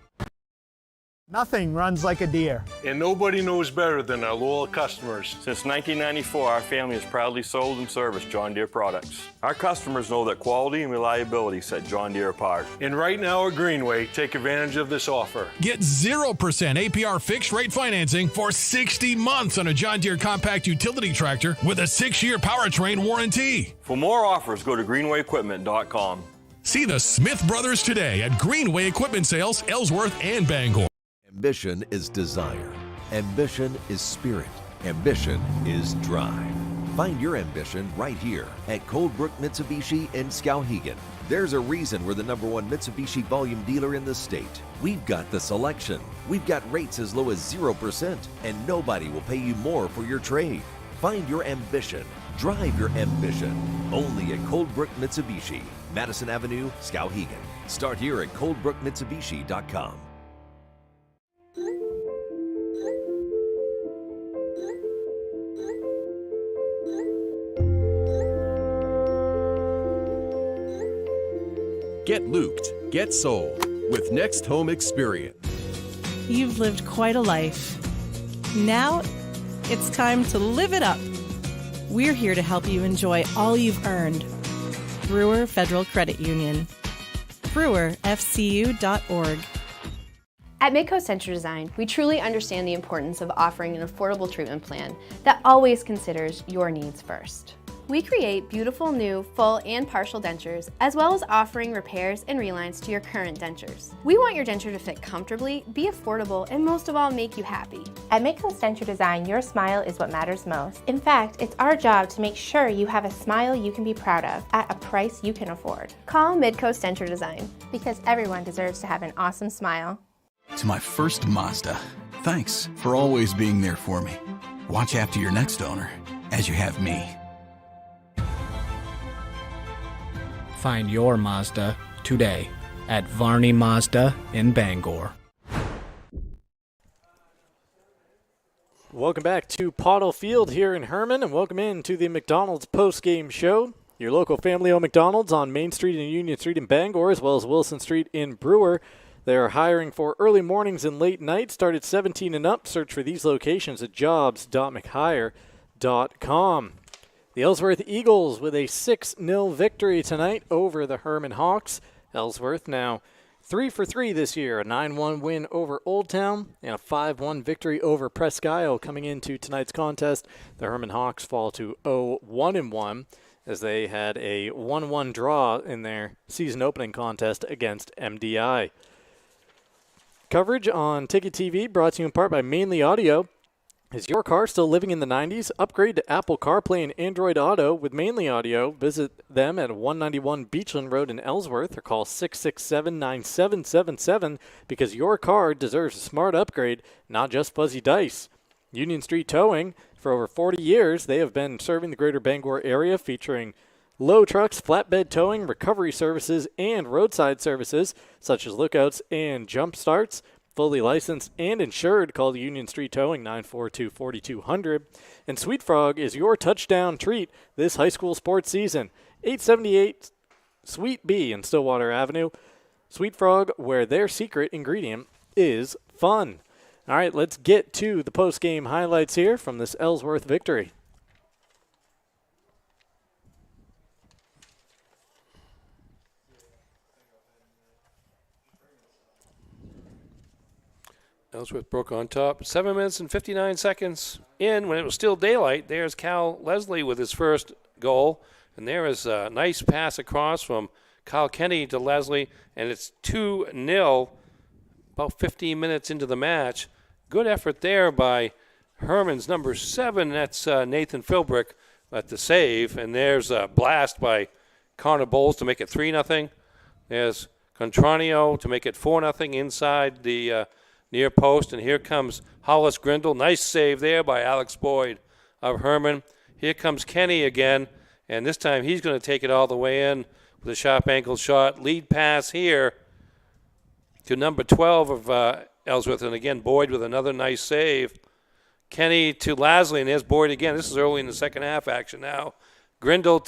Nothing runs like a deer. And nobody knows better than our loyal customers. Since 1994, our family has proudly sold and serviced John Deere products. Our customers know that quality and reliability set John Deere apart. And right now at Greenway, take advantage of this offer. Get 0% APR fixed rate financing for 60 months on a John Deere compact utility tractor with a 6-year powertrain warranty. For more offers, go to greenwayequipment.com. See the Smith Brothers today at Greenway Equipment Sales, Ellsworth, and Bangor. Ambition is desire. Ambition is spirit. Ambition is drive. Find your ambition right here at Coldbrook Mitsubishi in Skowhegan. There's a reason we're the #1 Mitsubishi volume dealer in the state. We've got the selection. We've got rates as low as 0%, and nobody will pay you more for your trade. Find your ambition. Drive your ambition. Only at Coldbrook Mitsubishi, Madison Avenue, Skowhegan. Start here at coldbrookmitsubishi.com. Get looped, get sold with Next Home Experience. You've lived quite a life. Now it's time to live it up. We're here to help you enjoy all you've earned. Brewer Federal Credit Union. brewerfcu.org. At Midcoast Century Design, we truly understand the importance of offering an affordable treatment plan that always considers your needs first. We create beautiful new full and partial dentures, as well as offering repairs and relines to your current dentures. We want your denture to fit comfortably, be affordable, and most of all, make you happy. At Midcoast Denture Design, your smile is what matters most. In fact, it's our job to make sure you have a smile you can be proud of at a price you can afford. Call Midcoast Denture Design. Because everyone deserves to have an awesome smile. To my first Mazda, thanks for always being there for me. Watch after your next owner, as you have me. Find your Mazda today at Varney Mazda in Bangor. Welcome back to Pottle Field here in Hermon, and welcome in to the McDonald's post-game show. Your local family-owned McDonald's on Main Street and Union Street in Bangor, as well as Wilson Street in Brewer. They are hiring for early mornings and late nights. Start at 17 and up. Search for these locations at jobs.mchire.com. The Ellsworth Eagles with a 6-0 victory tonight over the Hermon Hawks. Ellsworth now 3 for 3 this year, a 9-1 win over Old Town and a 5-1 victory over Presque Isle. Coming into tonight's contest, the Hermon Hawks fall to 0-1-1 as they had a 1-1 draw in their season opening contest against MDI. Coverage on Ticket TV brought to you in part by Mainly Audio. Is your car still living in the 90s? Upgrade to Apple CarPlay and Android Auto with Mainly Audio. Visit them at 191 Beachland Road in Ellsworth or call 667-9777 because your car deserves a smart upgrade, not just fuzzy dice. Union Street Towing. For over 40 years, they have been serving the greater Bangor area, featuring low trucks, flatbed towing, recovery services, and roadside services such as lookouts and jump starts. Fully licensed and insured. Call Union Street Towing 942-4200. And Sweet Frog is your touchdown treat this high school sports season. 878 Sweet B in Stillwater Avenue. Sweet Frog, where their secret ingredient is fun. All right, let's get to the post-game highlights here from this Ellsworth victory. Ellsworth broke on top. 7 minutes and 59 seconds in when it was still daylight. There's Cal Leslie with his first goal. And there is a nice pass across from Kyle Kenny to Leslie. And it's 2-0 about 15 minutes into the match. Good effort there by Hermon's number 7. That's Nathan Philbrick at the save. And there's a blast by Connor Bowles to make it 3-0. There's Contranio to make it 4-0 inside the near post, and here comes Hollis Grindle. Nice save there by Alex Boyd of Hermon. Here comes Kenny again, and this time he's going to take it all the way in with a sharp ankle shot. Lead pass here to number 12 of Ellsworth, and again Boyd with another nice save. Kenny to Lasley, and there's Boyd again. This is early in the second half action now. Grindle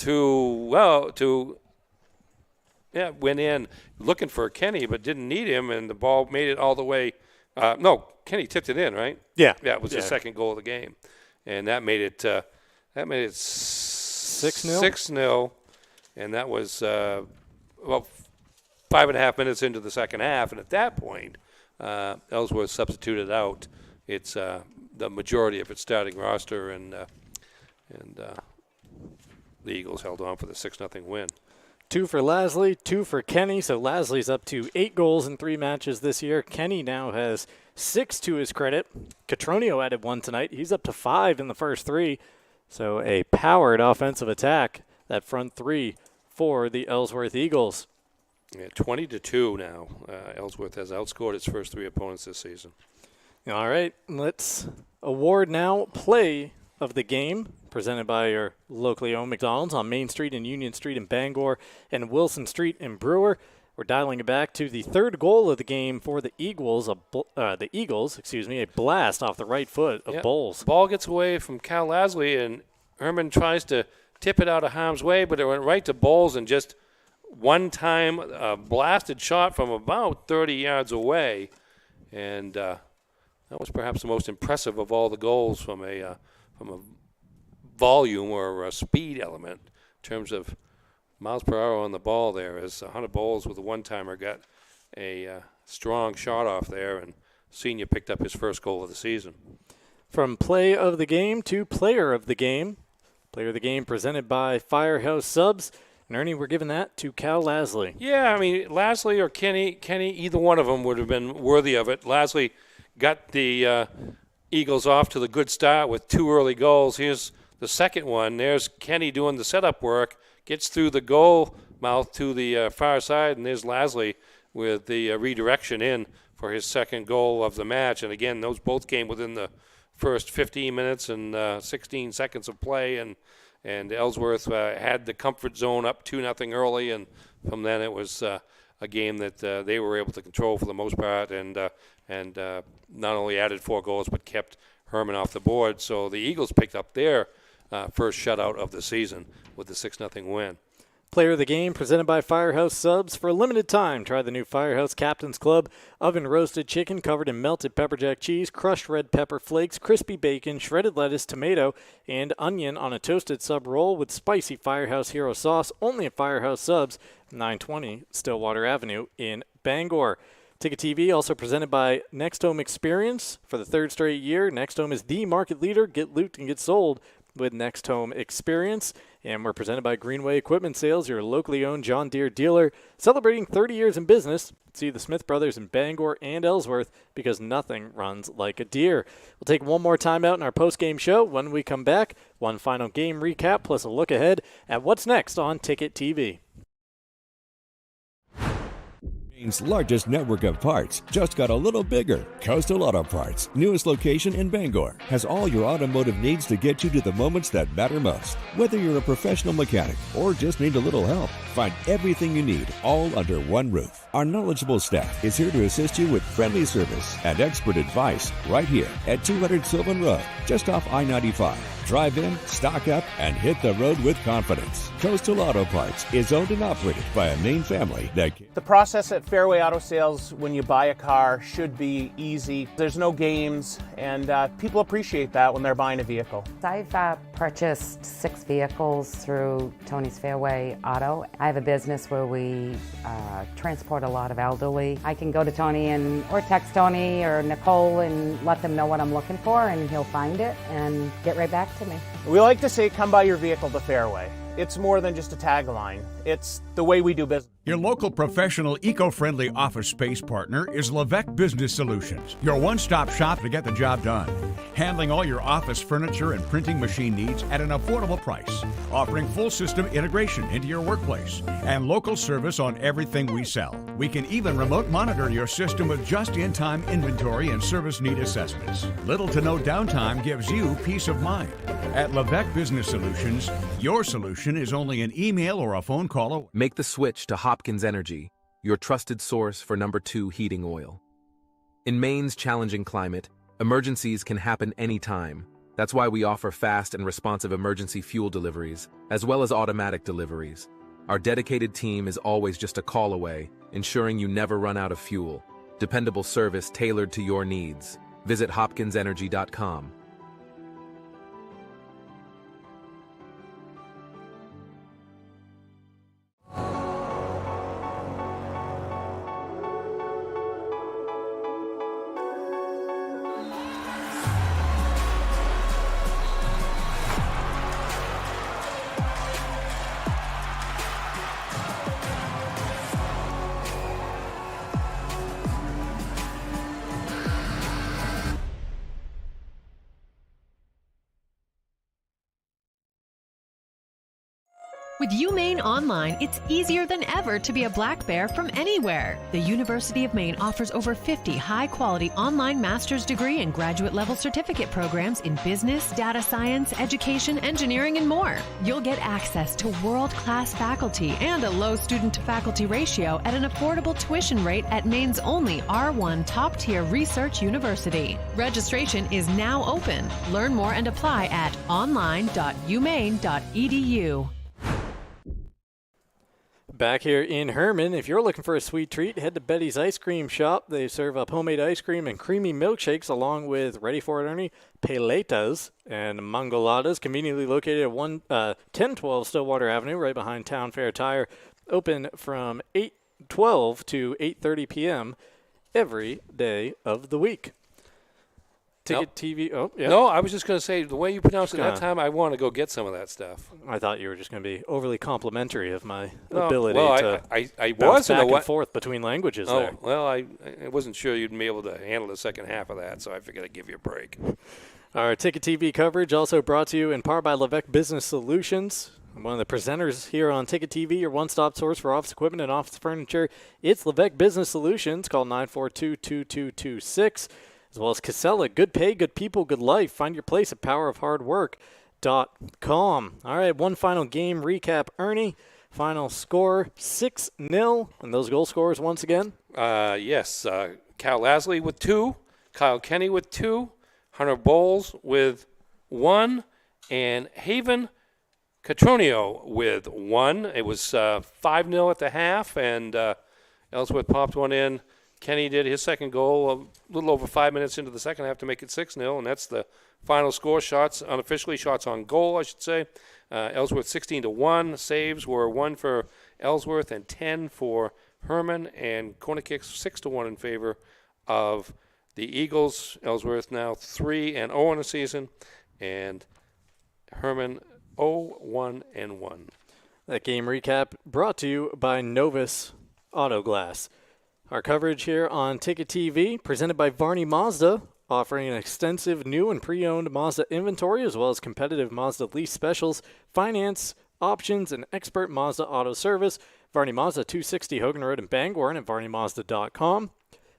went in looking for Kenny, but didn't need him, and the ball made it all the way. No, Kenny tipped it in, right? Yeah. Yeah, it was the second goal of the game, and that made it 6-0. 6-0, and that was about 5.5 minutes into the second half, and at that point, Ellsworth substituted out its the majority of its starting roster, and the Eagles held on for the 6-0 win. 2 for Lasley, 2 for Kenny. So Lasley's up to 8 goals in 3 matches this year. Kenny now has 6 to his credit. Catronio added 1 tonight. He's up to 5 in the first 3. So a powered offensive attack, that front 3 for the Ellsworth Eagles. Yeah, 20-2 now. Ellsworth has outscored its first 3 opponents this season. All right, let's award now play of the game presented by your locally owned McDonald's on Main Street and Union Street in Bangor and Wilson Street in Brewer. We're dialing it back to the third goal of the game for the Eagles. A blast off the right foot of Bowles. Ball gets away from Cal Lasley, and Hermon tries to tip it out of harm's way, but it went right to Bowles, and just one time blasted shot from about 30 yards away. And that was perhaps the most impressive of all the goals from a volume or a speed element in terms of miles per hour on the ball there, as Hunter Bowles with a one-timer got a strong shot off there, and Senior picked up his first goal of the season. From play of the game to player of the game. Player of the game presented by Firehouse Subs. And Ernie, we're giving that to Cal Lasley. Yeah, I mean, Lasley or Kenny, either one of them would have been worthy of it. Lasley got the Eagles off to the good start with 2 early goals. Here's the second one. There's Kenny doing the setup work. Gets through the goal mouth to the far side, and there's Lasley with the redirection in for his second goal of the match. And again, those both came within the first 15 minutes and 16 seconds of play, and Ellsworth had the comfort zone up 2-0 early, and from then it was a game that they were able to control for the most part, and not only added 4 goals but kept Hermon off the board. So the Eagles picked up their first shutout of the season with the 6-0 win. Player of the game presented by Firehouse Subs. For a limited time, try the new Firehouse Captain's Club oven roasted chicken covered in melted pepper jack cheese, crushed red pepper flakes, crispy bacon, shredded lettuce, tomato, and onion on a toasted sub roll with spicy Firehouse Hero sauce, only at Firehouse Subs, 920 Stillwater Avenue in Bangor. Ticket TV also presented by Next Home Experience. For the third straight year, Next Home is the market leader. Get looped and get sold with Next Home Experience. And we're presented by Greenway Equipment Sales, your locally owned John Deere dealer, celebrating 30 years in business. See the Smith brothers in Bangor and Ellsworth, because nothing runs like a Deere. We'll take one more time out in our post-game show. When we come back, one final game recap plus a look ahead at what's next on Ticket TV. Maine's largest network of parts just got a little bigger. Coastal Auto Parts, newest location in Bangor, has all your automotive needs to get you to the moments that matter most. Whether you're a professional mechanic or just need a little help, find everything you need all under one roof. Our knowledgeable staff is here to assist you with friendly service and expert advice right here at 200 Sylvan Road, just off I-95. Drive in, stock up, and hit the road with confidence. Coastal Auto Parts is owned and operated by a Maine family that... The process at Fairway Auto Sales when you buy a car should be easy. There's no games, and people appreciate that when they're buying a vehicle. I've purchased 6 vehicles through Tony's Fairway Auto. I have a business where we transport a lot of elderly. I can go to Tony or text Tony or Nicole and let them know what I'm looking for, and he'll find it and get right back to me. We like to say, come buy your vehicle to Fairway. It's more than just a tagline. It's the way we do business. Your local professional, eco-friendly office space partner is Levesque Business Solutions, your one-stop shop to get the job done. Handling all your office furniture and printing machine needs at an affordable price. Offering full system integration into your workplace and local service on everything we sell. We can even remote monitor your system with just-in-time inventory and service need assessments. Little to no downtime gives you peace of mind. At Levesque Business Solutions, your solution is only an email or a phone call away. Make the switch to Hopkins Energy, your trusted source for #2 heating oil. In Maine's challenging climate, emergencies can happen anytime. That's why we offer fast and responsive emergency fuel deliveries, as well as automatic deliveries. Our dedicated team is always just a call away, ensuring you never run out of fuel. Dependable service tailored to your needs. Visit hopkinsenergy.com. With UMaine Online, it's easier than ever to be a Black Bear from anywhere. The University of Maine offers over 50 high-quality online master's degree and graduate-level certificate programs in business, data science, education, engineering, and more. You'll get access to world-class faculty and a low student-to-faculty ratio at an affordable tuition rate at Maine's only R1 top-tier research university. Registration is now open. Learn more and apply at online.umaine.edu. Back here in Hermon, if you're looking for a sweet treat, head to Betty's Ice Cream Shop. They serve up homemade ice cream and creamy milkshakes along with, ready for it, Ernie, paletas and mangoladas, conveniently located at 1012 Stillwater Avenue, right behind Town Fair Tire. Open from 8:12 to 8:30 p.m. every day of the week. Ticket TV. Oh, yeah. No, I was just going to say, the way you pronounced it that time, I want to go get some of that stuff. I thought you were just going to be overly complimentary of my No, ability well, to I bounce was back in a and forth between languages there. Well, I wasn't sure you'd be able to handle the second half of that, so I figured I'd give you a break. Our Ticket TV coverage also brought to you in part by Levesque Business Solutions. One of the presenters here on Ticket TV, your one-stop source for office equipment and office furniture. It's Levesque Business Solutions. Call 942-2226. As well as Casella, good pay, good people, good life. Find your place at powerofhardwork.com. All right, one final game recap, Ernie. Final score, 6-0. And those goal scorers once again? Yes, Cal Lasley with 2, Kyle Kenny with 2, Hunter Bowles with 1, and Haven Catronio with 1. It was 5-0 at the half, and Ellsworth popped one in. Kenny did his second goal a little over 5 minutes into the second half to make it 6-0, and that's the final score. Shots, unofficially, shots on goal, I should say. Ellsworth 16-1. Saves were 1 for Ellsworth and 10 for Hermon, and corner kicks 6-1 in favor of the Eagles. Ellsworth now 3-0 in the season, and Hermon 0-1-1. That game recap brought to you by Novus Auto Glass. Our coverage here on Ticket TV, presented by Varney Mazda, offering an extensive new and pre-owned Mazda inventory, as well as competitive Mazda lease specials, finance options, and expert Mazda auto service. Varney Mazda, 260 Hogan Road in Bangor, and at varneymazda.com.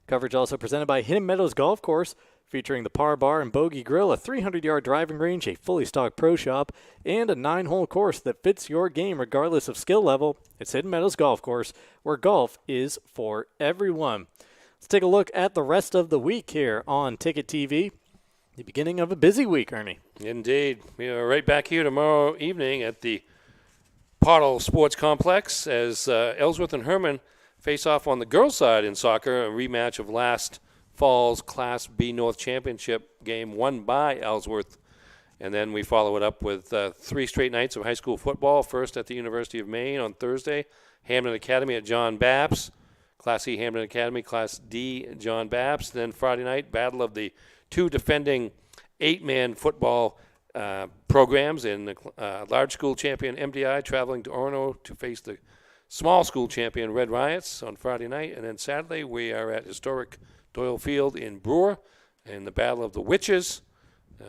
Coverage also presented by Hidden Meadows Golf Course, featuring the Par Bar and Bogey Grill, a 300-yard driving range, a fully stocked pro shop, and a 9-hole course that fits your game regardless of skill level. It's Hidden Meadows Golf Course, where golf is for everyone. Let's take a look at the rest of the week here on Ticket TV. The beginning of a busy week, Ernie. Indeed. We are right back here tomorrow evening at the Pottle Sports Complex as Ellsworth and Hermon face off on the girls' side in soccer, a rematch of last fall's Class B North Championship game won by Ellsworth. And then we follow it up with 3 straight nights of high school football, first at the University of Maine on Thursday, Hamden Academy at John Baps, Class E Hamden Academy, Class D John Baps. Then Friday night, battle of the 2 defending 8-man football programs in the large school champion MDI traveling to Orono to face the small school champion Red Riots on Friday night. And then Saturday, we are at historic Doyle Field in Brewer in the Battle of the Witches,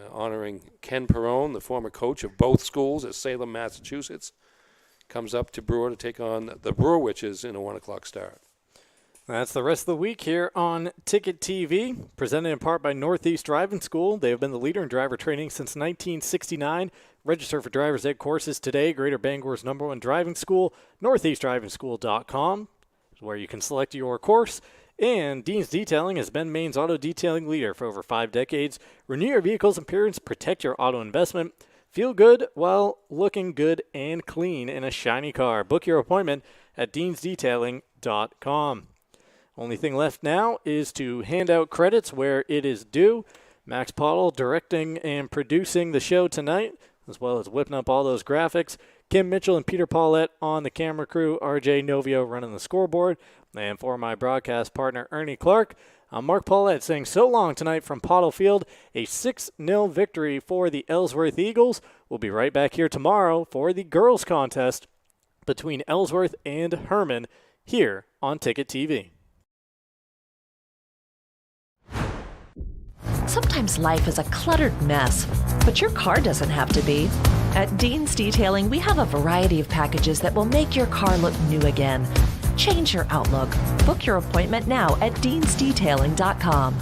honoring Ken Perrone, the former coach of both schools at Salem, Massachusetts. Comes up to Brewer to take on the Brewer Witches in a 1 o'clock start. That's the rest of the week here on Ticket TV, presented in part by Northeast Driving School. They have been the leader in driver training since 1969. Register for driver's ed courses today. Greater Bangor's #1 driving school, northeastdrivingschool.com, is where you can select your course. And Dean's Detailing has been Maine's auto detailing leader for over 5 decades. Renew your vehicle's appearance, protect your auto investment. Feel good while looking good and clean in a shiny car. Book your appointment at deansdetailing.com. Only thing left now is to hand out credits where it is due. Max Pottle directing and producing the show tonight, as well as whipping up all those graphics. Kim Mitchell and Peter Paulette on the camera crew. RJ Novio running the scoreboard. And for my broadcast partner, Ernie Clark, I'm Mark Paulette saying so long tonight from Pottle Field. A 6-0 victory for the Ellsworth Eagles. We'll be right back here tomorrow for the girls' contest between Ellsworth and Hermon here on Ticket TV. Sometimes life is a cluttered mess, but your car doesn't have to be. At Dean's Detailing, we have a variety of packages that will make your car look new again. Change your outlook. Book your appointment now at deansdetailing.com.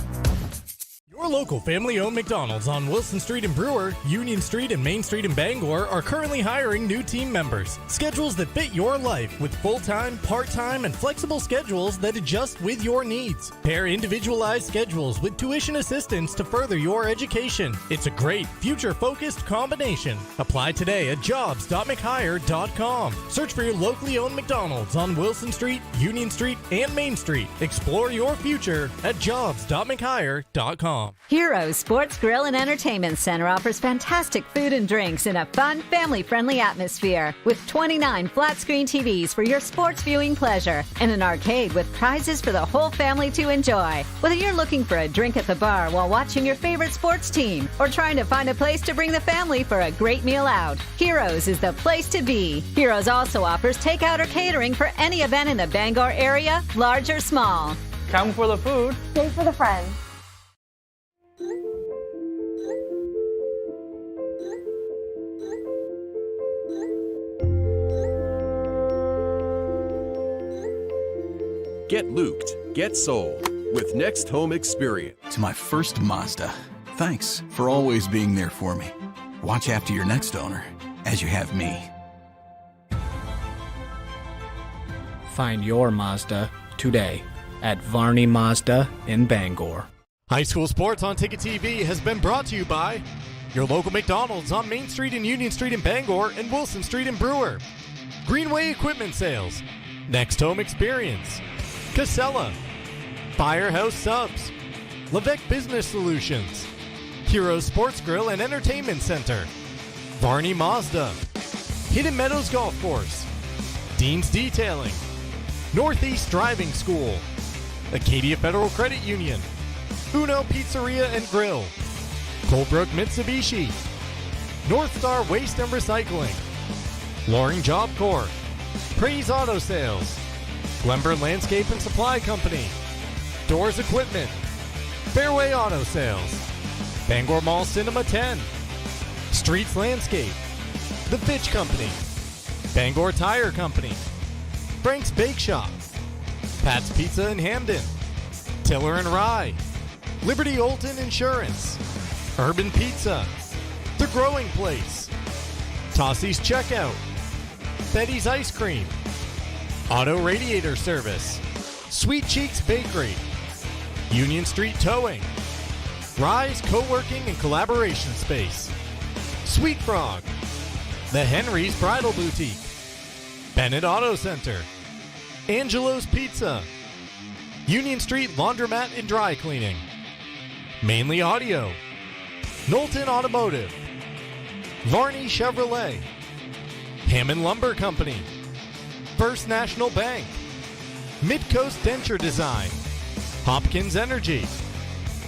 Your local family-owned McDonald's on Wilson Street in Brewer, Union Street and Main Street in Bangor are currently hiring new team members. Schedules that fit your life with full-time, part-time, and flexible schedules that adjust with your needs. Pair individualized schedules with tuition assistance to further your education. It's a great, future-focused combination. Apply today at jobs.mchire.com. Search for your locally owned McDonald's on Wilson Street, Union Street, and Main Street. Explore your future at jobs.mchire.com. Heroes Sports Grill and Entertainment Center offers fantastic food and drinks in a fun, family-friendly atmosphere with 29 flat-screen TVs for your sports viewing pleasure and an arcade with prizes for the whole family to enjoy. Whether you're looking for a drink at the bar while watching your favorite sports team or trying to find a place to bring the family for a great meal out, Heroes is the place to be. Heroes also offers takeout or catering for any event in the Bangor area, large or small. Come for the food. Stay for the friends. Get looped, get sold with Next Home Experience. To my first Mazda, thanks for always being there for me. Watch after your next owner, as you have me. Find your Mazda today at Varney Mazda in Bangor. High school sports on Ticket TV has been brought to you by your local McDonald's on Main Street and Union Street in Bangor and Wilson Street in Brewer. Greenway Equipment Sales. Next Home Experience. Casella. Firehouse Subs. Levesque Business Solutions. Heroes Sports Grill and Entertainment Center. Varney Mazda. Hidden Meadows Golf Course. Dean's Detailing. Northeast Driving School. Acadia Federal Credit Union. Uno Pizzeria and Grill. Colebrook Mitsubishi. North Star Waste and Recycling. Loring Job Corps. Praise Auto Sales. Glenburn Landscape and Supply Company. Doors Equipment. Fairway Auto Sales. Bangor Mall Cinema 10. Streets Landscape. The Fitch Company. Bangor Tire Company. Frank's Bake Shop. Pat's Pizza in Hamden. Tiller and Rye. Liberty Olton Insurance. Urban Pizza. The Growing Place. Tossie's Checkout. Betty's Ice Cream. Auto Radiator Service. Sweet Cheeks Bakery. Union Street Towing. Rise Co-working and Collaboration Space. Sweet Frog. The Henry's Bridal Boutique. Bennett Auto Center. Angelo's Pizza. Union Street Laundromat and Dry Cleaning. Mainly Audio. Knowlton Automotive. Varney Chevrolet. Hammond Lumber Company. First National Bank. Midcoast Denture Design. Hopkins Energy.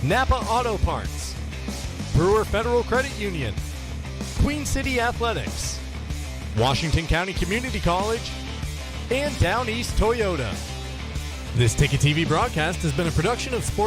Napa Auto Parts. Brewer Federal Credit Union. Queen City Athletics. Washington County Community College. And Down East Toyota. This Ticket TV broadcast has been a production of Sports